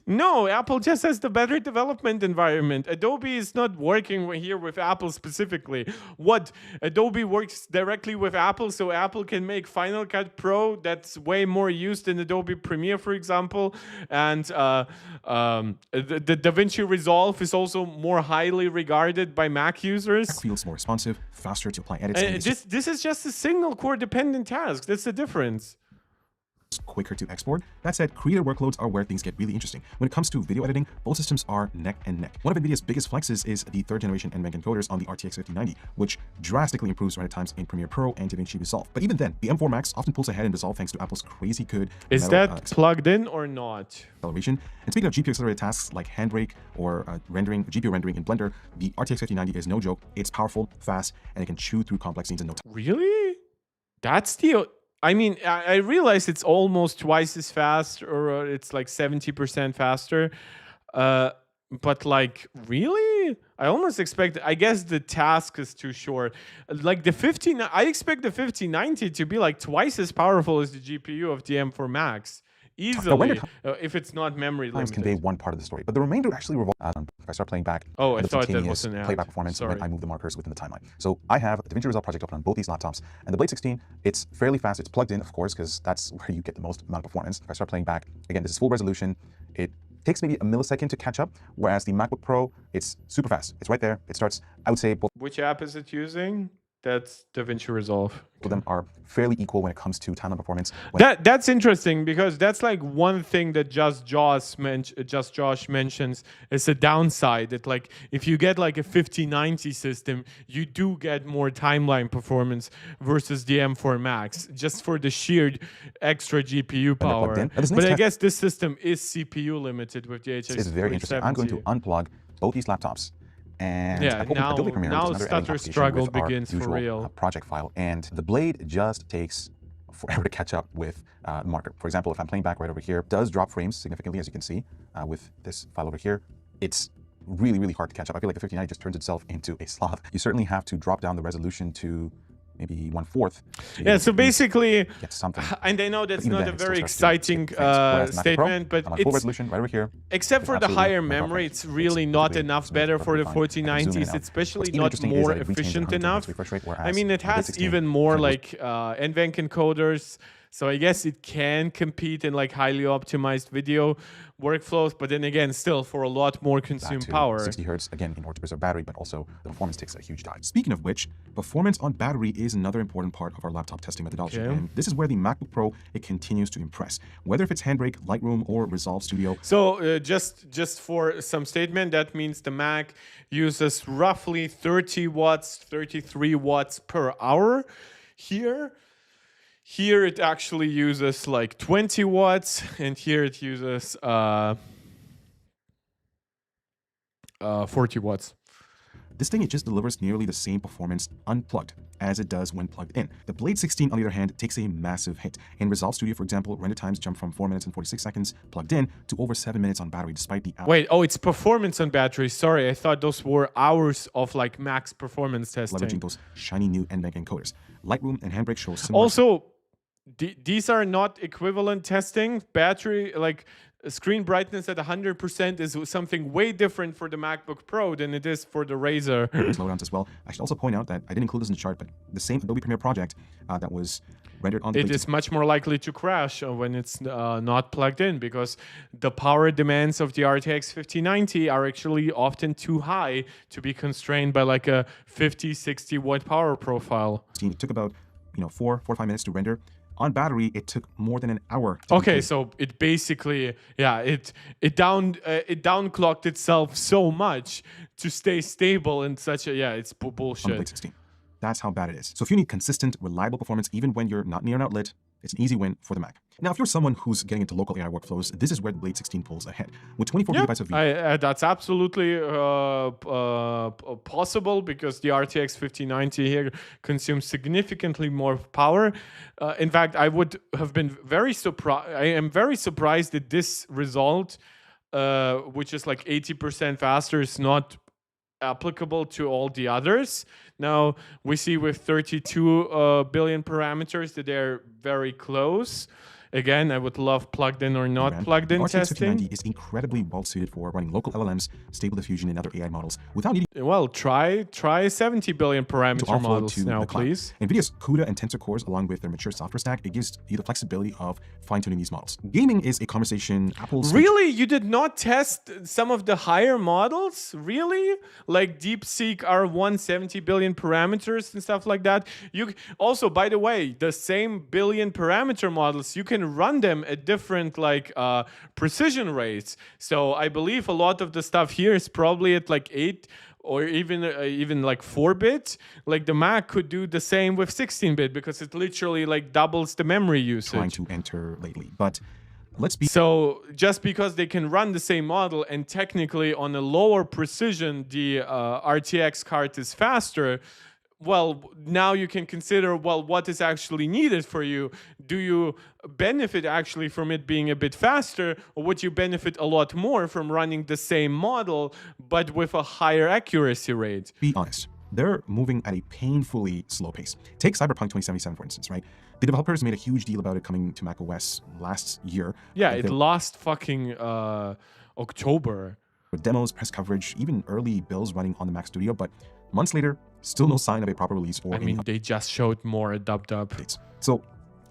No, Apple just has the better development environment. Adobe is not working here with Apple specifically. What? Adobe works directly with Apple, so Apple can make Final Cut Pro that's way more used in Adobe Premiere, for example. And the DaVinci Resolve is also more highly regarded by Mac users. feels more responsive, faster to apply edits. This is just a single core dependent task. That's the difference. Quicker to export. That said, creator workloads are where things get really interesting. When it comes to video editing, both systems are neck and neck. One of NVIDIA's biggest flexes is the 3rd generation NVENC encoders on the RTX 5090, which drastically improves render times in Premiere Pro and DaVinci Resolve. But even then, the M4 Max often pulls ahead in Resolve thanks to Apple's crazy good Is that plugged in or not? Acceleration. And speaking of GPU accelerated tasks like Handbrake or GPU rendering in Blender, the RTX 5090 is no joke. It's powerful, fast, and it can chew through complex scenes in no time. Really? That's the... I mean, I realize it's almost twice as fast, or it's like 70% faster. But like, really? I almost expect, I guess the task is too short. Like I expect the 5090 to be like twice as powerful as the GPU of the M4 Max. Easily, if it's not memory limited. Convey one part of the story, but the remainder actually revolves if I start playing back. Oh, I thought that was an ad. Playback performance Sorry. when I move the markers within the timeline. So I have a DaVinci Resolve project open on both these laptops, and the Blade 16, it's fairly fast. It's plugged in, of course, because that's where you get the most amount of performance. If I start playing back, again, this is full resolution. It takes maybe a millisecond to catch up, whereas the MacBook Pro, it's super fast. It's right there. It starts, I would say, both. Which app is it using? That's DaVinci Resolve. of them are fairly equal when it comes to timeline performance. When That's interesting because that's like one thing that Just Josh mentions is a downside that like if you get like a 5090 system, you do get more timeline performance versus the M4 Max just for the sheer extra GPU power. in. This But next I test- guess this system is CPU limited with the HX. it's very interesting. I'm going to unplug both these laptops. And Yeah, I pulled up Ability Premiere, now which is another stutter editing application struggle with our begins for usual, real. project file, and the blade just takes forever to catch up with marker. For example, if I'm playing back right over here, it does drop frames significantly, as you can see with this file over here. It's really, really hard to catch up. I feel like the 5090 just turns itself into a sloth. You certainly have to drop down the resolution to maybe 1/4. Yeah, so basically, get something. and I know that's Even not then, a it still very starts to exciting skip frames. Whereas the MacBook Pro, statement, but I'm on full it's resolution right over here. except for the Absolutely higher no problem. memory, it's really It's not perfectly enough smooth, better for the perfectly fine. I can zoom in 4090s, and out. especially What's even not interesting is more that it retains efficient 120 enough. Hz refresh rate, I whereas mean, it the has 16 even more kind of like NVENC encoders, so I guess it can compete in like highly optimized video workflows, but then again, still for a lot more back consumed to power. 60 hertz again in order to preserve battery, but also the performance takes a huge dive. Speaking of which, performance on battery is another important part of our laptop testing methodology. Okay. And this is where the MacBook Pro, it continues to impress. Whether if it's Handbrake, Lightroom, or Resolve Studio. So just for some statement, that means the Mac uses roughly 30 watts, 33 watts per hour. Here it actually uses like 20 watts, and here it uses 40 watts. This thing, it just delivers nearly the same performance unplugged as it does when plugged in. The Blade 16, on the other hand, takes a massive hit. In Resolve Studio, for example, render times jump from 4 minutes and 46 seconds plugged in to over 7 minutes on battery, despite the Wait, oh, it's performance on battery. Sorry, I thought those were hours of like max performance testing. leveraging those shiny new NVENC encoders. Lightroom and Handbrake show similar. Also, these are not equivalent testing. Battery, like screen brightness at 100% is something way different for the MacBook Pro than it is for the Razer. slowdowns as well. I should also point out that I didn't include this in the chart, but the same Adobe Premiere project that was rendered on the It Blade is much more likely to crash when it's not plugged in because the power demands of the RTX 5090 are actually often too high to be constrained by like a 50-60 watt power profile. 16. It took about 4 or 5 minutes to render. On battery, it took more than an hour. To Okay, complete. so it basically, yeah, it downclocked itself so much to stay stable in such a, yeah, it's on the bullshit. Blade 16. That's how bad it is. So if you need consistent, reliable performance, even when you're not near an outlet, it's an easy win for the Mac. Now, if you're someone who's getting into local AI workflows, this is where the Blade 16 pulls ahead. With 24 gigabytes of VRAM, That's absolutely possible because the RTX 5090 here consumes significantly more power. In fact, I would have been very surprised. I am very surprised that this result, which is like 80% faster, is not applicable to all the others. Now we see with 32 billion parameters that they're very close. Again, I would love plugged in or not plugged in RTX testing. 5090 is incredibly well suited for running local LLMs, stable diffusion, and other AI models without needing Well, try 70 billion to parameter offload models to now, the cloud. please. NVIDIA's CUDA and Tensor cores, along with their mature software stack, it gives you the flexibility of fine-tuning these models. Gaming is a conversation Apple's Really? You did not test some of the higher models? Really? Like DeepSeek R1 70 billion parameters and stuff like that? You also, by the way, the same billion parameter models, you can run them at different like precision rates. So I believe a lot of the stuff here is probably at like 8 or even like 4-bit. Like the Mac could do the same with 16-bit because it literally like doubles the memory usage. trying to enter lately. But let's be So just because they can run the same model and technically on a lower precision, the RTX card is faster, well, now you can consider, well, what is actually needed for you? Do you benefit actually from it being a bit faster, or would you benefit a lot more from running the same model but with a higher accuracy rate? honest. They're moving at a painfully slow pace. Take Cyberpunk 2077, for instance, right? The developers made a huge deal about it coming to macOS last year. Yeah, There it lost fucking October. were demos, press coverage, even early builds running on the Mac Studio, but months later, still no sign of a proper release or I any mean, they just showed more dub-dub. updates. So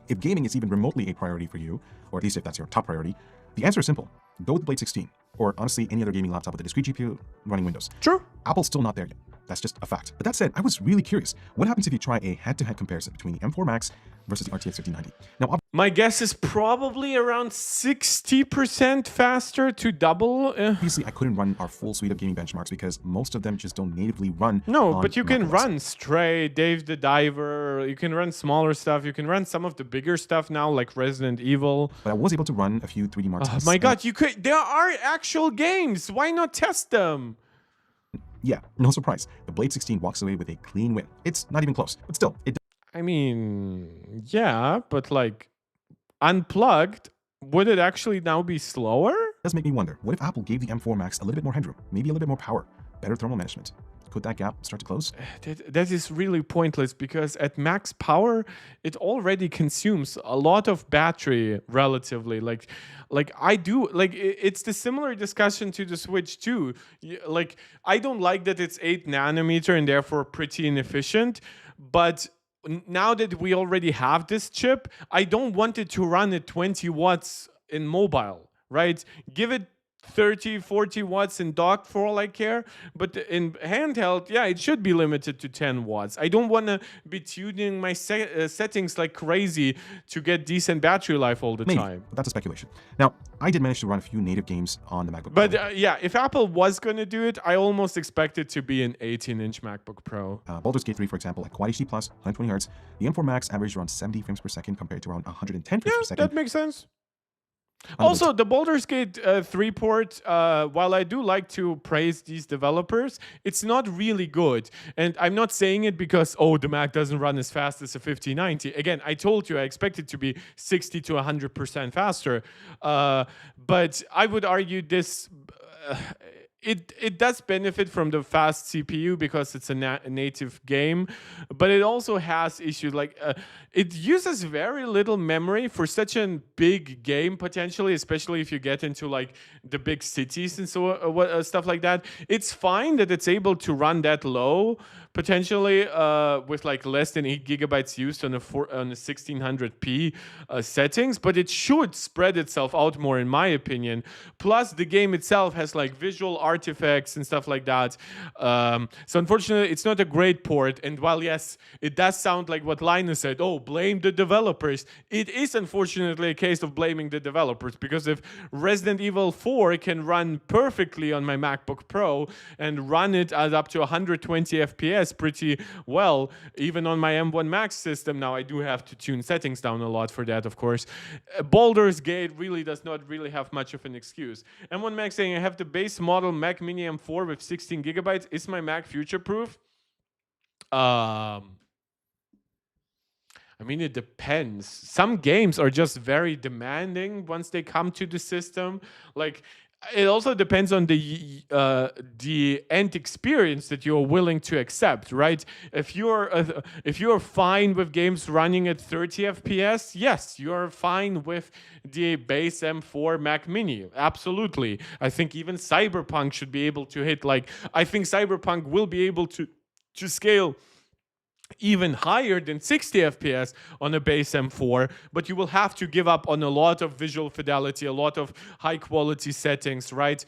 if gaming is even remotely a priority for you, or at least if that's your top priority, the answer is simple. Go with the Blade 16, or honestly, any other gaming laptop with a discrete GPU running Windows. True. Apple's still not there yet. That's just a fact. But that said, I was really curious. What happens if you try a head-to-head comparison between the M4 Max versus the RTX 5090? Now, My guess is probably around 60% faster to double. obviously, I couldn't run our full suite of gaming benchmarks because most of them just don't natively run. No, on but you can macOS. run Stray, Dave the Diver. You can run smaller stuff. You can run some of the bigger stuff now, like Resident Evil. But I was able to run a few 3D Mark Oh tests. my and God, you could. There are actual games. Why not test them? yeah, no surprise. The Blade 16 walks away with a clean win. It's not even close, but still, it I mean, yeah, but like unplugged, would it actually now be slower? does make me wonder, what if Apple gave the M4 Max a little bit more headroom, maybe a little bit more power, better thermal management? Could that gap start to close? That is really pointless because at max power, it already consumes a lot of battery relatively. Like I do, like it's the similar discussion to the Switch 2. Like I don't like that it's 8 nanometer and therefore pretty inefficient, but now that we already have this chip, I don't want it to run at 20 watts in mobile, right? Give it 30, 40 watts in dock for all I care, but in handheld, yeah, it should be limited to 10 watts. I don't want to be tuning my settings like crazy to get decent battery life all the Maybe, time. but that's a speculation. Now, I did manage to run a few native games on the MacBook But Pro. yeah, if Apple was going to do it, I almost expect it to be an 18-inch MacBook Pro. Baldur's Gate 3, for example, at Quad HD+, 120 Hz, the M4 Max averaged around 70 frames per second compared to around 110 frames per second. That makes sense. Also, the Baldur's Gate 3 port, while I do like to praise these developers, it's not really good. And I'm not saying it because, oh, the Mac doesn't run as fast as a 5090. Again, I told you I expect it to be 60 to 100% faster. But I would argue this... It does benefit from the fast CPU because it's a native game, but it also has issues like it uses very little memory for such a big game potentially, especially if you get into like the big cities and so stuff like that. It's fine that it's able to run that low potentially with like less than 8 gigabytes used on a 1600p settings, but it should spread itself out more in my opinion. Plus the game itself has like visual artifacts and stuff like that. So unfortunately, it's not a great port. And while yes, it does sound like what Linus said, oh, blame the developers. It is unfortunately a case of blaming the developers because if Resident Evil 4 can run perfectly on my MacBook Pro and run it at up to 120 FPS pretty well, even on my M1 Max system, now I do have to tune settings down a lot for that, of course. Baldur's Gate really does not really have much of an excuse. M1 Max saying I have the base model Mac Mini M4 with 16 gigabytes. Is my Mac future-proof? I mean, it depends. Some games are just very demanding once they come to the system. Like, it also depends on the end experience that you're willing to accept, right? If you're fine with games running at 30 FPS, yes, you're fine with the base M4 Mac Mini. Absolutely. I think even Cyberpunk should be able to hit I think Cyberpunk will be able to scale even higher than 60 FPS on a base M4, but you will have to give up on a lot of visual fidelity, a lot of high quality settings, right?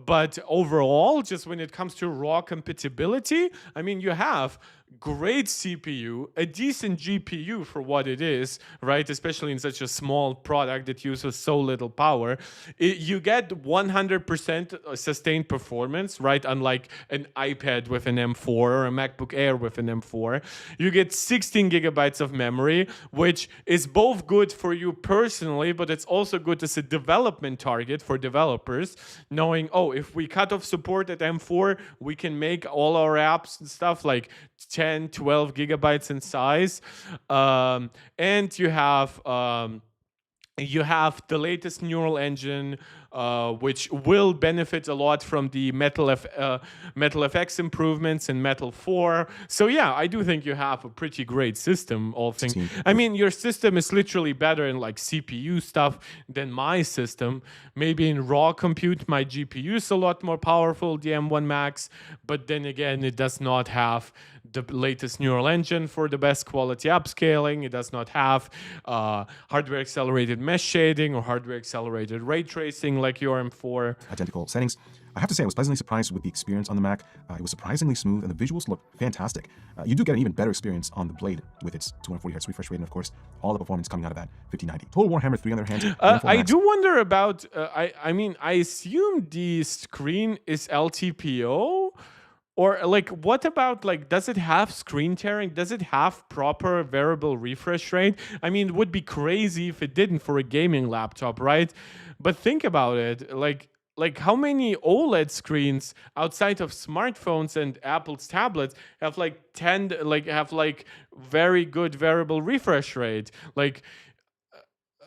But overall, just when it comes to raw compatibility, I mean, you have great CPU, a decent GPU for what it is, right? Especially in such a small product that uses so little power. You get 100% sustained performance, right? Unlike an iPad with an M4 or a MacBook Air with an M4. You get 16 gigabytes of memory, which is both good for you personally, but it's also good as a development target for developers, knowing, oh, if we cut off support at M4, we can make all our apps and stuff like 10, 12 gigabytes in size. And you have the latest neural engine, which will benefit a lot from the Metal FX improvements in Metal 4. So yeah, I do think you have a pretty great system. I mean, your system is literally better in like CPU stuff than my system. Maybe in raw compute, my GPU is a lot more powerful, the M1 Max, but then again, it does not have the latest neural engine for the best quality upscaling. It does not have hardware accelerated mesh shading or hardware accelerated ray tracing like your M4. Identical settings. I have to say, I was pleasantly surprised with the experience on the Mac. It was surprisingly smooth, and the visuals look fantastic. You do get an even better experience on the Blade with its 240Hz refresh rate, and of course, all the performance coming out of that 5090. Total Warhammer 3 on their hands. I do wonder about, I mean, I assume the screen is LTPO? Or like, what about like, does it have screen tearing? Does it have proper variable refresh rate? I mean, it would be crazy if it didn't for a gaming laptop, right? But think about it, like how many OLED screens outside of smartphones and Apple's tablets have have very good variable refresh rate?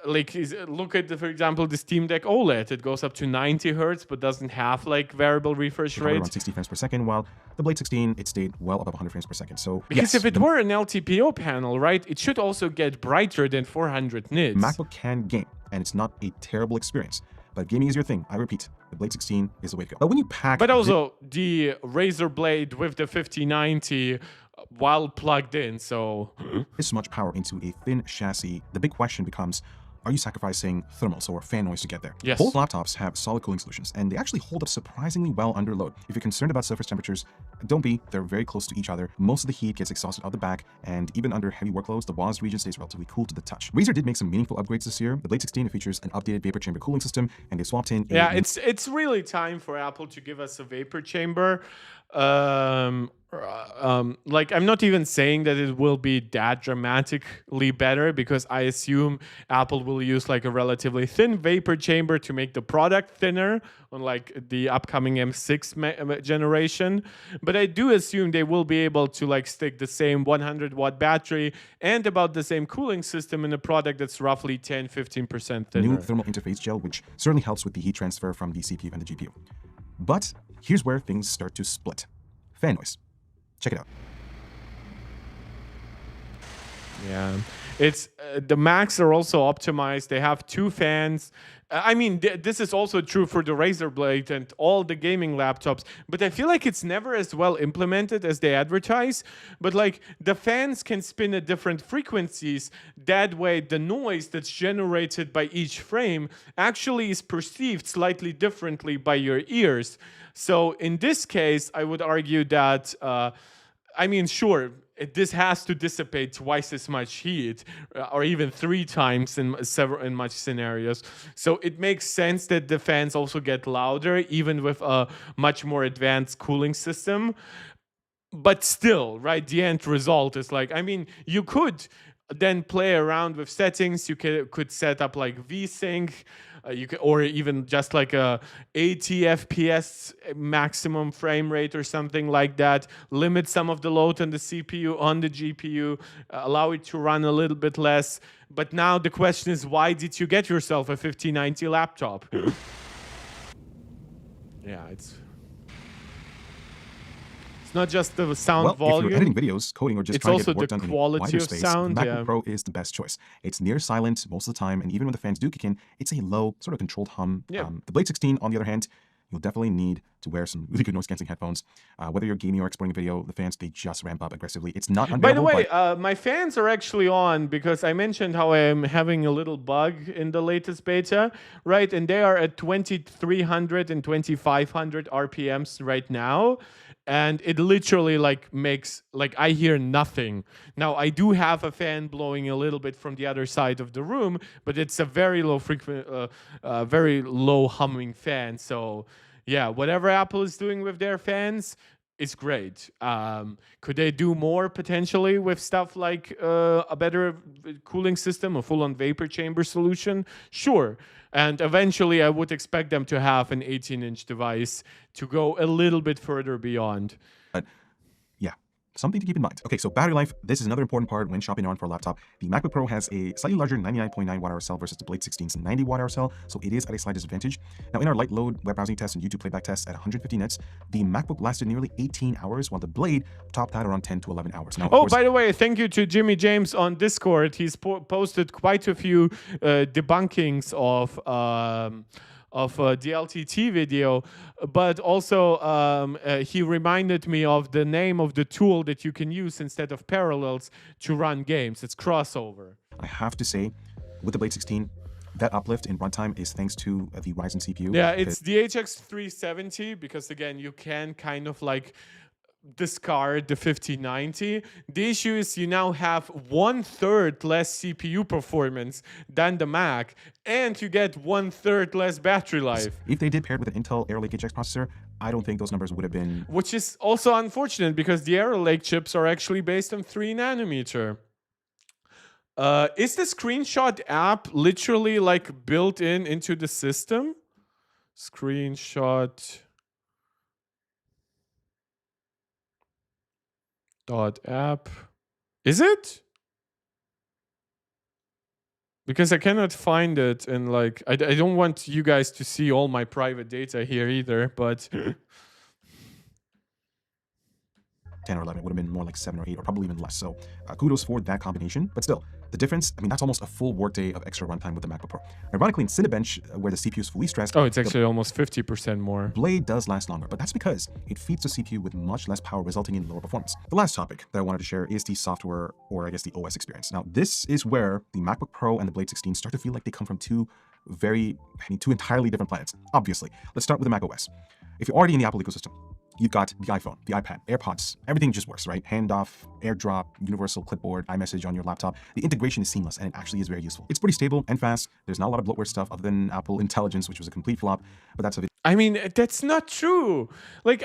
Look at for example the Steam Deck OLED. It goes up to 90 hertz, but doesn't have like variable refresh rate. Around 60 frames per second, while the Blade 16 it stayed well above 100 frames per second. So because if it were an LTPO panel, right, it should also get brighter than 400 nits. MacBook can game, and it's not a terrible experience. But if gaming is your thing, I repeat, the Blade 16 is the way to go. But when you pack, but also the Razer Blade with the 5090. While plugged in, so this much power into a thin chassis, the big question becomes, are you sacrificing thermals or fan noise to get there? Yes. Both laptops have solid cooling solutions, and they actually hold up surprisingly well under load. If you're concerned about surface temperatures, don't be. They're very close to each other. Most of the heat gets exhausted out the back, and even under heavy workloads, the WAS region stays relatively cool to the touch. Razer did make some meaningful upgrades this year. The Blade 16 features an updated vapor chamber cooling system, and they swapped in it's really time for Apple to give us a vapor chamber. Like, I'm not even saying that it will be that dramatically better, because I assume Apple will use like a relatively thin vapor chamber to make the product thinner on like the upcoming M6 generation. But I do assume they will be able to like stick the same 100-watt battery and about the same cooling system in a product that's roughly 10-15% thinner. New thermal interface gel, which certainly helps with the heat transfer from the CPU and the GPU. But here's where things start to split. Fan noise. Check it out. Yeah, it's the Macs are also optimized. They have two fans. I mean, this is also true for the Razer Blade and all the gaming laptops, but I feel like it's never as well implemented as they advertise. But like, the fans can spin at different frequencies. That way, the noise that's generated by each frame actually is perceived slightly differently by your ears. So in this case, I would argue that, I mean, sure, this has to dissipate twice as much heat, or even 3 times in much scenarios. So it makes sense that the fans also get louder, even with a much more advanced cooling system. But still, right, the end result is like, I mean, you could then play around with settings. You could set up like VSync. You could, or even just like a 80 FPS maximum frame rate or something like that. Limit some of the load on the CPU, on the GPU, allow it to run a little bit less. But now the question is, why did you get yourself a 5090 laptop? Yeah, it's not just the sound volume. If you're editing videos, coding, or just trying to get work done in a wider space, sound, the MacBook Pro is the best choice. It's near silent most of the time, and even when the fans do kick in, it's a low, sort of controlled hum. Yeah. The Blade 16, on the other hand, you'll definitely need to wear some really good noise-canceling headphones. Whether you're gaming or exporting video, the fans, they just ramp up aggressively. It's not unbearable. By the way, my fans are actually on, because I mentioned how I am having a little bug in the latest beta, right? And they are at 2300 and 2500 RPMs right now. And it literally like makes, like, I hear nothing. Now, I do have a fan blowing a little bit from the other side of the room, but it's a very low very low humming fan. So yeah, whatever Apple is doing with their fans is great. Could they do more potentially with stuff like a better cooling system, a full-on vapor chamber solution? Sure. And eventually, I would expect them to have an 18-inch device to go a little bit further beyond. But yeah, something to keep in mind. Okay, so battery life, this is another important part when shopping around for a laptop. The MacBook Pro has a slightly larger 99.9 watt-hour cell versus the Blade 16's 90 watt-hour cell, so it is at a slight disadvantage. Now, in our light load web browsing test and YouTube playback test at 150 nits, the MacBook lasted nearly 18 hours, while the Blade topped out around 10 to 11 hours. Now, oh, by the way, thank you to Jimmy James on Discord. He's posted quite a few debunkings of the LTT video, but also he reminded me of the name of the tool that you can use instead of Parallels to run games. It's Crossover. I have to say, with the Blade 16, that uplift in runtime is thanks to the Ryzen CPU. Yeah, it's the HX 370 because again, you can kind of like discard the 5090. The issue is you now have 1/3 less CPU performance than the Mac, and you get 1/3 less battery life. If they did pair it with an Intel Arrow Lake HX processor, I don't think those numbers would have been. Which is also unfortunate because the Arrow Lake chips are actually based on 3 nanometer. Is the screenshot app literally like built into the system? Screenshot .app. Is it? Because I cannot find it, and like I don't want you guys to see all my private data here either, but 10 or 11, it would have been more like 7 or 8, or probably even less. So kudos for that combination. But still, the difference, I mean, that's almost a full workday of extra runtime with the MacBook Pro. Ironically, in Cinebench, where the CPU is fully stressed, oh, it's actually almost 50% more. Blade does last longer, but that's because it feeds the CPU with much less power, resulting in lower performance. The last topic that I wanted to share is the software, or I guess the OS experience. Now, this is where the MacBook Pro and the Blade 16 start to feel like they come from two entirely different planets. Obviously, let's start with the Mac OS. If you're already in the Apple ecosystem, you've got the iPhone, the iPad, AirPods, everything just works, right? Handoff, AirDrop, universal clipboard, iMessage on your laptop. The integration is seamless, and it actually is very useful. It's pretty stable and fast. There's not a lot of bloatware stuff other than Apple Intelligence, which was a complete flop, but that's a I mean, that's not true. Like,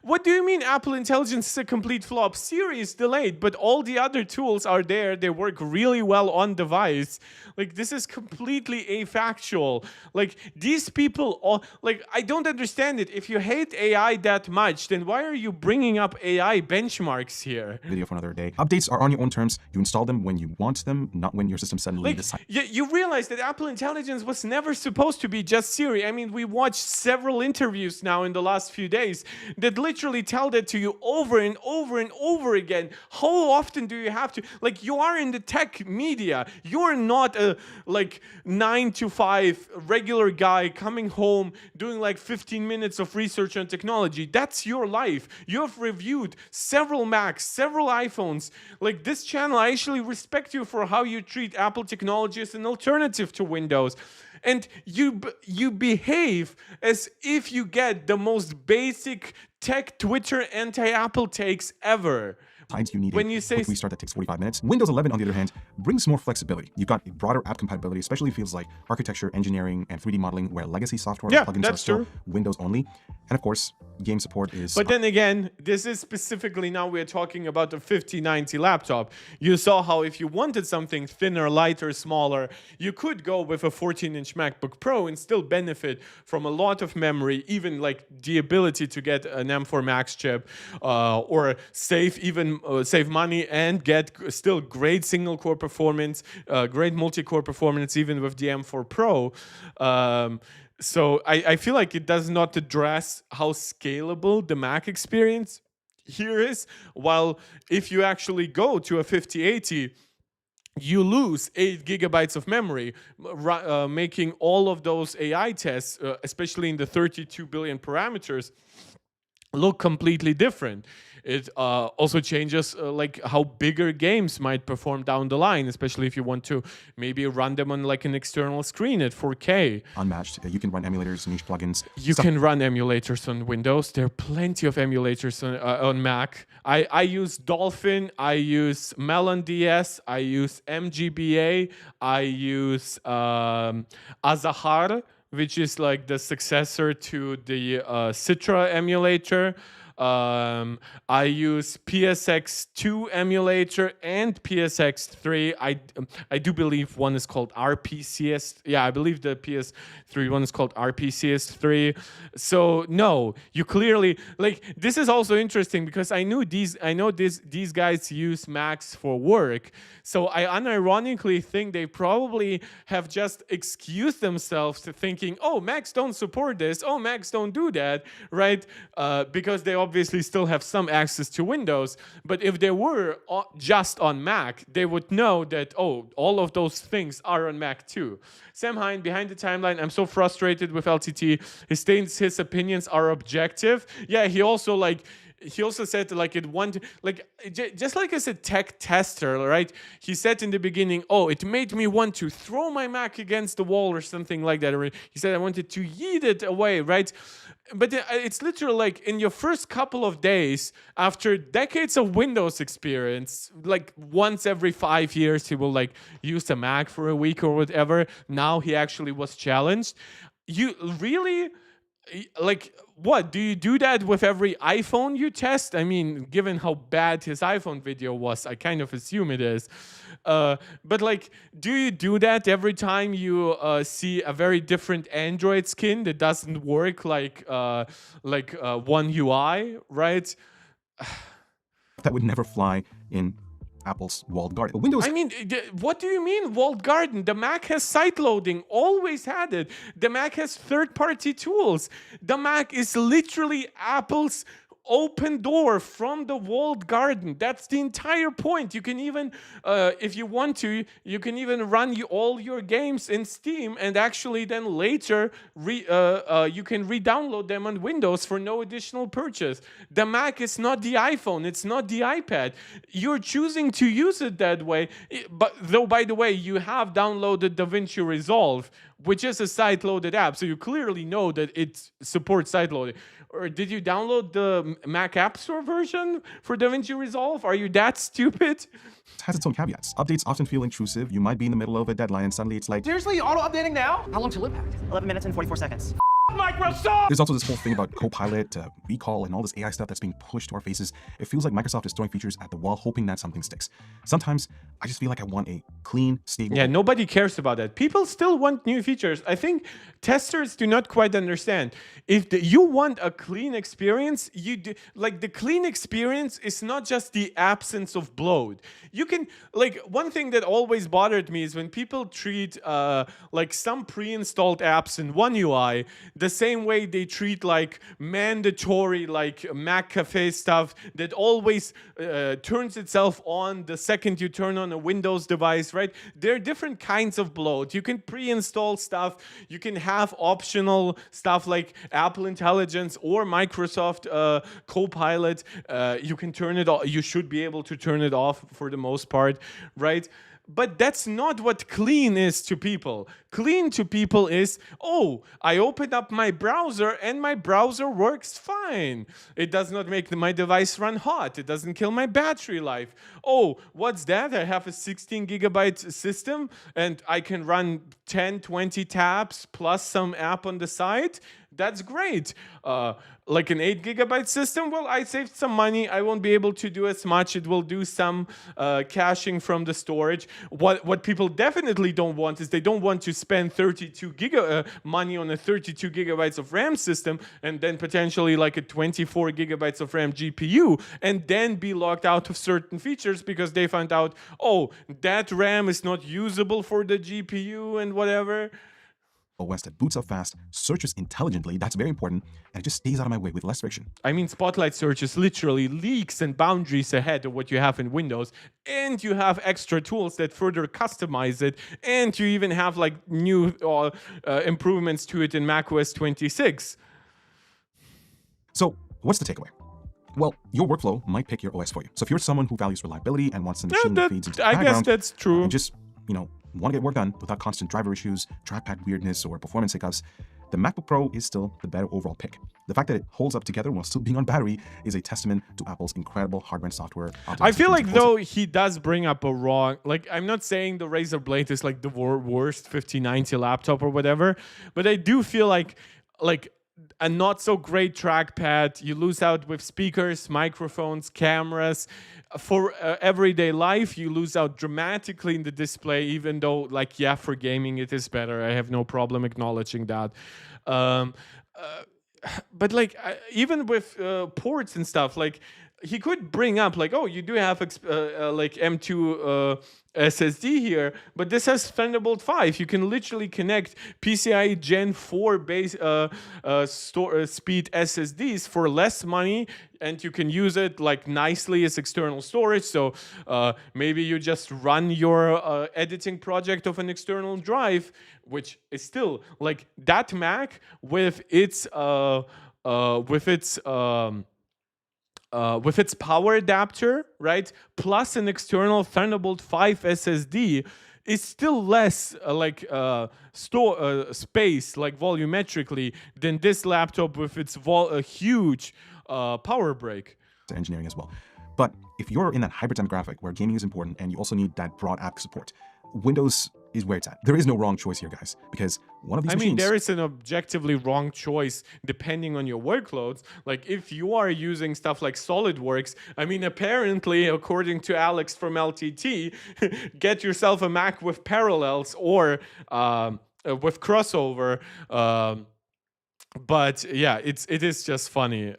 what do you mean Apple Intelligence is a complete flop? Siri is delayed, but all the other tools are there. They work really well on device. Like, this is completely afactual. Like, these people, like, I don't understand it. If you hate AI that much, then why are you bringing up AI benchmarks here? video for another day. Updates are on your own terms. You install them when you want them, not when your system suddenly decides. You realize that Apple Intelligence was never supposed to be just Siri. I mean, we watched several interviews now in the last few days that literally tell that to you over and over and over again. How often do you have to, like, you are in the tech media. You're not a like 9 to 5 regular guy coming home doing like 15 minutes of research on technology. That's your life. You have reviewed several Macs, several iPhones. Like, this channel, I actually respect you for how you treat Apple technology as an alternative to Windows. And you behave as if you get the most basic tech Twitter anti-Apple takes ever. You need when a you say quick restart that takes 45 minutes. Windows 11, on the other hand, brings more flexibility. You've got broader app compatibility, especially feels like architecture, engineering, and 3D modeling, where legacy software plugins are still Windows only. And of course, game support is... But then again, this is specifically now we're talking about the 5090 laptop. You saw how if you wanted something thinner, lighter, smaller, you could go with a 14-inch MacBook Pro and still benefit from a lot of memory, even like the ability to get an M4 Max chip or save money and get still great single core performance, great multi-core performance even with the M4 Pro. So I feel like it does not address how scalable the Mac experience here is. While if you actually go to a 5080, you lose 8 gigabytes of memory, making all of those AI tests, especially in the 32 billion parameters, look completely different. It also changes like how bigger games might perform down the line, especially if you want to maybe run them on like an external screen at 4K. Unmatched. You can run emulators, niche plugins. You can run emulators on Windows. There are plenty of emulators on Mac. I use Dolphin. I use Melon DS. I use MGBA. I use Azahar, which is like the successor to the Citra emulator. I use PSX2 emulator and PSX3. I do believe one is called RPCS. Yeah, I believe the PS3 one is called RPCS3. So no, you clearly like this is also interesting because I know these guys use Macs for work. So I unironically think they probably have just excused themselves to thinking, oh, Macs don't support this. Oh, Macs don't do that, right? Because they obviously still have some access to Windows. But if they were just on Mac, they would know that, oh, all of those things are on Mac too. Sam Hine, behind the timeline, I'm so frustrated with LTT. His opinions are objective. Yeah, he also like he also said like just like as a tech tester, right? He said in the beginning, oh, it made me want to throw my Mac against the wall or something like that. Or he said I wanted to yeet it away, right? But it's literally like in your first couple of days after decades of Windows experience, like once every 5 years he will like use a Mac for a week or whatever. Now he actually was challenged. You really like what? Do you do that with every iPhone you test? I mean, given how bad his iPhone video was, I kind of assume it is. But like, do you do that every time you see a very different Android skin that doesn't work like One UI, right? That would never fly in Apple's walled garden. Windows. I mean, what do you mean walled garden? The Mac has site loading, always had it. The Mac has third-party tools. The Mac is literally Apple's open door from the walled garden. That's the entire point. You can even, if you want to, you can even run all your games in Steam, and actually then later you can re-download them on Windows for no additional purchase. The Mac is not the iPhone. It's not the iPad. You're choosing to use it that way. But though, by the way, you have downloaded DaVinci Resolve, which is a site-loaded app, so you clearly know that it supports site loading. Or did you download the Mac App Store version for DaVinci Resolve? Are you that stupid? It has its own caveats. Updates often feel intrusive. You might be in the middle of a deadline and suddenly it's like, Seriously, auto-updating now? How long till impact? 11 minutes and 44 seconds. Microsoft! there's also this whole thing about Copilot, recall, and all this AI stuff that's being pushed to our faces. It feels like Microsoft is throwing features at the wall, hoping that something sticks. Sometimes I just feel like I want a clean, stable. Yeah, nobody cares about that. People still want new features. I think testers do not quite understand. If you want a clean experience, like the clean experience is not just the absence of bloat. You can, like, one thing that always bothered me is when people treat like some pre-installed apps in One UI the same way they treat like mandatory like McAfee stuff that always turns itself on the second you turn on a Windows device, right? There are different kinds of bloat. You can pre-install stuff. You can have optional stuff like Apple Intelligence or Microsoft Copilot. You can turn it off. You should be able to turn it off for the most part, right? But that's not what clean is to people. Clean to people is, oh, I open up my browser and my browser works fine. It does not make my device run hot. It doesn't kill my battery life. Oh, what's that? I have a 16 gigabyte system and I can run 10, 20 tabs plus some app on the side. That's great. Like an 8 gigabyte system, well, I saved some money. I won't be able to do as much. It will do some caching from the storage. What people definitely don't want is they don't want to spend 32 money on a 32 gigabytes of RAM system and then potentially like a 24 gigabytes of RAM GPU and then be locked out of certain features because they found out, oh, that RAM is not usable for the GPU and whatever. OS that boots up fast, searches intelligently, that's very important, and it just stays out of my way with less friction. I mean, Spotlight Search is literally leagues and boundaries ahead of what you have in Windows, and you have extra tools that further customize it, and you even have like new improvements to it in macOS 26. So, what's the takeaway? Well, your workflow might pick your OS for you. So if you're someone who values reliability and wants the machine that feeds into the background, I guess that's true. And just, want to get work done without constant driver issues, trackpad weirdness, or performance hiccups, the MacBook Pro is still the better overall pick. The fact that it holds up together while still being on battery is a testament to Apple's incredible hardware and software. I feel like, though, he does bring up a wrong... Like, I'm not saying the Razer Blade is like the worst 5090 laptop or whatever, but I do feel like a not so great trackpad. You lose out with speakers, microphones, cameras. For everyday life, you lose out dramatically in the display, even though, like, yeah, for gaming it is better. I have no problem acknowledging that. But like, even with ports and stuff, like, he could bring up like, oh, you do have like M2 SSD here, but this has Thunderbolt 5. You can literally connect PCIe Gen 4 base speed SSDs for less money, and you can use it like nicely as external storage. So maybe you just run your editing project of an external drive, which is still like that Mac with its with its power adapter, right, plus an external Thunderbolt 5 SSD, is still less space, like volumetrically, than this laptop with its huge power break. Engineering as well. But if you're in that hybrid demographic where gaming is important and you also need that broad app support, Windows is where it's at. There is no wrong choice here, guys, because one of these machines... there is an objectively wrong choice depending on your workloads. Like if you are using stuff like SolidWorks, apparently, according to Alex from LTT, get yourself a Mac with Parallels or with Crossover. But yeah, it is just funny.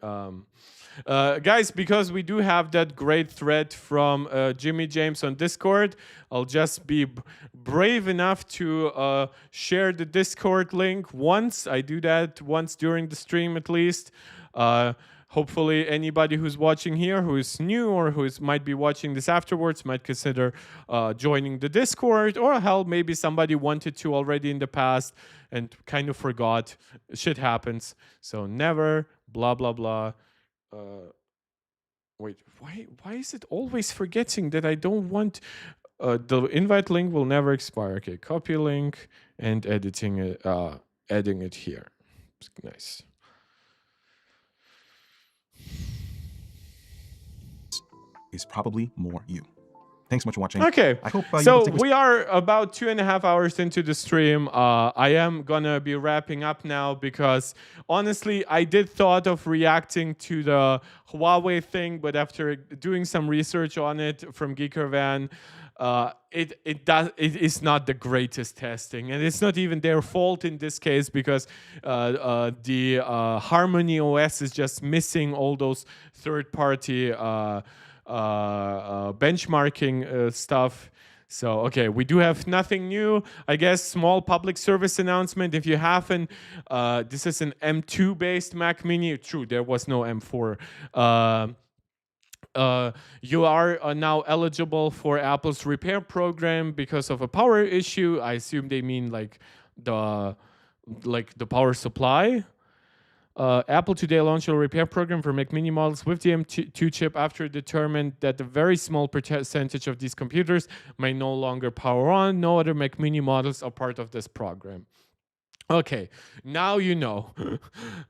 Guys, because we do have that great thread from Jimmy James on Discord, I'll just be brave enough to share the Discord link once. I do that once during the stream at least. Hopefully anybody who's watching here who is new or who might be watching this afterwards might consider joining the Discord, or hell, maybe somebody wanted to already in the past and kind of forgot. Shit happens. So never, blah, blah, blah. Wait, why is it always forgetting that I don't want the invite link will never expire? Okay, copy link and adding it here. Nice. Is probably more you. Thanks so much for watching. Okay, I hope so we are about 2.5 hours into the stream. I am gonna be wrapping up now because honestly, I did thought of reacting to the Huawei thing, but after doing some research on it from Geekervan, it is not the greatest testing, and it's not even their fault in this case because the Harmony OS is just missing all those third-party benchmarking stuff. So, okay, we do have nothing new. I guess small public service announcement. If you haven't, this is an M2 based Mac Mini. True, there was no M4. You are now eligible for Apple's repair program because of a power issue. I assume they mean like the power supply. Apple today launched a repair program for Mac Mini models with the M2 chip after it determined that a very small percentage of these computers may no longer power on. No other Mac Mini models are part of this program. Okay, now you know.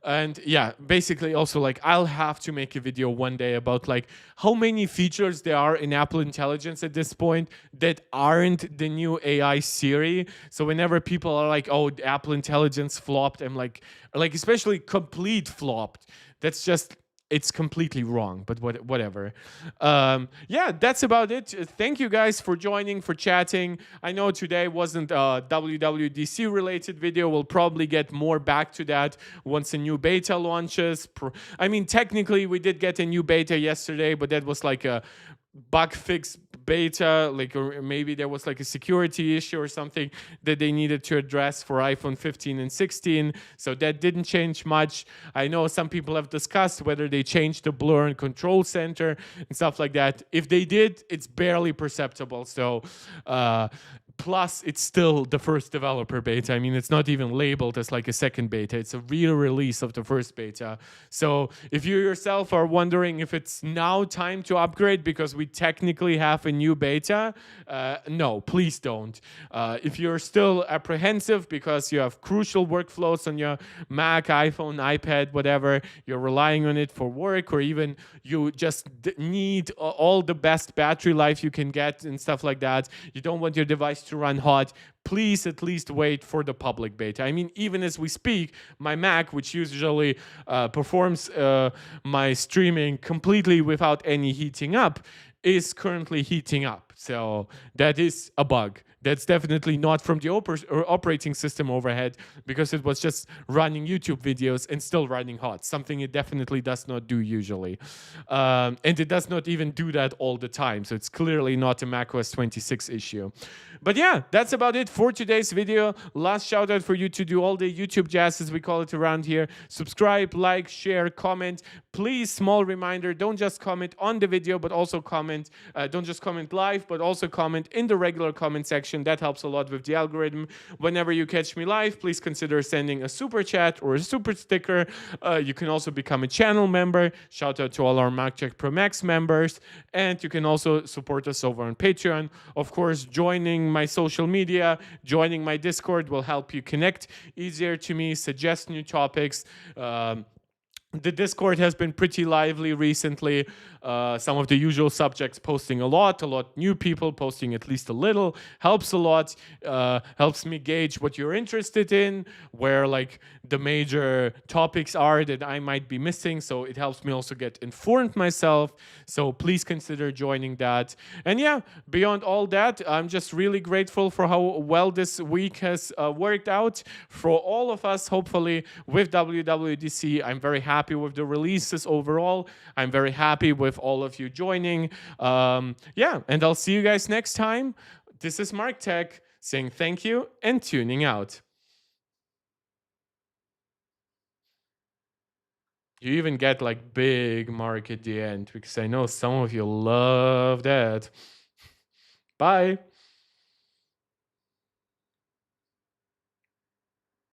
And yeah, basically also like I'll have to make a video one day about like how many features there are in Apple Intelligence at this point that aren't the new AI Siri. So whenever people are like, oh, Apple Intelligence flopped, I'm like especially complete flopped. That's just, it's completely wrong, but whatever. Yeah, that's about it. Thank you guys for joining, for chatting. I know today wasn't a WWDC related video. We'll probably get more back to that once a new beta launches. Technically we did get a new beta yesterday, but that was like a bug fix beta, like, or maybe there was like a security issue or something that they needed to address for iPhone 15 and 16. So that didn't change much. I know some people have discussed whether they changed the blur and control center and stuff like that. If they did, it's barely perceptible. So, plus, it's still the first developer beta. It's not even labeled as like a second beta. It's a real release of the first beta. So if you yourself are wondering if it's now time to upgrade because we technically have a new beta, no, please don't. If you're still apprehensive because you have crucial workflows on your Mac, iPhone, iPad, whatever, you're relying on it for work, or even you just need all the best battery life you can get and stuff like that, you don't want your device to run hot, please at least wait for the public beta. Even as we speak, my Mac, which usually performs my streaming completely without any heating up, is currently heating up. So that is a bug. That's definitely not from the operating system overhead, because it was just running YouTube videos and still running hot, something it definitely does not do usually. And it does not even do that all the time. So it's clearly not a macOS 26 issue. But yeah, that's about it for today's video. Last shout out for you to do all the YouTube jazz, as we call it around here. Subscribe, like, share, comment. Please, small reminder, don't just comment on the video, but also comment. Don't just comment live, but also comment in the regular comment section. That helps a lot with the algorithm. Whenever you catch me live, please consider sending a super chat or a super sticker. You can also become a channel member. Shout out to all our MacCheck Pro Max members. And you can also support us over on Patreon. Of course, joining my social media, joining my Discord will help you connect easier to me, suggest new topics. The Discord has been pretty lively recently. Some of the usual subjects posting a lot new people posting at least a little, helps a lot, helps me gauge what you're interested in, where like the major topics are that I might be missing, so it helps me also get informed myself, so please consider joining that. And yeah, beyond all that, I'm just really grateful for how well this week has worked out for all of us, hopefully, with WWDC. I'm very happy with the releases overall. I'm very happy with all of you joining. Yeah, and I'll see you guys next time. This is Mark Tech saying thank you and tuning out. You even get like big Mark at the end because I know some of you love that. Bye.